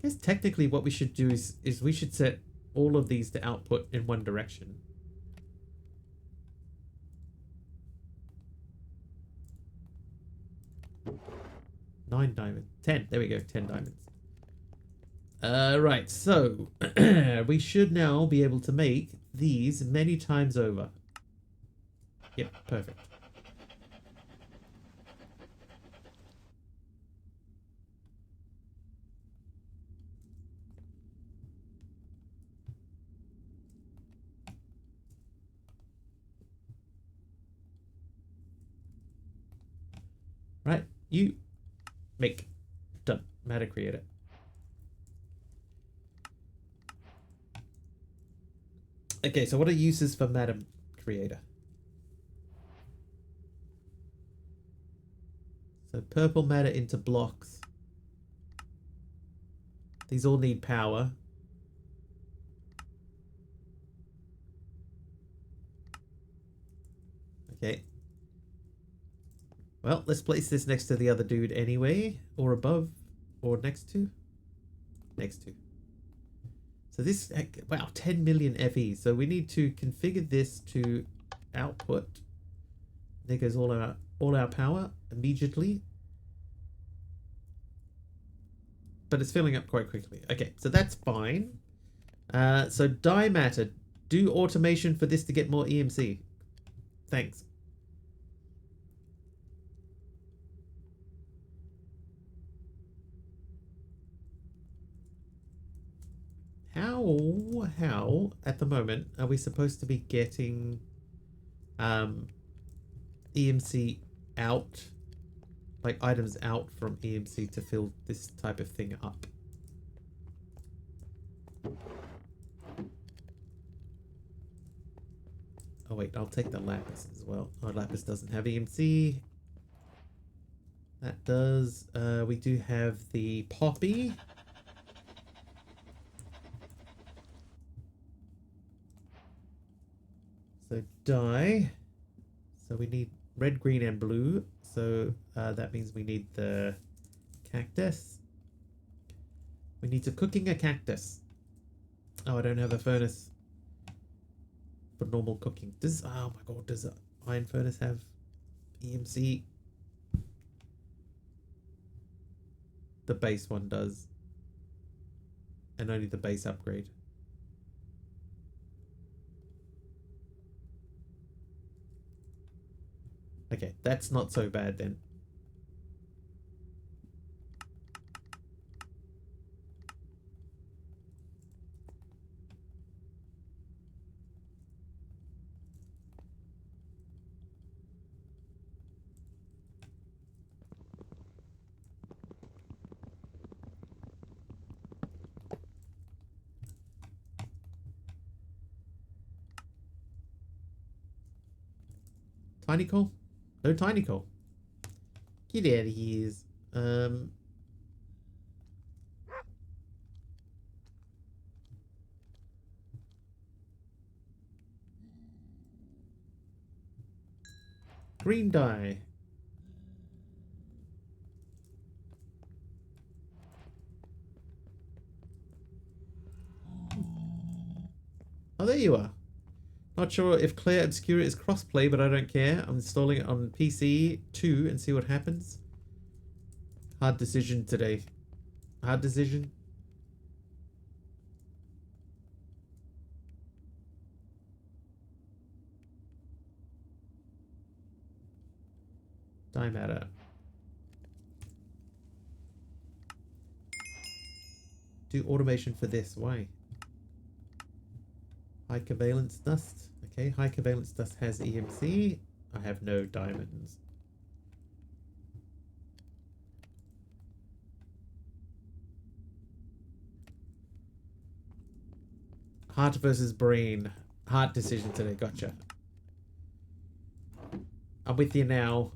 I guess technically what we should do is we should set all of these to output in one direction. Nine diamonds. 10. There we go. 10 diamonds. Right. So we should now be able to make these many times over. Yep. Perfect. Right. You make. Done. Matter creator. Okay, so what are uses for matter creator? So purple matter into blocks. These all need power. Okay. Well, let's place this next to the other dude anyway. Or above. Or next to. Next to. So this, wow, 10 million FE. So we need to configure this to output. There goes all our power immediately. But it's filling up quite quickly. Okay, so that's fine. So dye matter. Do automation for this to get more EMC. Thanks. How at the moment are we supposed to be getting EMC out, like items out from EMC to fill this type of thing up? Oh wait, I'll take the lapis as well. Oh, lapis doesn't have EMC. That does. We do have the poppy. So dye. So we need red, green, and blue. So that means we need the cactus. We need to cooking a cactus. Oh, I don't have a furnace for normal cooking. Does, oh my god, does an iron furnace have EMC? The base one does. And only the base upgrade. Okay, that's not so bad then. Tiny coal? No tiny coal. Get out of here. Green dye. Oh, there you are. Not sure if Claire Obscura is crossplay, but I don't care. I'm installing it on PC 2 and see what happens. Hard decision today. Hard decision. Dye matter. Do automation for this. Why? High covalence dust. Okay, high covalence dust has EMC. I have no diamonds. Heart versus brain. Heart decision today. Gotcha. I'm with you now.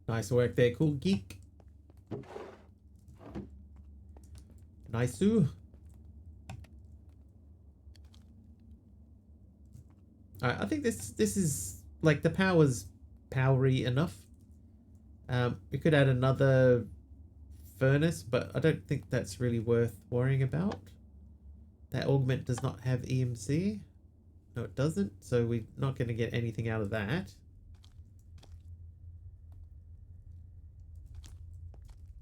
Nice work there, cool geek. Nice-oo. Alright, I think this is like the power's powery enough. We could add another furnace, but I don't think that's really worth worrying about. That augment does not have EMC. No, it doesn't. So we're not going to get anything out of that.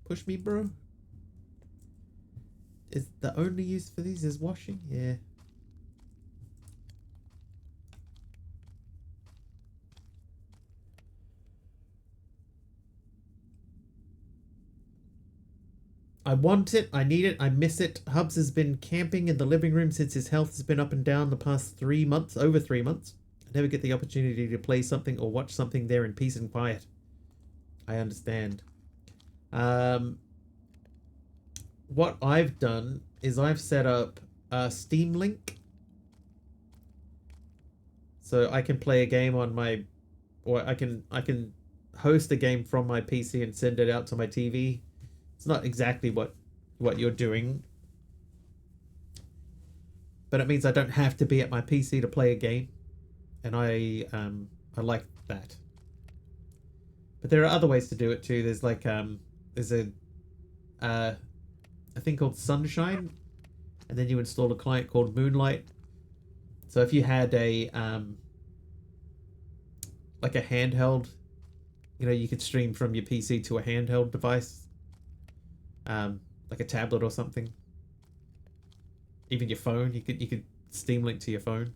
Push me, bro. Is the only use for these is washing? Yeah. I want it. I need it. I miss it. Hubs has been camping in the living room since his health has been up and down the past 3 months, over 3 months. I never get the opportunity to play something or watch something there in peace and quiet. I understand. What I've done is I've set up a Steam Link. So I can play a game on my, or I can host a game from my PC and send it out to my TV. It's not exactly what you're doing, but it means I don't have to be at my PC to play a game, and I like that. But there are other ways to do it too. There's like there's a thing called Sunshine, and then you install a client called Moonlight. So if you had a like a handheld, you know, you could stream from your PC to a handheld device, like a tablet or something. Even your phone, you could Steam Link to your phone.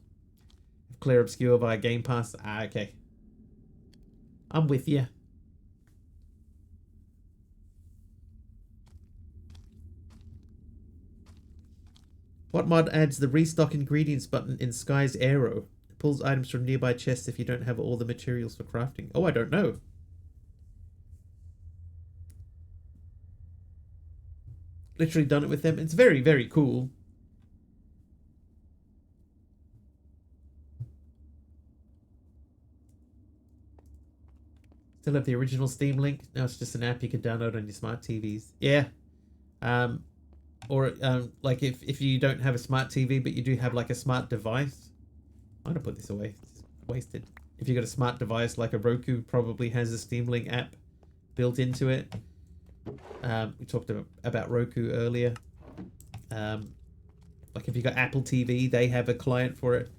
Clear Obscure via Game Pass. Ah, okay. I'm with you. What mod adds the restock ingredients button in Sky's Arrow? It pulls items from nearby chests if you don't have all the materials for crafting. Oh, I don't know. Literally done it with them. It's very, very cool. Still have the original Steam Link. Now it's just an app you can download on your smart TVs. Yeah. Or like if you don't have a smart TV but you do have like a smart device. I'm gonna put this away. It's wasted. If you got a smart device like a Roku, probably has a Steam Link app built into it. We talked about Roku earlier. Like if you got Apple TV, they have a client for it.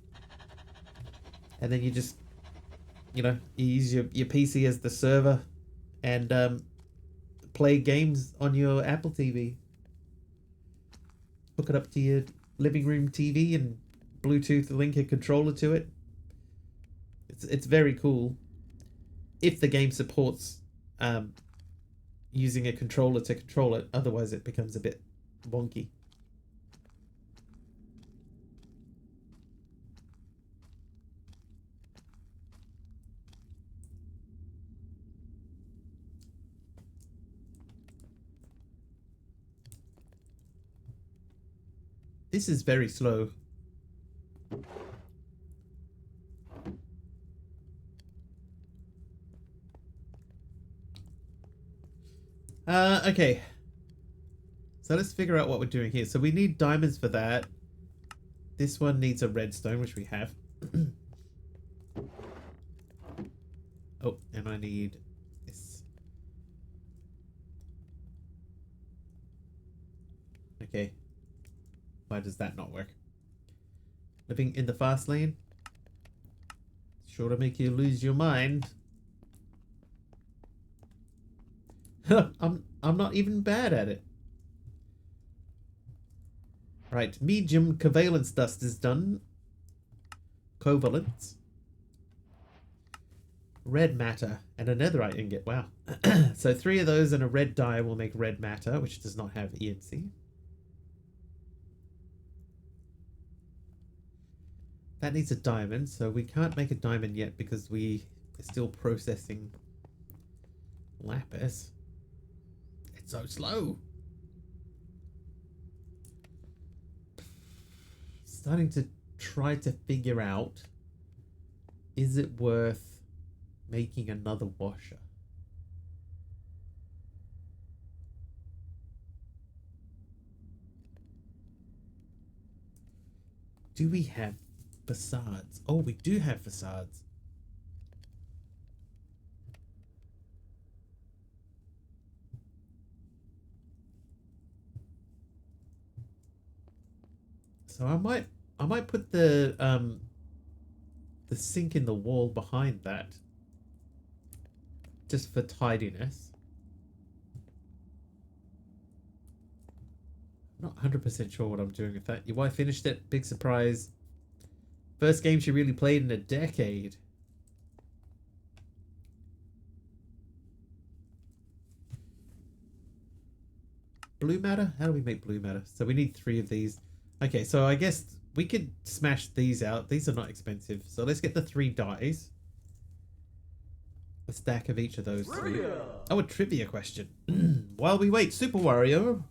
And then you just, you know, you use your PC as the server and play games on your Apple TV. Hook it up to your living room TV and Bluetooth link a controller to it. It's very cool. If the game supports using a controller to control it, otherwise it becomes a bit wonky. This is very slow. Okay. So let's figure out what we're doing here. So we need diamonds for that. This one needs a redstone, which we have. Oh, and I need this. Okay. Why does that not work? Living in the fast lane? Sure to make you lose your mind. I'm not even bad at it. Right, medium covalence dust is done. Covalence. Red matter and a netherite ingot. Wow. So 3 of those and a red dye will make red matter, which does not have ENC. That needs a diamond, so we can't make a diamond yet because we are still processing lapis. It's so slow. Starting to try to figure out, is it worth making another washer? Do we have facades? Oh, we do have facades. So I might put the sink in the wall behind that, just for tidiness. I'm not 100% sure what I'm doing with that. Your wife finished it. Big surprise. First game she really played in a decade. blue matter? How do we make blue matter? So we need 3 of these. Okay, so I guess we could smash these out. These are not expensive. So let's get the 3 dyes. A stack of each of those 3. Oh, a trivia question. While we wait, Super Wario.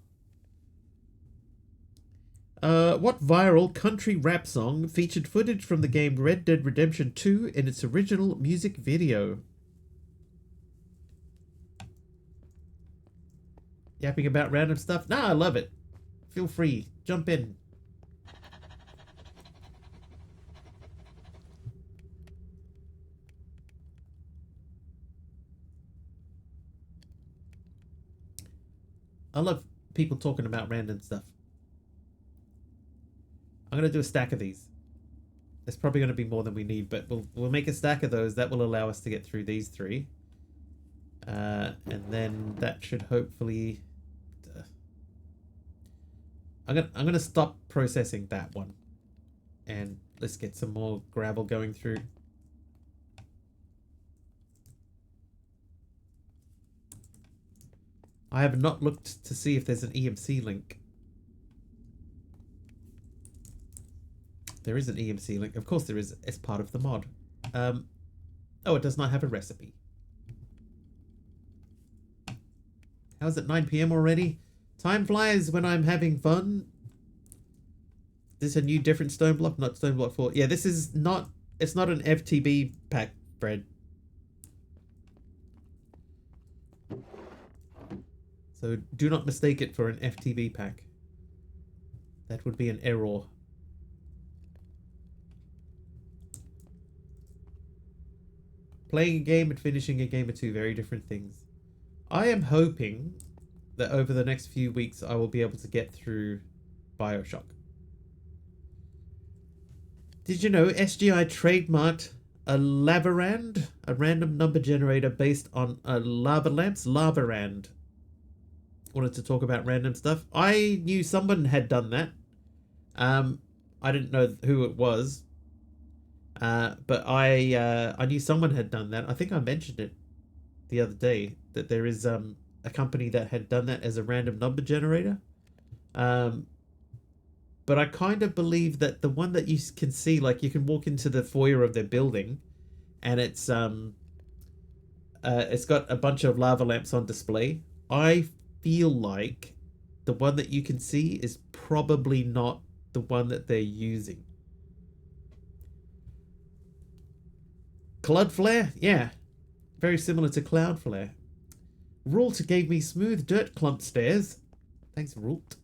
What viral country rap song featured footage from the game Red Dead Redemption 2 in its original music video? Yapping about random stuff? Nah, I love it. Feel free. Jump in. I love people talking about random stuff. I'm going to do a stack of these. There's probably going to be more than we need, but we'll make a stack of those. That will allow us to get through these 3. And then that should hopefully... I'm gonna stop processing that one. And let's get some more gravel going through. I have not looked to see if there's an EMC link. There is an EMC link. Of course there is. It's part of the mod. Oh, it does not have a recipe. How's it 9 PM already? Time flies when I'm having fun. This is a new different StoneBlock, not StoneBlock 4. Yeah, this is not... It's not an FTB pack, Fred. So do not mistake it for an FTB pack. That would be an error. Playing a game and finishing a game are 2 very different things. I am hoping that over the next few weeks I will be able to get through BioShock. Did you know SGI trademarked a Lavarand, a random number generator based on lava lamps? Lavarand. Wanted to talk about random stuff. I knew someone had done that. I didn't know who it was. But I knew someone had done that. I think I mentioned it the other day, that there is a company that had done that as a random number generator. But I kind of believe that the one that you can see, like you can walk into the foyer of their building, and it's got a bunch of lava lamps on display. I feel like the one that you can see is probably not the one that they're using. Cloudflare? Yeah. Very similar to Cloudflare. Rult gave me smooth dirt clump stairs. Thanks, Rult.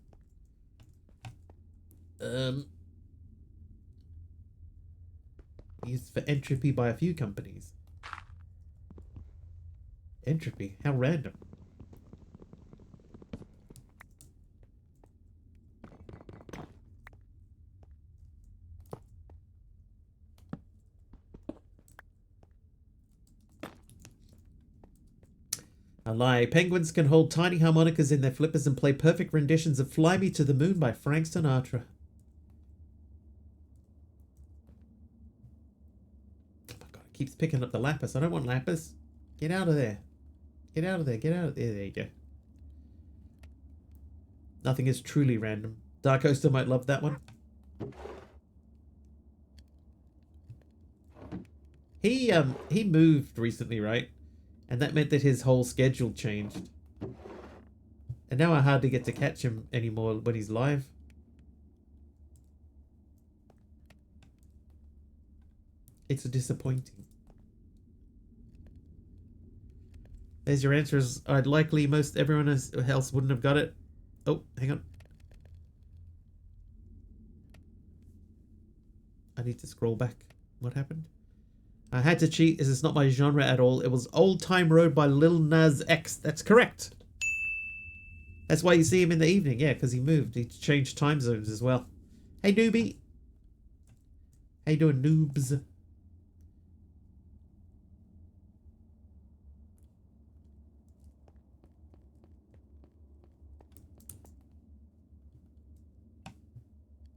Used for entropy by a few companies. Entropy? How random. A lie. Penguins can hold tiny harmonicas in their flippers and play perfect renditions of Fly Me to the Moon by Frank Sinatra. Oh my god, it keeps picking up the lapis. I don't want lapis. Get out of there. Get out of there. Get out of there. There you go. Nothing is truly random. Dark Oster might love that one. He moved recently, right? And that meant that his whole schedule changed. And now I hardly get to catch him anymore when he's live. It's disappointing. There's your answers. I'd likely most everyone else wouldn't have got it. Oh, hang on. I need to scroll back. What happened? I had to cheat as it's not my genre at all. It was Old Time Road by Lil Nas X. That's correct. That's why you see him in the evening. Yeah, because he moved. He changed time zones as well. Hey, newbie. How you doing, noobs?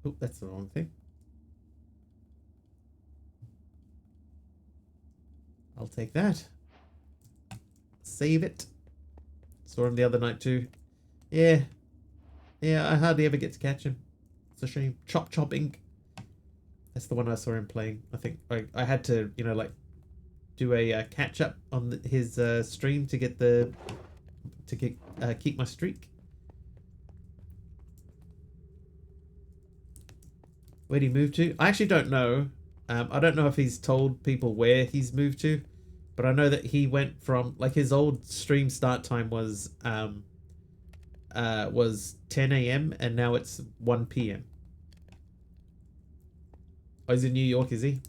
Oh, that's the wrong thing. I'll take that. Save it. Saw him the other night too. Yeah. Yeah, I hardly ever get to catch him. It's a shame. Chop Chopping. That's the one I saw him playing. I think I had to, you know, like do a catch up on his stream to get keep my streak. Where'd he move to? I actually don't know. I don't know if he's told people where he's moved to, but I know that he went from, like, his old stream start time was 10 a.m. and now it's 1 p.m. Oh, he's in New York, is he?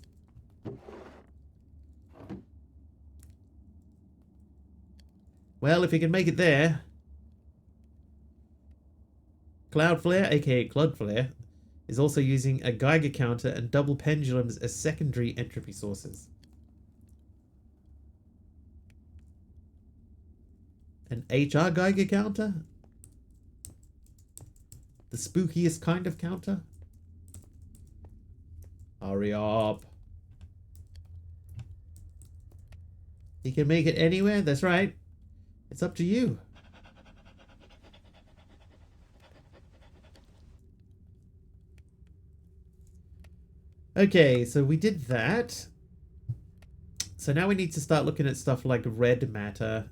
Well, if he can make it there. Cloudflare, aka Cloudflare, is also using a Geiger counter and double pendulums as secondary entropy sources. An HR Geiger counter? The spookiest kind of counter? Hurry up. He can make it anywhere? That's right. It's up to you. Okay, so we did that. So now we need to start looking at stuff like red matter,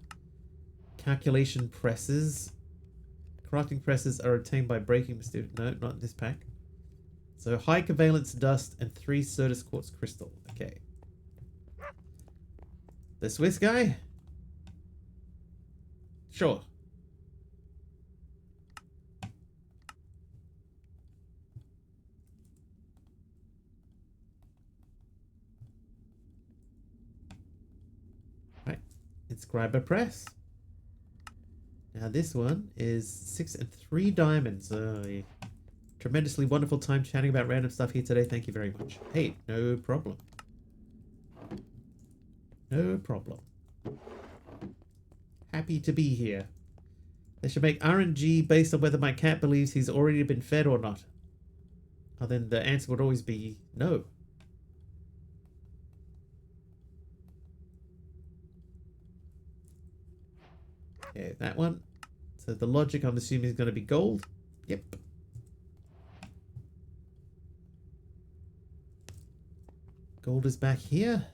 calculation presses. Crafting presses are obtained by breaking student. No, not in this pack. So high covalence dust and 3 Certus quartz crystal. Okay. The Swiss guy? Sure. Right. Inscriber press. Now this one is 6 and 3 diamonds. Yeah. Tremendously wonderful time chatting about random stuff here today. Thank you very much. Hey, no problem. No problem. Happy to be here. They should make RNG based on whether my cat believes he's already been fed or not. Oh, then the answer would always be no. Okay, that one. So the logic, I'm assuming, is going to be gold. Yep. Gold is back here.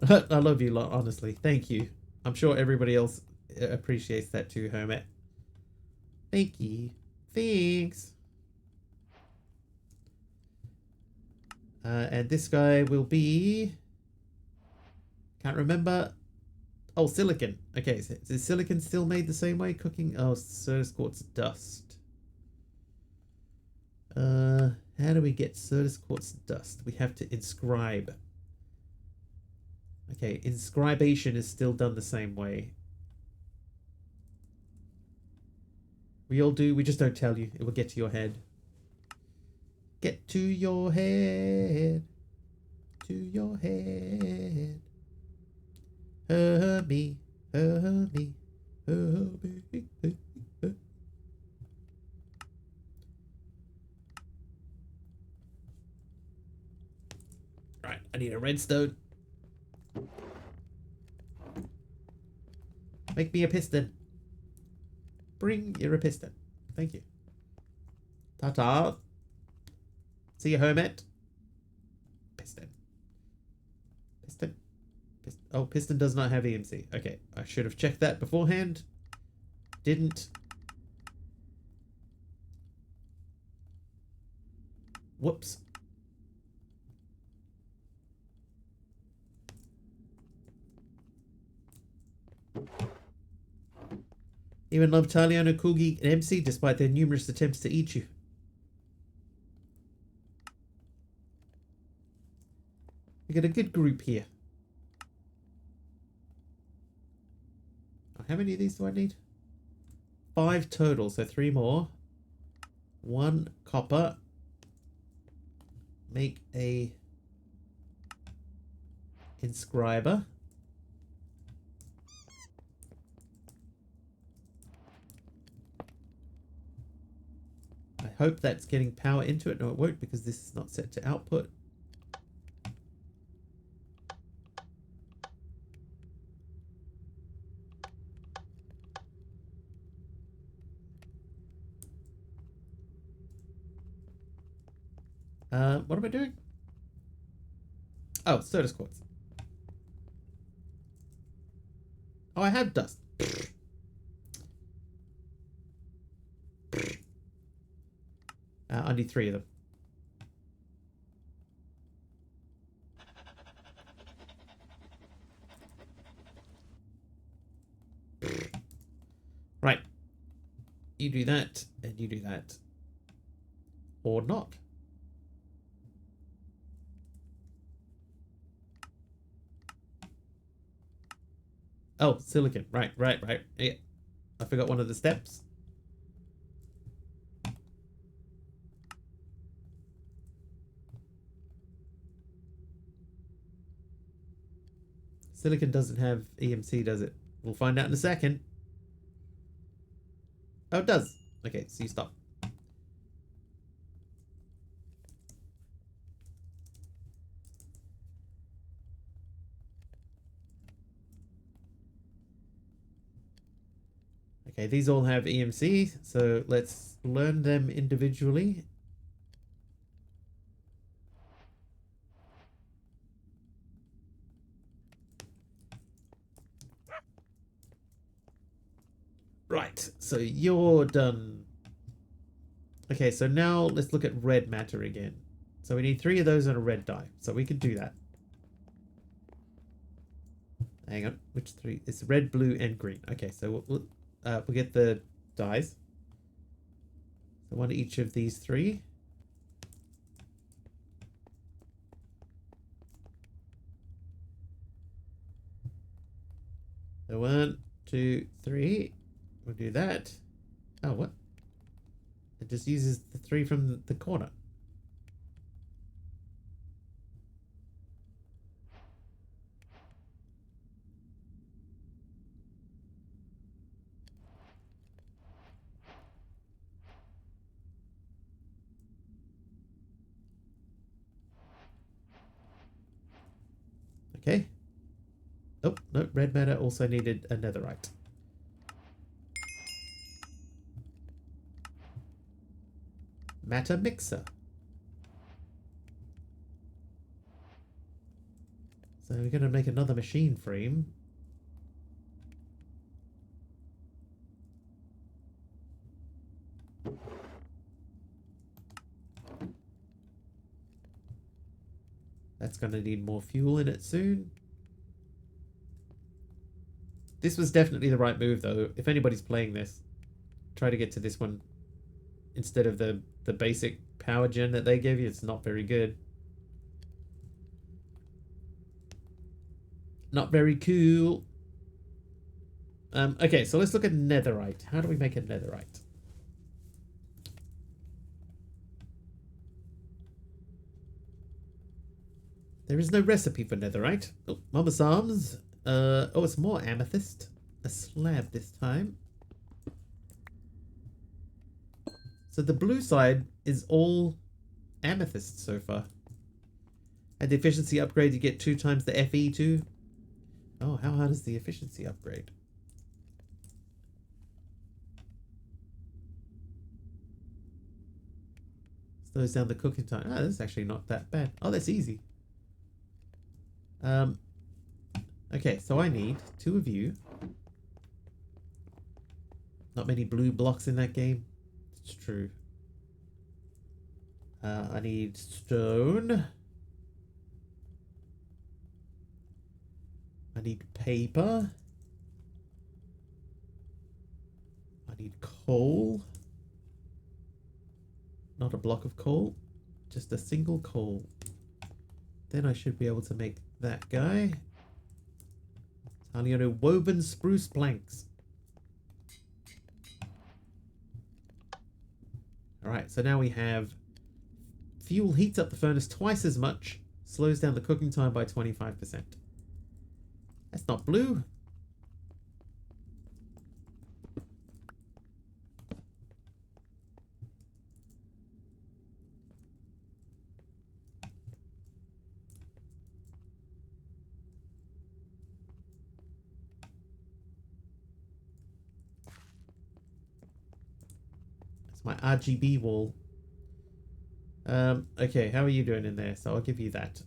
I love you lot, honestly. Thank you. I'm sure everybody else appreciates that too, Hermit. Thank you. Thanks. And this guy will be... Can't remember. Oh, silicon. Okay, so is silicon still made the same way? Cooking... Oh, Certus quartz dust. How do we get Certus quartz dust? We have to inscribe. Okay, inscribation is still done the same way. We all do, we just don't tell you. It will get to your head. Get to your head. To your head. Me. Me. Me. Right, I need a redstone. Make me a piston. Bring your piston. Thank you. Ta-ta. See you, Hermit. Piston. Piston. Piston. Oh, piston does not have EMC. Okay, I should have checked that beforehand. Didn't. Whoops. Even love Taliano, Kugi, and MC despite their numerous attempts to eat you. We got a good group here. Oh, how many of these do I need? 5 total, so 3 more. 1 copper. Make a inscriber. I hope that's getting power into it. No, it won't because this is not set to output. What am I doing? Oh, Stardust quartz. Oh, I have dust. I need 3 of them. Right. You do that, and you do that. Or not. Oh, silicon. Right. Yeah. I forgot one of the steps. Silicon doesn't have EMC, does it? We'll find out in a second. Oh, it does. Okay, so you stop. Okay, these all have EMC, so let's learn them individually. Right, so you're done. Okay, so now let's look at red matter again. So we need 3 of those and a red dye, so we can do that. Hang on, which 3? It's red, blue, and green. Okay, so we'll get the dyes. So one each of these 3. So 1, 2, 3. We'll do that. Oh, what? It just uses the 3 from the corner. Okay. Oh, no, red matter also needed a netherite. Matter mixer. So we're going to make another machine frame. That's going to need more fuel in it soon. This was definitely the right move, though. If anybody's playing this, try to get to this one instead of the basic power gen that they gave you. It's not very good. Not very cool. Okay, so let's look at netherite. How do we make a netherite? There is no recipe for netherite. Oh, Mama Sam's. Oh, it's more amethyst. A slab this time. So the blue side is all amethyst so far. And the efficiency upgrade, you get 2 times the FE too. Oh, how hard is the efficiency upgrade? Slows down the cooking time. Oh, that's actually not that bad. Oh, that's easy. Okay, so I need 2 of you. Not many blue blocks in that game. It's true. I need stone. I need paper. I need coal. Not a block of coal, just a single coal. Then I should be able to make that guy. Taliano woven spruce planks. Alright, so now we have fuel heats up the furnace twice as much, slows down the cooking time by 25%. That's not blue. That's my RGB wall. Okay, how are you doing in there? So I'll give you that.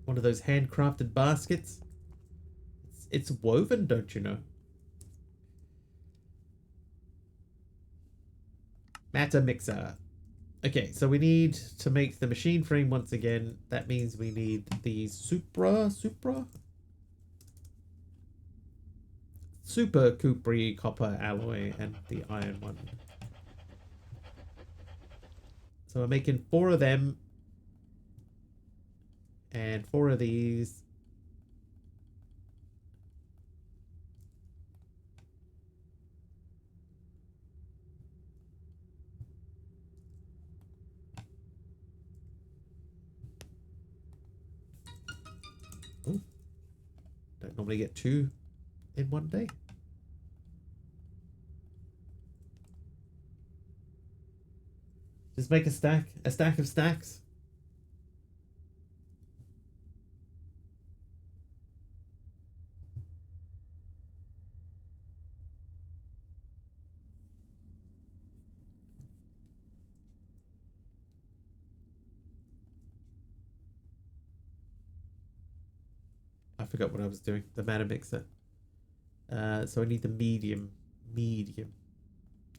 One of those handcrafted baskets. It's woven, don't you know? Matter mixer. Okay, so we need to make the machine frame once again. That means we need the super Cupri copper alloy and the iron one. So we're making 4 of them and 4 of these. Ooh, don't normally get 2 in one day. Just make a stack of stacks. I forgot what I was doing. The matter mixer. So I need the medium,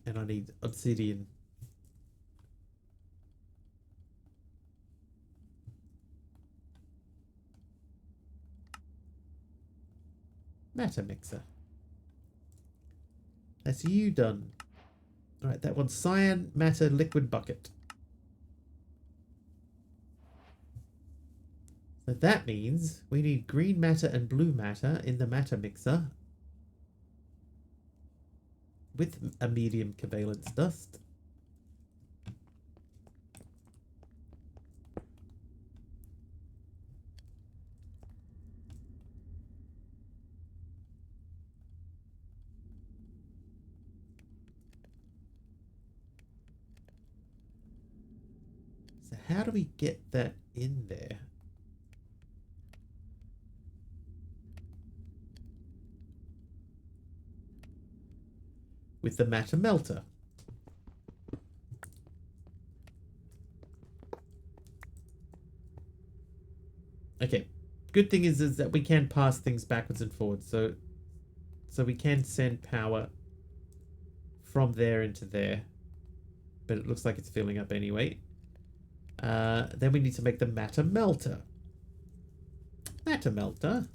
and I need obsidian. Matter mixer. That's you done. Alright, that one's cyan matter liquid bucket. So that means we need green matter and blue matter in the matter mixer with a medium covalence dust. So how do we get that in there? With the matter melter. Okay. Good thing is that we can pass things backwards and forwards. So we can send power from there into there. But it looks like it's filling up anyway. Then we need to make the matter melter. Matter melter.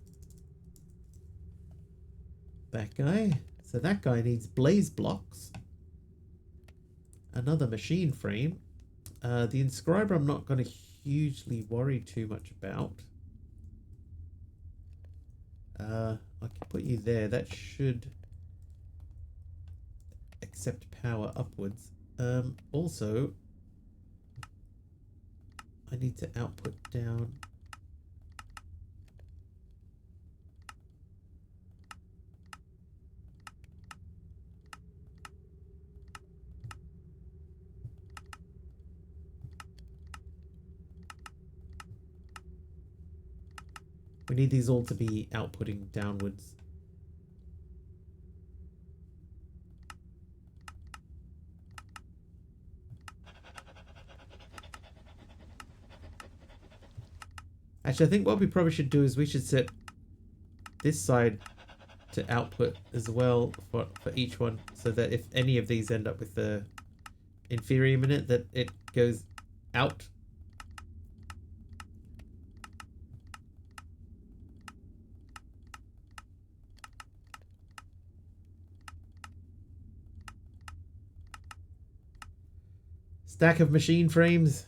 That guy. So that guy needs blaze blocks. Another machine frame. The inscriber I'm not going to hugely worry too much about. I can put you there. That should accept power upwards. Also, I need to output down. We need these all to be outputting downwards. Actually, I think what we probably should do is we should set this side to output as well for each one, so that if any of these end up with the inferium in it, that it goes out. Stack of machine frames.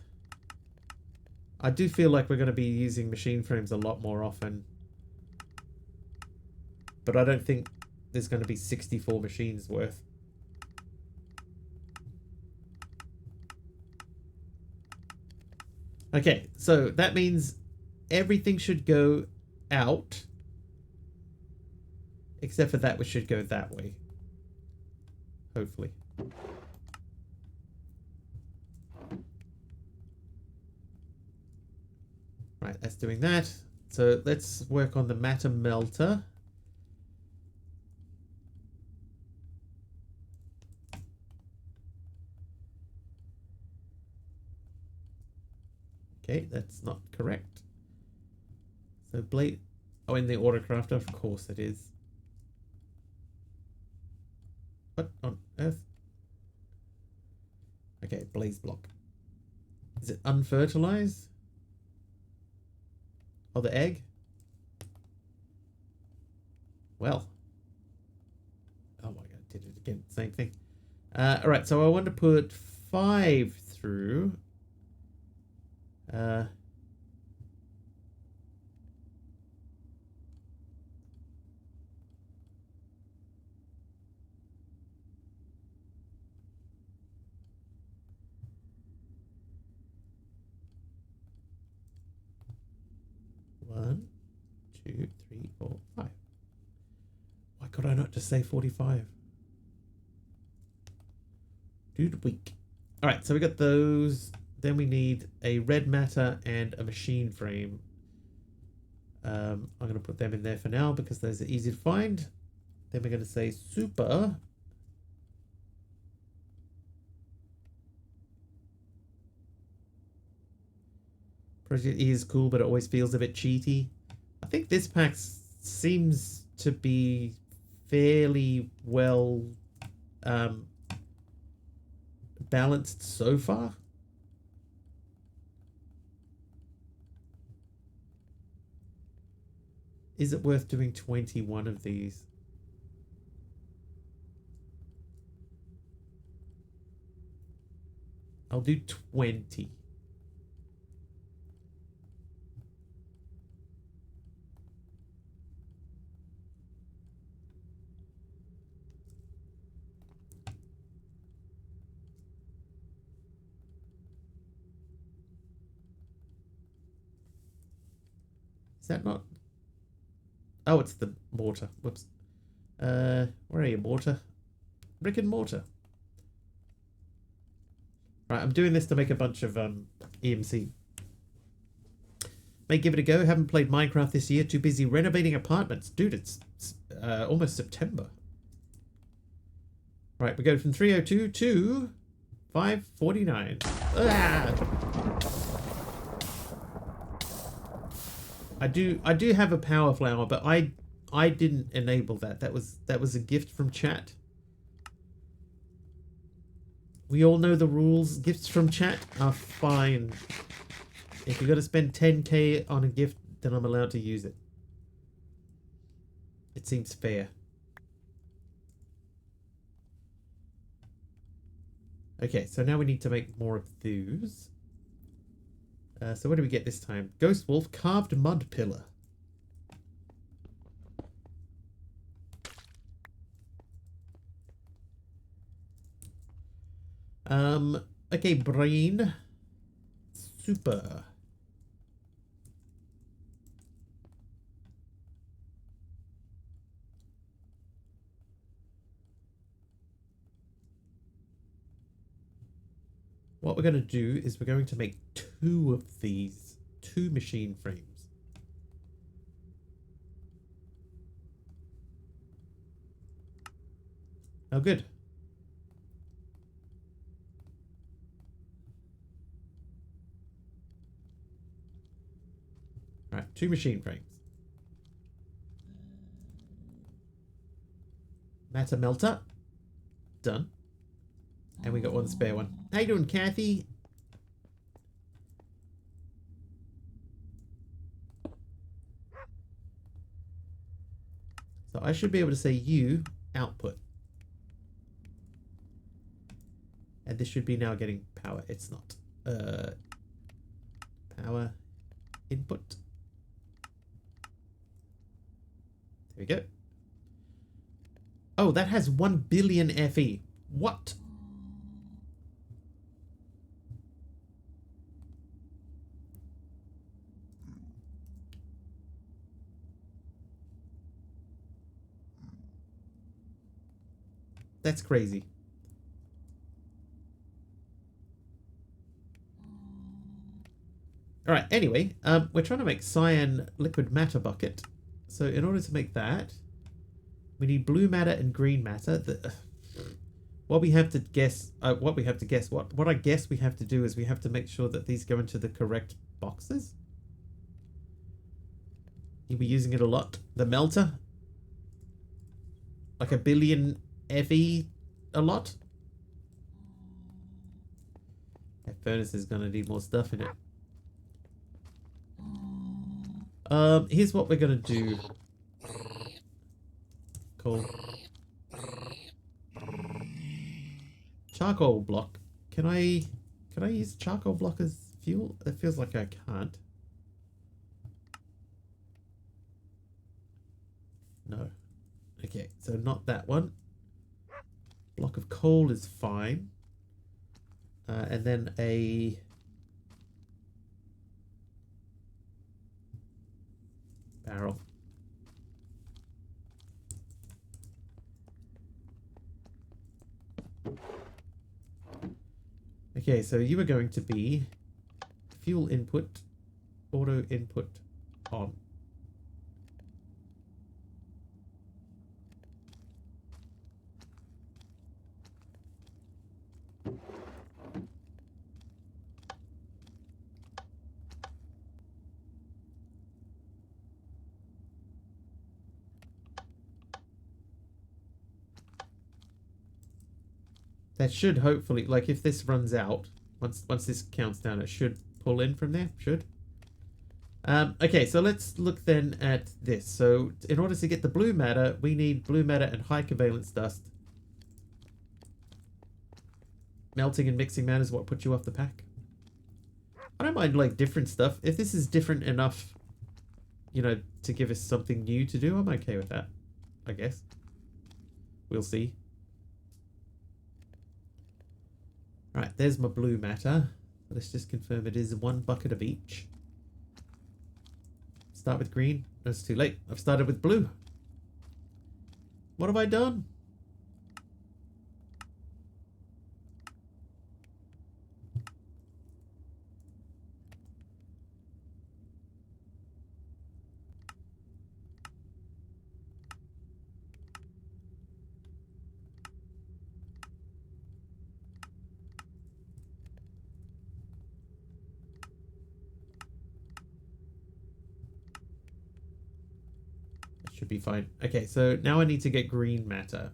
I do feel like we're going to be using machine frames a lot more often. But I don't think there's going to be 64 machines worth. Okay, so that means everything should go out. Except for that, which should go that way. Hopefully. Right, that's doing that. So let's work on the matter melter. Okay, that's not correct. So blade... Oh, in the autocrafter, of course it is. What on earth? Okay, blaze block. Is it unfertilized? Oh, the egg? Well. Oh my god, did it again. Same thing. Alright, so I want to put 5 through. 1, 2, 3, 4, 5. Why could I not just say 45? Dude, weak. Alright, so we got those. Then we need a red matter and a machine frame. I'm going to put them in there for now because those are easy to find. Then we're going to say super. Project E is cool, but it always feels a bit cheaty. I think this pack seems to be fairly well balanced so far. Is it worth doing 21 of these? I'll do 20. Is that not... Oh, it's the mortar. Whoops. Where are you, mortar? Brick and mortar. Right, I'm doing this to make a bunch of EMC. May give it a go. Haven't played Minecraft this year. Too busy renovating apartments. Dude, it's almost September. Right, we go from 302 to 549. Ah! I do have a power flower, but I didn't enable that. That was a gift from chat. We all know the rules. Gifts from chat are fine. If you're gonna spend 10k on a gift, then I'm allowed to use it. It seems fair. Okay, so now we need to make more of those. So what do we get this time? Ghost Wolf carved mud pillar. Okay, brain. Super. What we're going to do is we're going to make 2 of these. 2 machine frames. Oh, good. Right, 2 machine frames. Matter melter. Done. And we got 1 spare one. How you doing, Kathy? So I should be able to say you output. And this should be now getting power. It's not. Power input. There we go. Oh, that has 1 billion FE. What? That's crazy. All right, anyway, we're trying to make cyan liquid matter bucket. So in order to make that, we need blue matter and green matter. What we have to guess, what I guess we have to do is we have to make sure that these go into the correct boxes. You'll be using it a lot. The melter. Like a billion FE a lot. That furnace is going to need more stuff in it. Here's what we're going to do. Cool. Charcoal block. Can I use charcoal block as fuel? It feels like I can't. No. Okay, so not that one. Block of coal is fine. And then a barrel. Okay, so you are going to be fuel input, auto input on. That should hopefully, like if this runs out, once this counts down, it should pull in from there, should. Okay, so let's look then at this. So in order to get the blue matter, we need blue matter and high covalence dust. Melting and mixing matter is what put you off the pack. I don't mind like different stuff. If this is different enough, you know, to give us something new to do, I'm okay with that, I guess. We'll see. Right, there's my blue matter. Let's just confirm it is 1 bucket of each. Start with green. No, it's too late. I've started with blue. What have I done? Should be fine. Okay, so now I need to get green matter.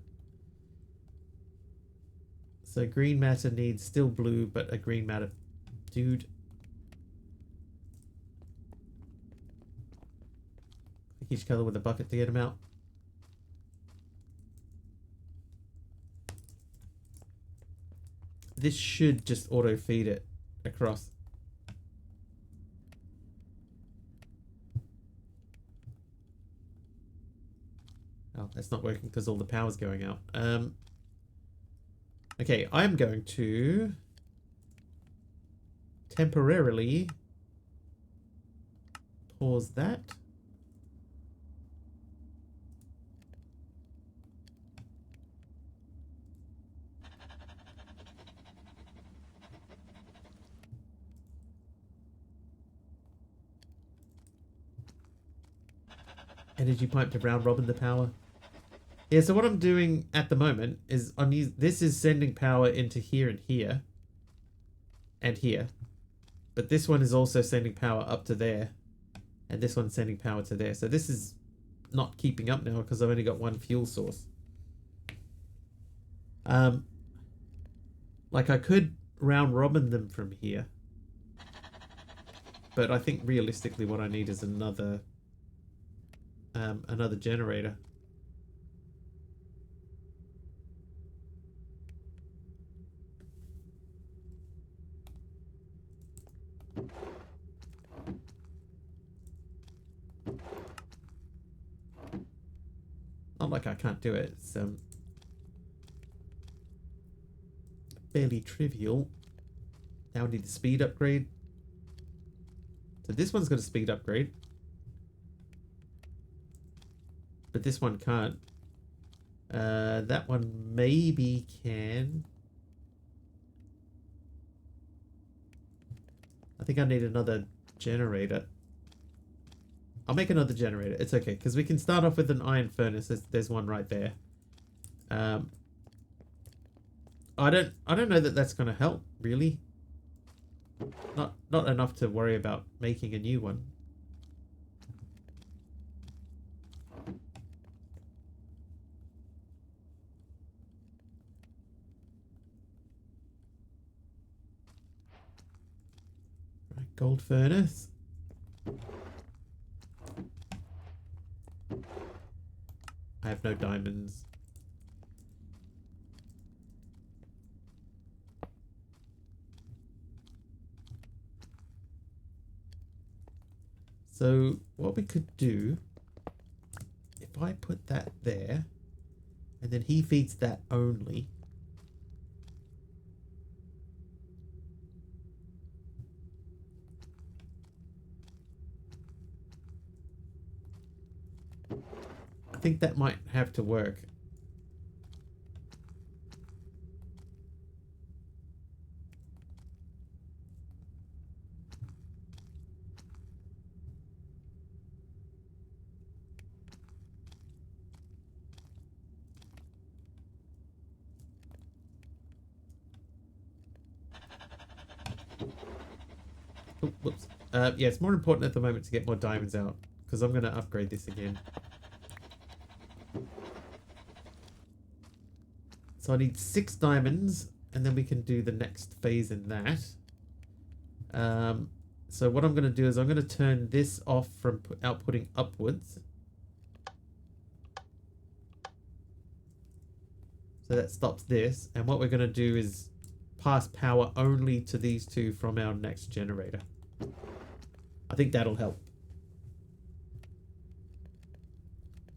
So green matter needs still blue, but a green matter. Dude. Pick each color with a bucket to get them out. This should just auto feed it across. Oh, that's not working because all the power's going out. Okay, I'm going to temporarily pause that. Energy pipe to round robin the power. Yeah, so what I'm doing at the moment is this is sending power into here and here. And here. But this one is also sending power up to there. And this one's sending power to there. So this is not keeping up now because I've only got one fuel source. Like I could round robin them from here. But I think realistically what I need is another generator. Not like I can't do it. It's fairly trivial. Now we need the speed upgrade. So this one's got a speed upgrade. But this one can't. That one maybe can. I think I need another generator. I'll make another generator. It's okay, because we can start off with an iron furnace. There's one right there. I don't know that that's going to help, really. Not enough to worry about making a new one. Right, gold furnace. I have no diamonds. So what we could do, if I put that there, and then he feeds that only. I think that might have to work. Oh, whoops. Yeah, it's more important at the moment to get more diamonds out, because I'm going to upgrade this again. So I need 6 diamonds, and then we can do the next phase in that. So what I'm going to do is I'm going to turn this off from outputting upwards. So that stops this. And what we're going to do is pass power only to these two from our next generator. I think that'll help.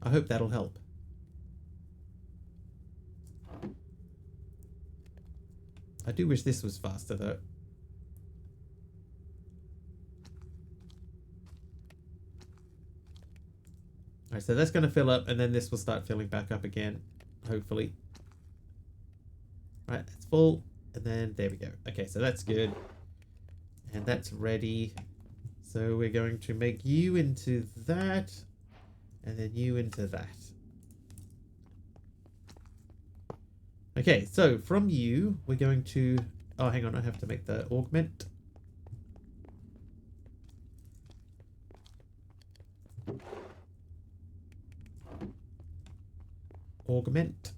I hope that'll help. I do wish this was faster though. Alright, so that's going to fill up and then this will start filling back up again, hopefully. Right, it's full. And then there we go. Okay, so that's good. And that's ready. So we're going to make you into that. And then you into that. Okay, so from you, we're going to... Oh, hang on, I have to make the augment. Augment.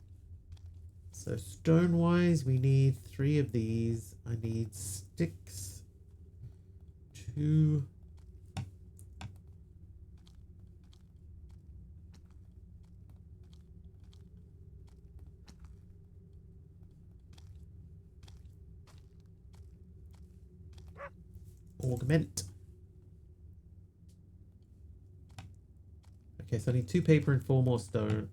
So stone-wise, we need 3 of these. I need sticks. 2. Augment. Okay, so I need 2 paper and 4 more stone.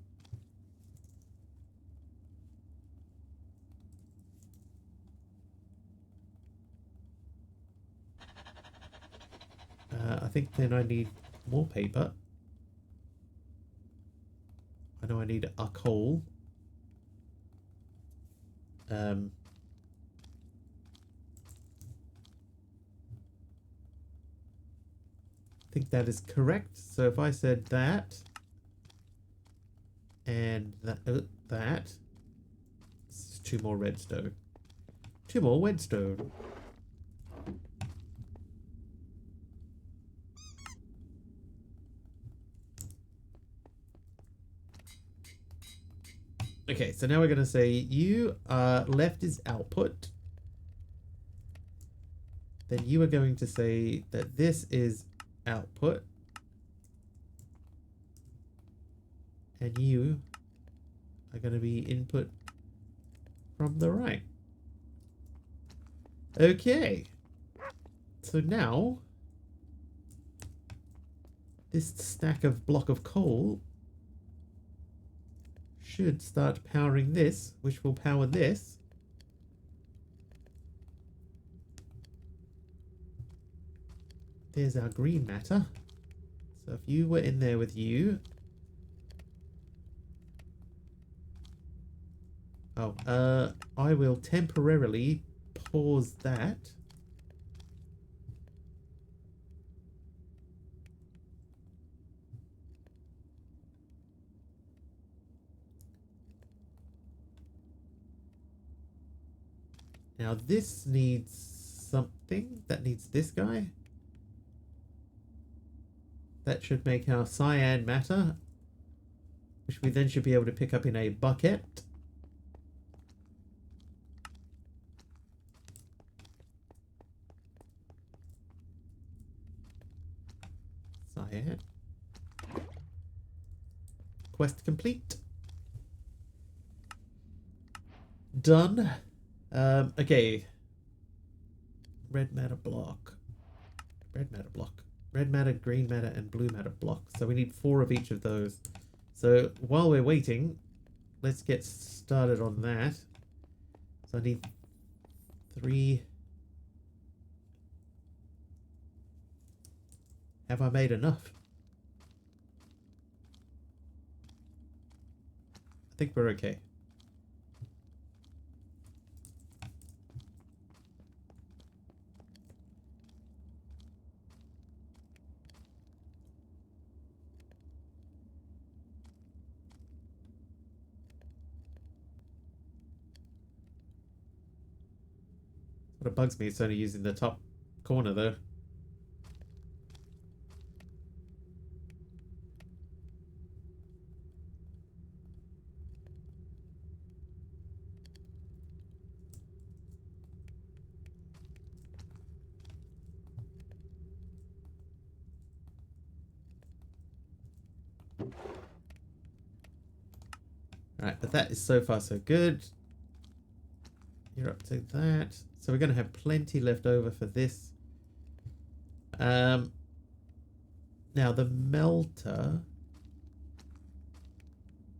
I think then I need more paper. I know I need a coal. I think that is correct. So if I said that and that, this is 2 more redstone. 2 more redstone. Okay, so now we're going to say you left is output. Then you are going to say that this is output. And you are going to be input from the right. Okay. So now this stack of block of coal should start powering this, which will power this. There's our green matter. So if you were in there with you... Oh, I will temporarily pause that. Now this needs something. That needs this guy. That should make our cyan matter, which we then should be able to pick up in a bucket. Cyan. Quest complete. Done. Okay. Red matter block. Red matter block. Red matter, green matter, and blue matter block. So we need 4 of each of those. So while we're waiting, let's get started on that. So I need 3. Have I made enough? I think we're okay. What bugs me, it's only using the top corner though. Alright, but that is so far so good. You're up to that. So we're going to have plenty left over for this. Now the melter.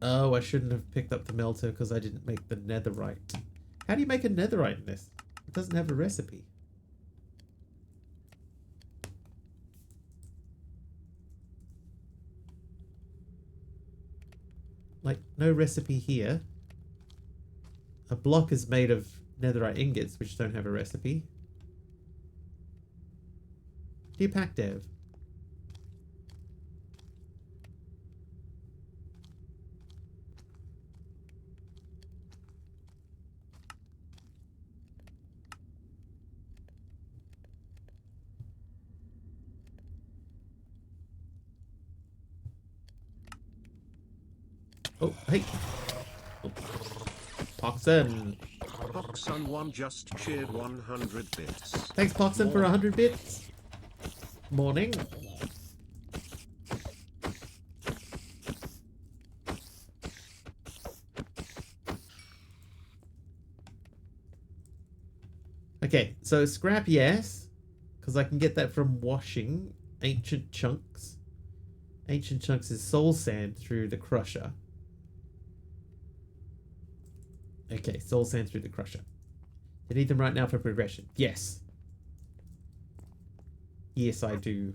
Oh, I shouldn't have picked up the melter because I didn't make the netherite. How do you make a netherite in this? It doesn't have a recipe. Like, no recipe here. A block is made of netherite ingots, which don't have a recipe. Dear Pack Dev. Oh, hey. Oh. Poxon. Poxon1 just cheered 100 bits. Thanks, Poxon, for 100 bits. Morning. Okay, so scrap, yes. Because I can get that from washing ancient chunks. Ancient chunks is soul sand through the crusher. Okay, soul sand through the crusher. You need them right now for progression. Yes. Yes, I do.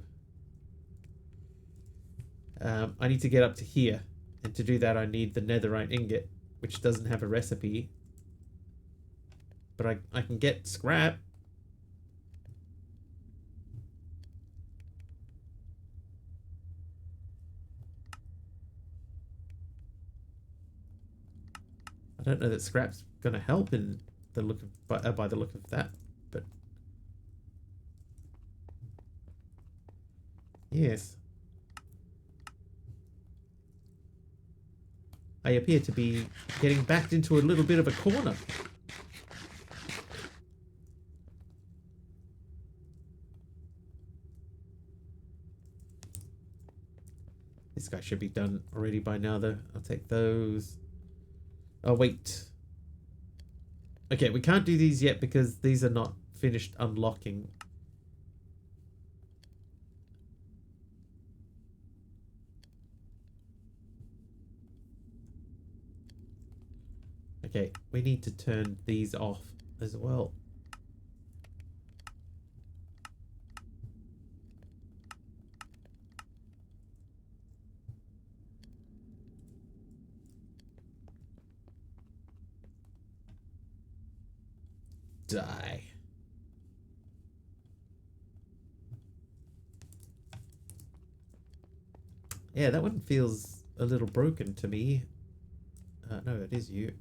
I need to get up to here. And to do that, I need the netherite ingot, which doesn't have a recipe. But I can get scrap. I don't know that scrap's going to help in the look of by the look of that, but yes, I appear to be getting backed into a little bit of a corner. This guy should be done already by now, though. I'll take those. Oh, wait. Okay, we can't do these yet because these are not finished unlocking. Okay, we need to turn these off as well. Die. Yeah, that one feels a little broken to me. No, it is you.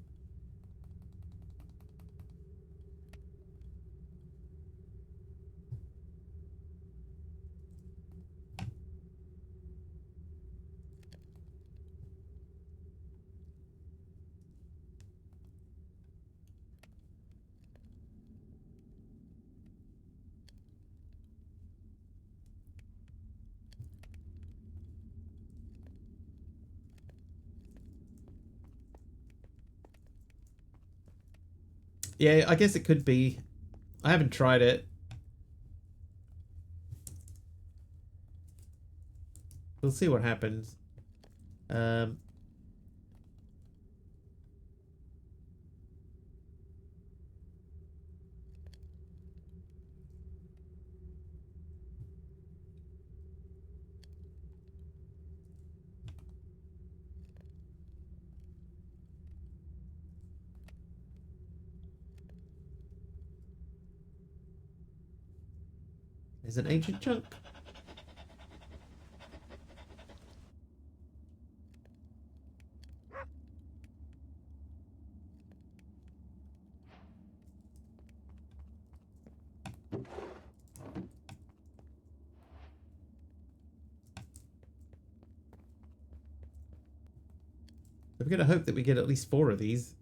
Yeah, I guess it could be. I haven't tried it. We'll see what happens. Um, there's an ancient chunk. I'm gonna hope that we get at least 4 of these.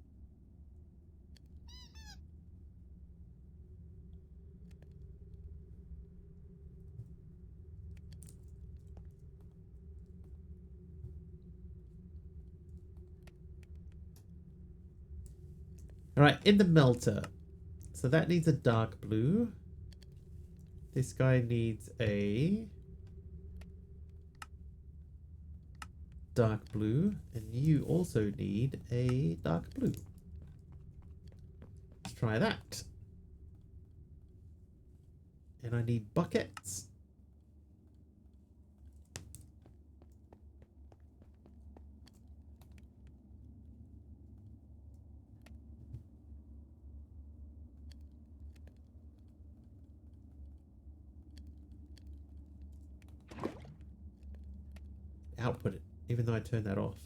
Alright, in the melter. So that needs a dark blue. This guy needs a dark blue. And you also need a dark blue. Let's try that. And I need buckets. Output it, even though I turned that off.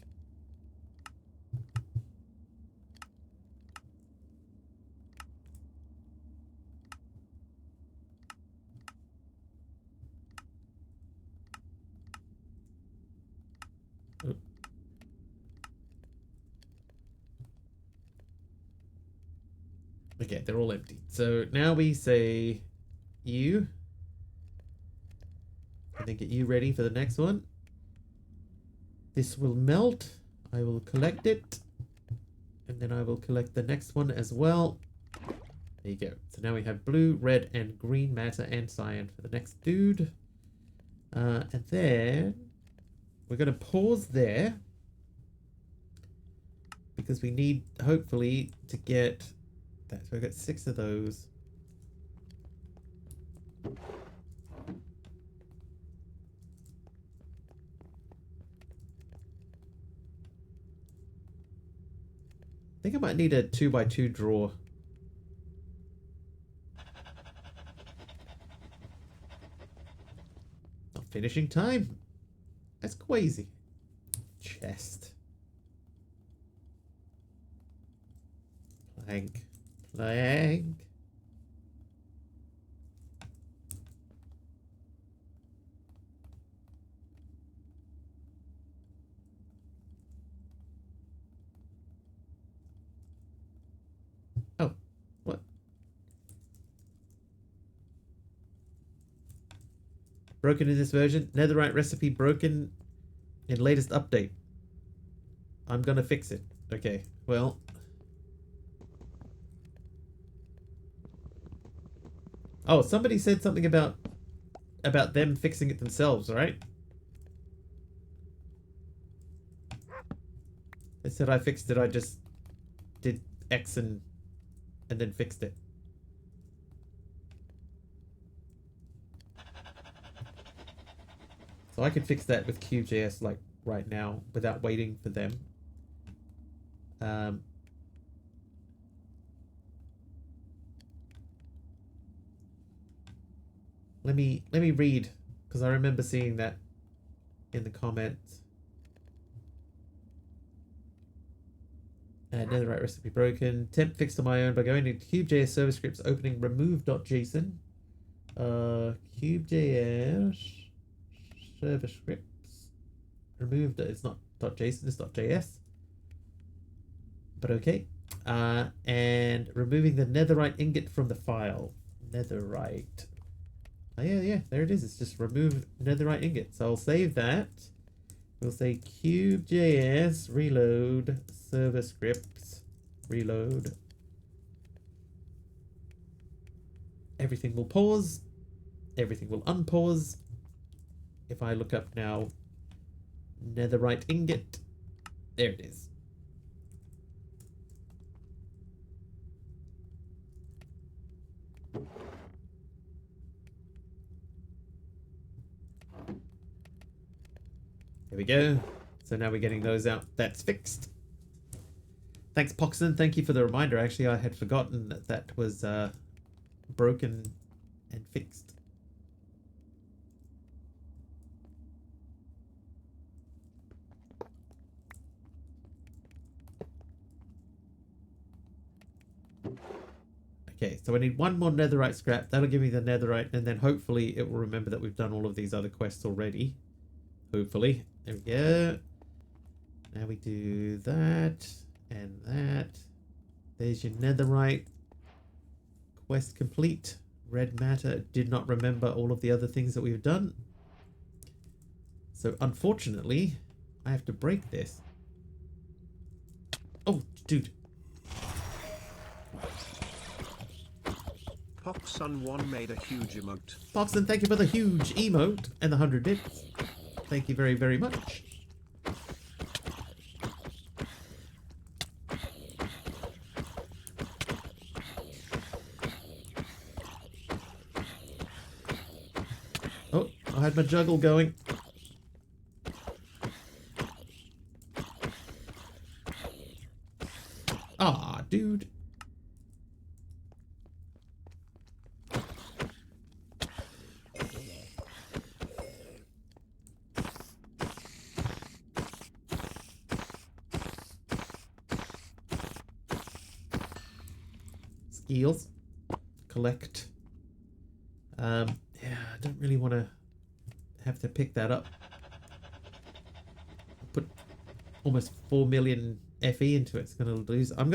Oh. Okay, they're all empty. So now we say you. And then get you ready for the next one. This will melt. I will collect it. And then I will collect the next one as well. There you go. So now we have blue, red, and green matter and cyan for the next dude. And then we're going to pause there. Because we need, hopefully, to get that. So we've got 6 of those. I think I might need a 2x2 drawer. Not finishing time. That's crazy. Chest. Plank. Plank. Oh, what? Broken in this version. Netherite recipe broken in latest update. I'm gonna fix it. Okay, well. Oh, somebody said something about them fixing it themselves, right? They said I fixed it. I just did X and then fixed it. So I could fix that with QJS like right now without waiting for them. Let me read, because I remember seeing that in the comments. Netherite recipe broken. Temp fixed on my own by going to QJS server scripts, opening remove.json. QJS server scripts. Removed. It's not .json, it's .js. But okay. And removing the netherite ingot from the file. Netherite. Oh, yeah, there it is. It's just remove netherite ingot. So I'll save that. We'll say cube.js reload server scripts reload. everything will pause. Everything will unpause. If I look up now, netherite ingot. There it is. There we go. So now we're getting those out. That's fixed. Thanks, Poxon. Thank you for the reminder. Actually, I had forgotten that that was broken and fixed. Okay, so I need one more netherite scrap. That'll give me the netherite, and then hopefully it will remember that we've done all of these other quests already. Hopefully. There we go. Now we do that and that. There's your netherite. Quest complete. Red matter. Did not remember all of the other things that we've done. So unfortunately, I have to break this. Oh, dude. Poxon1 made a huge emote. Poxon, thank you for the huge emote and the 100 bits. Thank you very, very much. Oh, I had my juggle going. Ah, dude. Skills. Collect. Yeah, I don't really want to have to pick that up. Put almost 4 million FE into it. It's gonna lose. I'm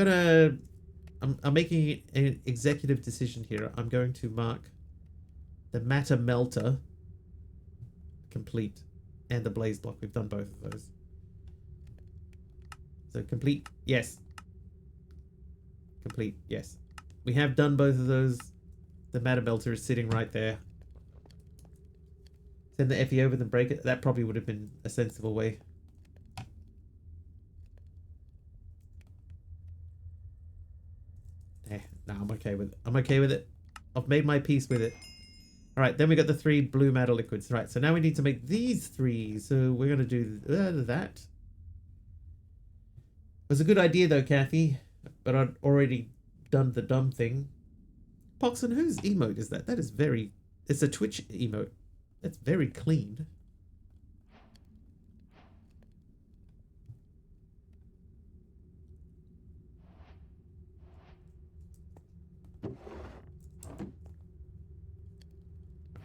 making an executive decision here. I'm going to mark the matter melter complete and the blaze block. We've done both of those. So complete, yes. Complete, yes. We have done both of those. The matter melter is sitting right there. Send the FE over, then break it. That probably would have been a sensible way. No, I'm okay with it. I'm okay with it. I've made my peace with it. Alright, then we got the 3 blue matter liquids. Right, so now we need to make these 3. So we're going to do that. It was a good idea though, Kathy. But I'd already done the dumb thing. Poxon, whose emote is that? That is very... It's a Twitch emote. That's very clean.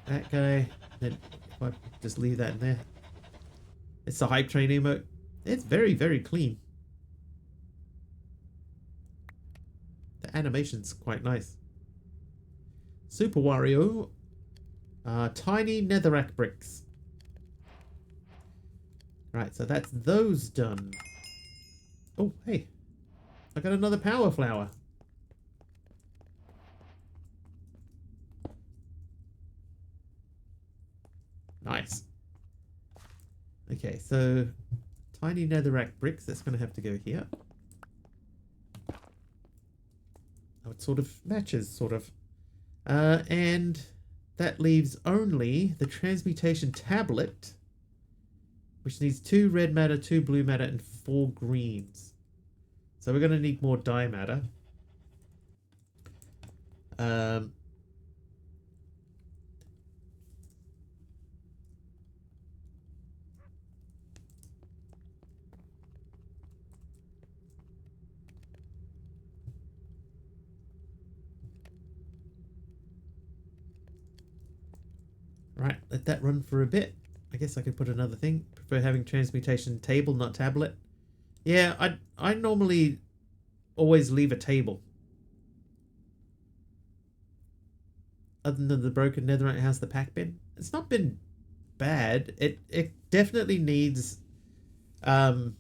That guy. Then if I just leave that in there. It's a hype train emote. It's very, very clean. The animation's quite nice. Super Wario. Tiny netherrack bricks. Right, so that's those done. Oh, hey. I got another power flower. Nice. Okay, so tiny netherrack bricks. That's going to have to go here. Oh, it sort of matches, sort of. And that leaves only the transmutation tablet, which needs 2 red matter, 2 blue matter, and 4 greens. So we're going to need more dye matter. Right, let that run for a bit. I guess I could put another thing. Prefer having transmutation table, not tablet. Yeah, I normally always leave a table. Other than the broken netherite house, the pack bin. It's not been bad. It definitely needs it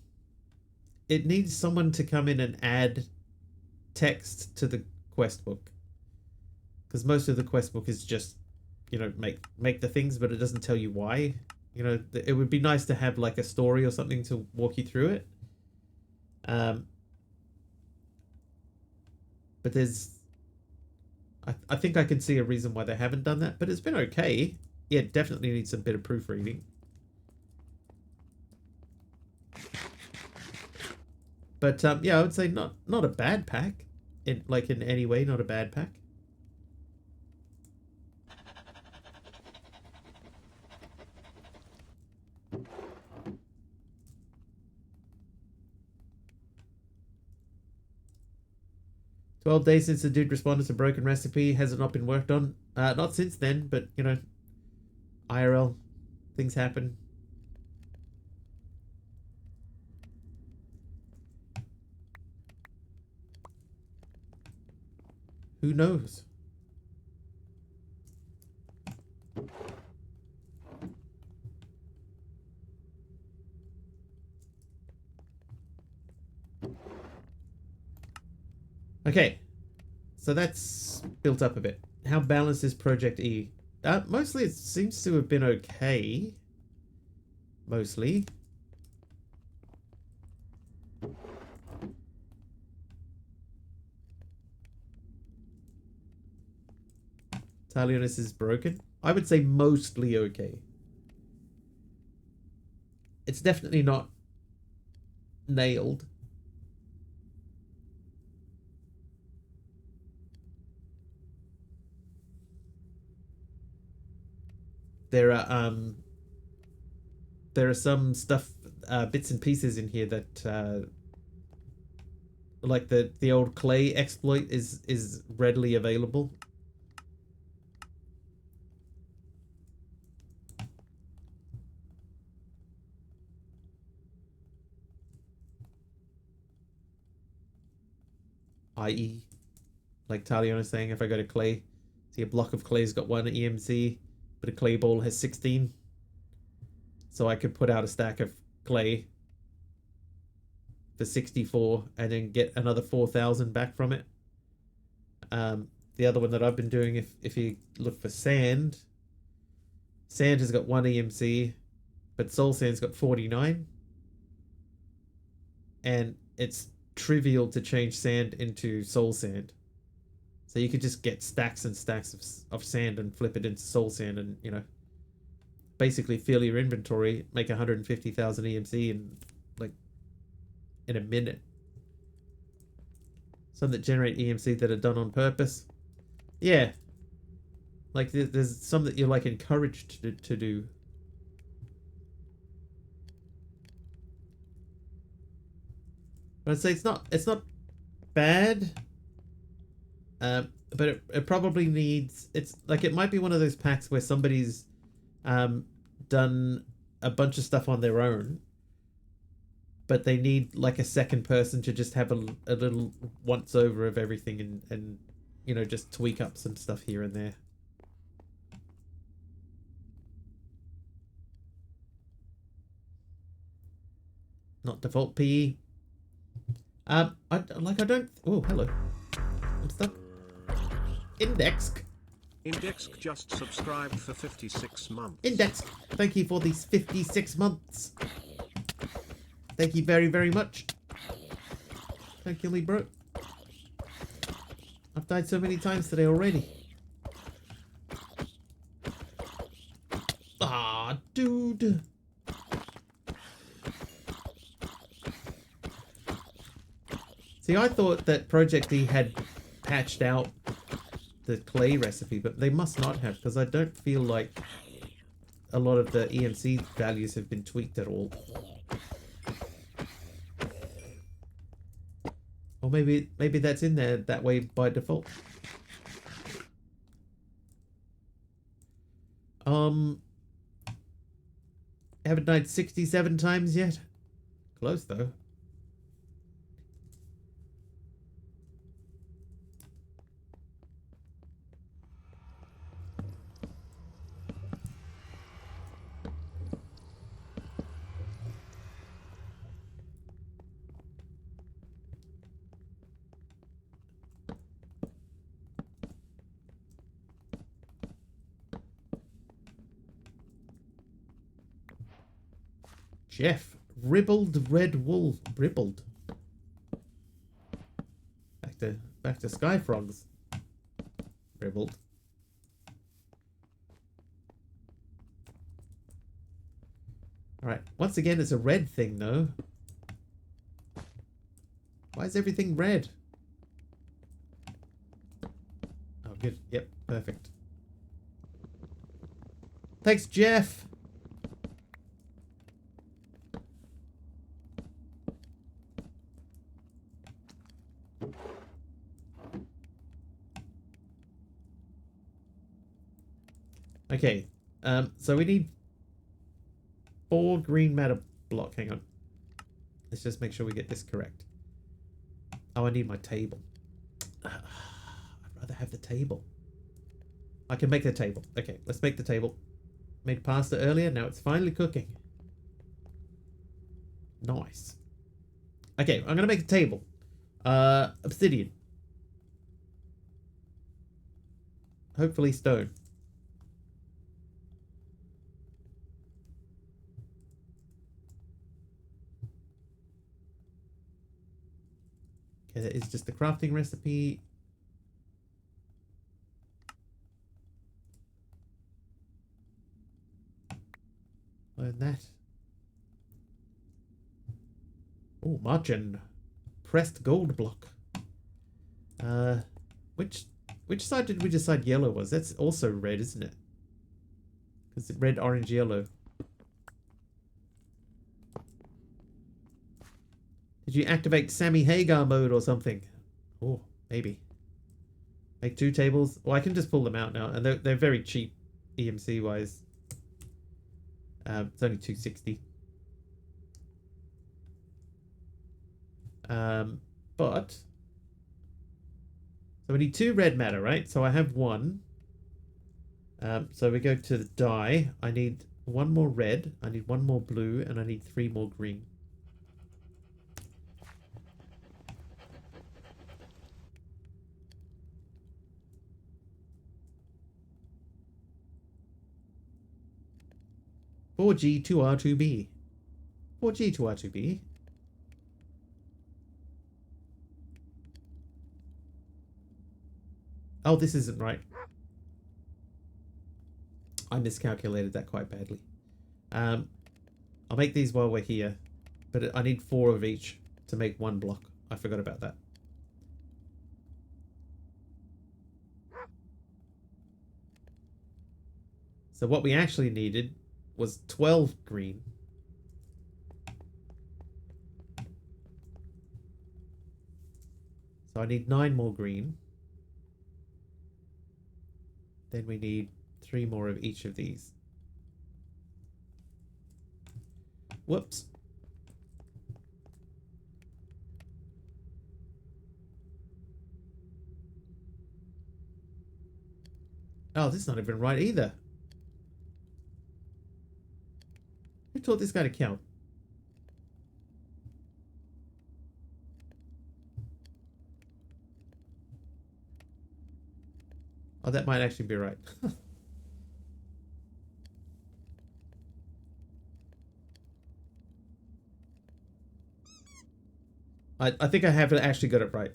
needs someone to come in and add text to the quest book. Because most of the quest book is just, you know, make the things, but it doesn't tell you why. You know, it would be nice to have like a story or something to walk you through it. But there's, I think I can see a reason why they haven't done that, but it's been okay. Yeah, definitely needs some bit of proofreading. But yeah, I would say not a bad pack, in any way, not a bad pack. "12 days since the dude responded to broken recipe. Has it not been worked on? Not since then, but you know, IRL, things happen." Who knows? Okay, so that's built up a bit. How balanced is Project E? Mostly it seems to have been okay. Mostly. Talionis is broken. I would say mostly okay. It's definitely not nailed. There are some stuff, bits and pieces in here that like the old clay exploit is readily available. I.e., like Talion is saying, if I go to clay, see a block of clay's got 1 EMC, but a clay ball has 16. So I could put out a stack of clay for 64 and then get another 4,000 back from it. The other one that I've been doing, if you look for sand, sand has got 1 EMC, but soul sand's got 49. And it's trivial to change sand into soul sand. So you could just get stacks and stacks of sand and flip it into soul sand and, you know, basically fill your inventory, make 150,000 EMC in a minute. Some that generate EMC that are done on purpose. Yeah. Like there's some that you're like encouraged to do. But I'd say it's not bad. But it probably needs, it's like, it might be one of those packs where somebody's done a bunch of stuff on their own, but they need like a second person to just have a little once over of everything and you know, just tweak up some stuff here and there. Not default PE. I don't. Oh, hello. I'm stuck. Index. Index just subscribed for 56 months. Index, thank you for these 56 months. Thank you very, very much. Thank you, Lee, bro. I've died so many times today already. Ah, dude. See, I thought that Project E had patched out the clay recipe, but they must not have, because I don't feel like a lot of the EMC values have been tweaked at all. Or maybe that's in there that way by default. Haven't died 67 times yet. Close though. Jeff. Ribbled red wool. Ribbled. Back to sky frogs. Ribbled. Alright. Once again, it's a red thing, though. Why is everything red? Oh, good. Yep. Perfect. Thanks, Jeff. Okay. So we need 4 green matter block. Hang on. Let's just make sure we get this correct. Oh, I need my table. I'd rather have the table. I can make the table. Okay, let's make the table. Made pasta earlier. Now it's finally cooking. Nice. Okay, I'm going to make a table. Obsidian. Hopefully stone. Okay, that is just the crafting recipe. Learn that. Oh, margin. Pressed gold block. Which side did we decide yellow was? That's also red, isn't it? Because it's red, orange, yellow. Did you activate Sammy Hagar mode or something? Oh, maybe. Make 2 tables. Well, I can just pull them out now. And they're very cheap, EMC wise. It's only 260. But so we need 2 red matter, right? So I have 1. So we go to the dye. I need 1 more red. I need 1 more blue, and I need 3 more green. (4G2R2B). 4G2R2B. Oh, this isn't right. I miscalculated that quite badly. I'll make these while we're here. But I need 4 of each to make 1 block. I forgot about that. So what we actually needed was 12 green. So I need 9 more green. Then we need 3 more of each of these. Whoops. Oh, this is not even right either. Who taught this guy to count? Oh, that might actually be right. I think I have actually got it right.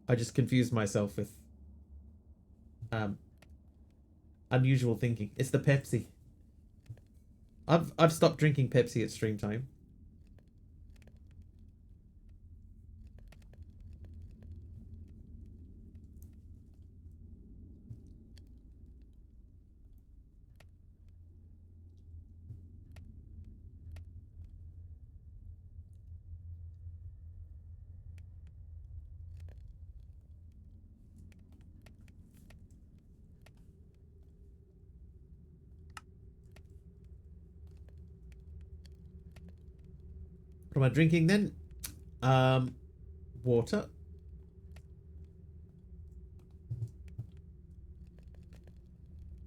I just confused myself with unusual thinking. It's the Pepsi. I've stopped drinking Pepsi at stream time. What am I drinking then? Water.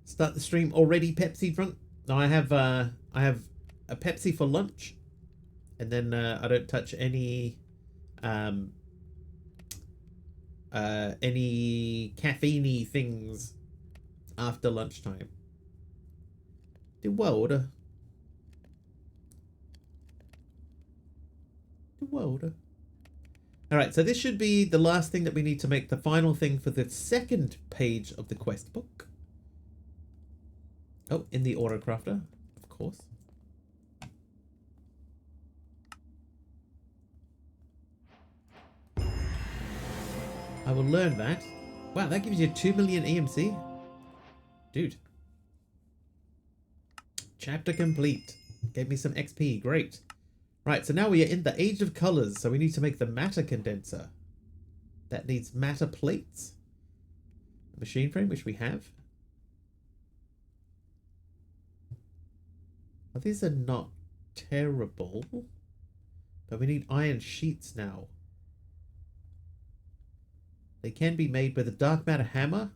Start the stream already Pepsi drunk. No, I have a Pepsi for lunch, and then I don't touch any caffeine-y things after lunchtime. The world. The world. Alright, so this should be the last thing that we need to make the final thing for the second page of the quest book. Oh, in the autocrafter, of course. I will learn that. Wow, that gives you 2 million EMC. Dude. Chapter complete. Gave me some XP. Great. Right, so now we are in the age of colors. So we need to make the matter condenser. That needs matter plates. A machine frame, which we have. Well, these are not terrible. But we need iron sheets now. They can be made with a dark matter hammer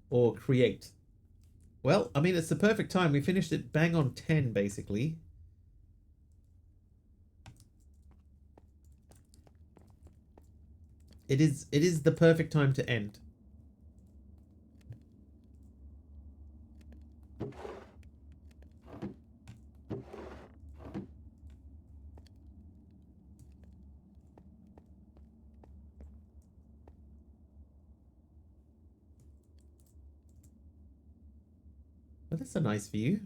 or create. Well, I mean, it's the perfect time. We finished it bang on 10, basically. It is the perfect time to end. Well, that's a nice view.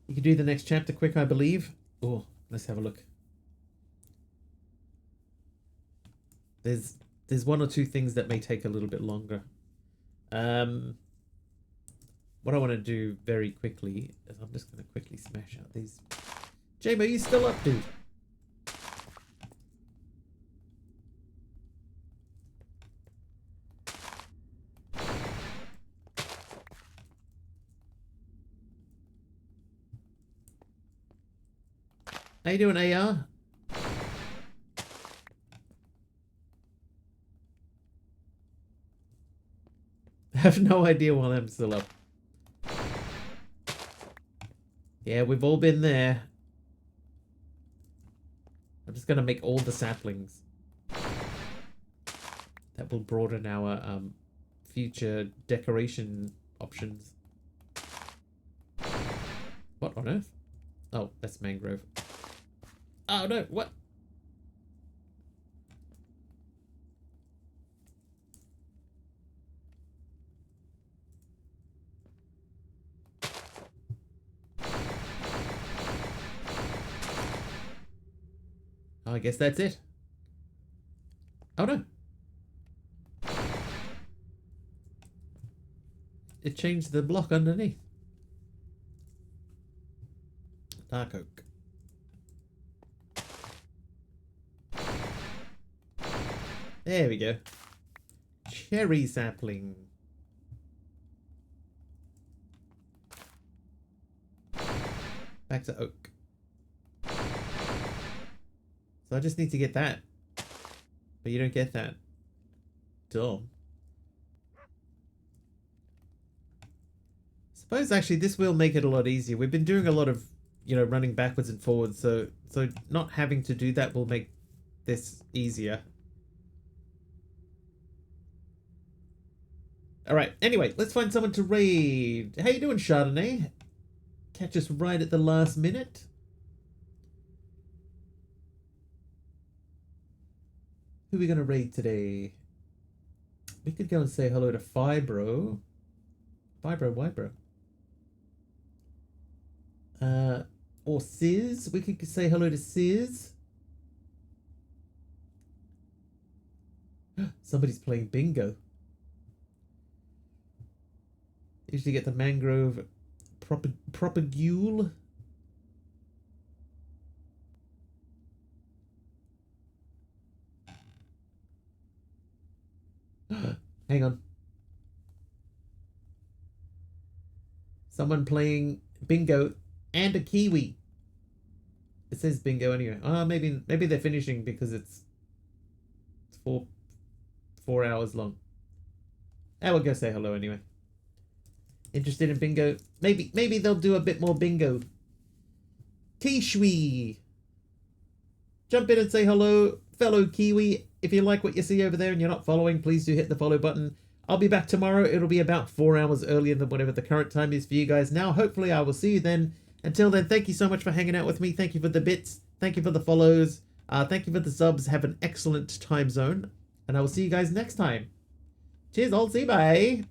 You can do the next chapter quick, I believe. Oh, let's have a look. There's one or two things that may take a little bit longer. What I want to do very quickly is I'm just going to quickly smash out these. Jame, are you still up, dude? How you doing, AR? I have no idea why I'm still up. Yeah, we've all been there. I'm just going to make all the saplings. That will broaden our future decoration options. What on earth? Oh, that's mangrove. Oh no, what? Oh, I guess that's it. Oh no. It changed the block underneath. Dark oak. There we go. Cherry sapling. Back to oak. So I just need to get that. But you don't get that. Dumb. Suppose actually this will make it a lot easier. We've been doing a lot of, you know, running backwards and forwards, so not having to do that will make this easier. Alright, anyway, let's find someone to raid. How you doing, Chardonnay? Catch us right at the last minute. Who are we going to raid today? We could go and say hello to Fibro. Fibro. Or Sizz. We could say hello to Sizz. Somebody's playing bingo. Usually get the mangrove propagule. Hang on. Someone playing bingo and a kiwi. It says bingo anyway. Oh, maybe they're finishing because it's 4 hours long. I will go say hello anyway. Interested in bingo? Maybe they'll do a bit more bingo. Tishwi. Jump in and say hello, fellow Kiwi. If you like what you see over there and you're not following, please do hit the follow button. I'll be back tomorrow. It'll be about 4 hours earlier than whatever the current time is for you guys now. Hopefully I will see you then. Until then, thank you so much for hanging out with me. Thank you for the bits. Thank you for the follows. Thank you for the subs. Have an excellent time zone. And I will see you guys next time. Cheers, all. See you. Bye.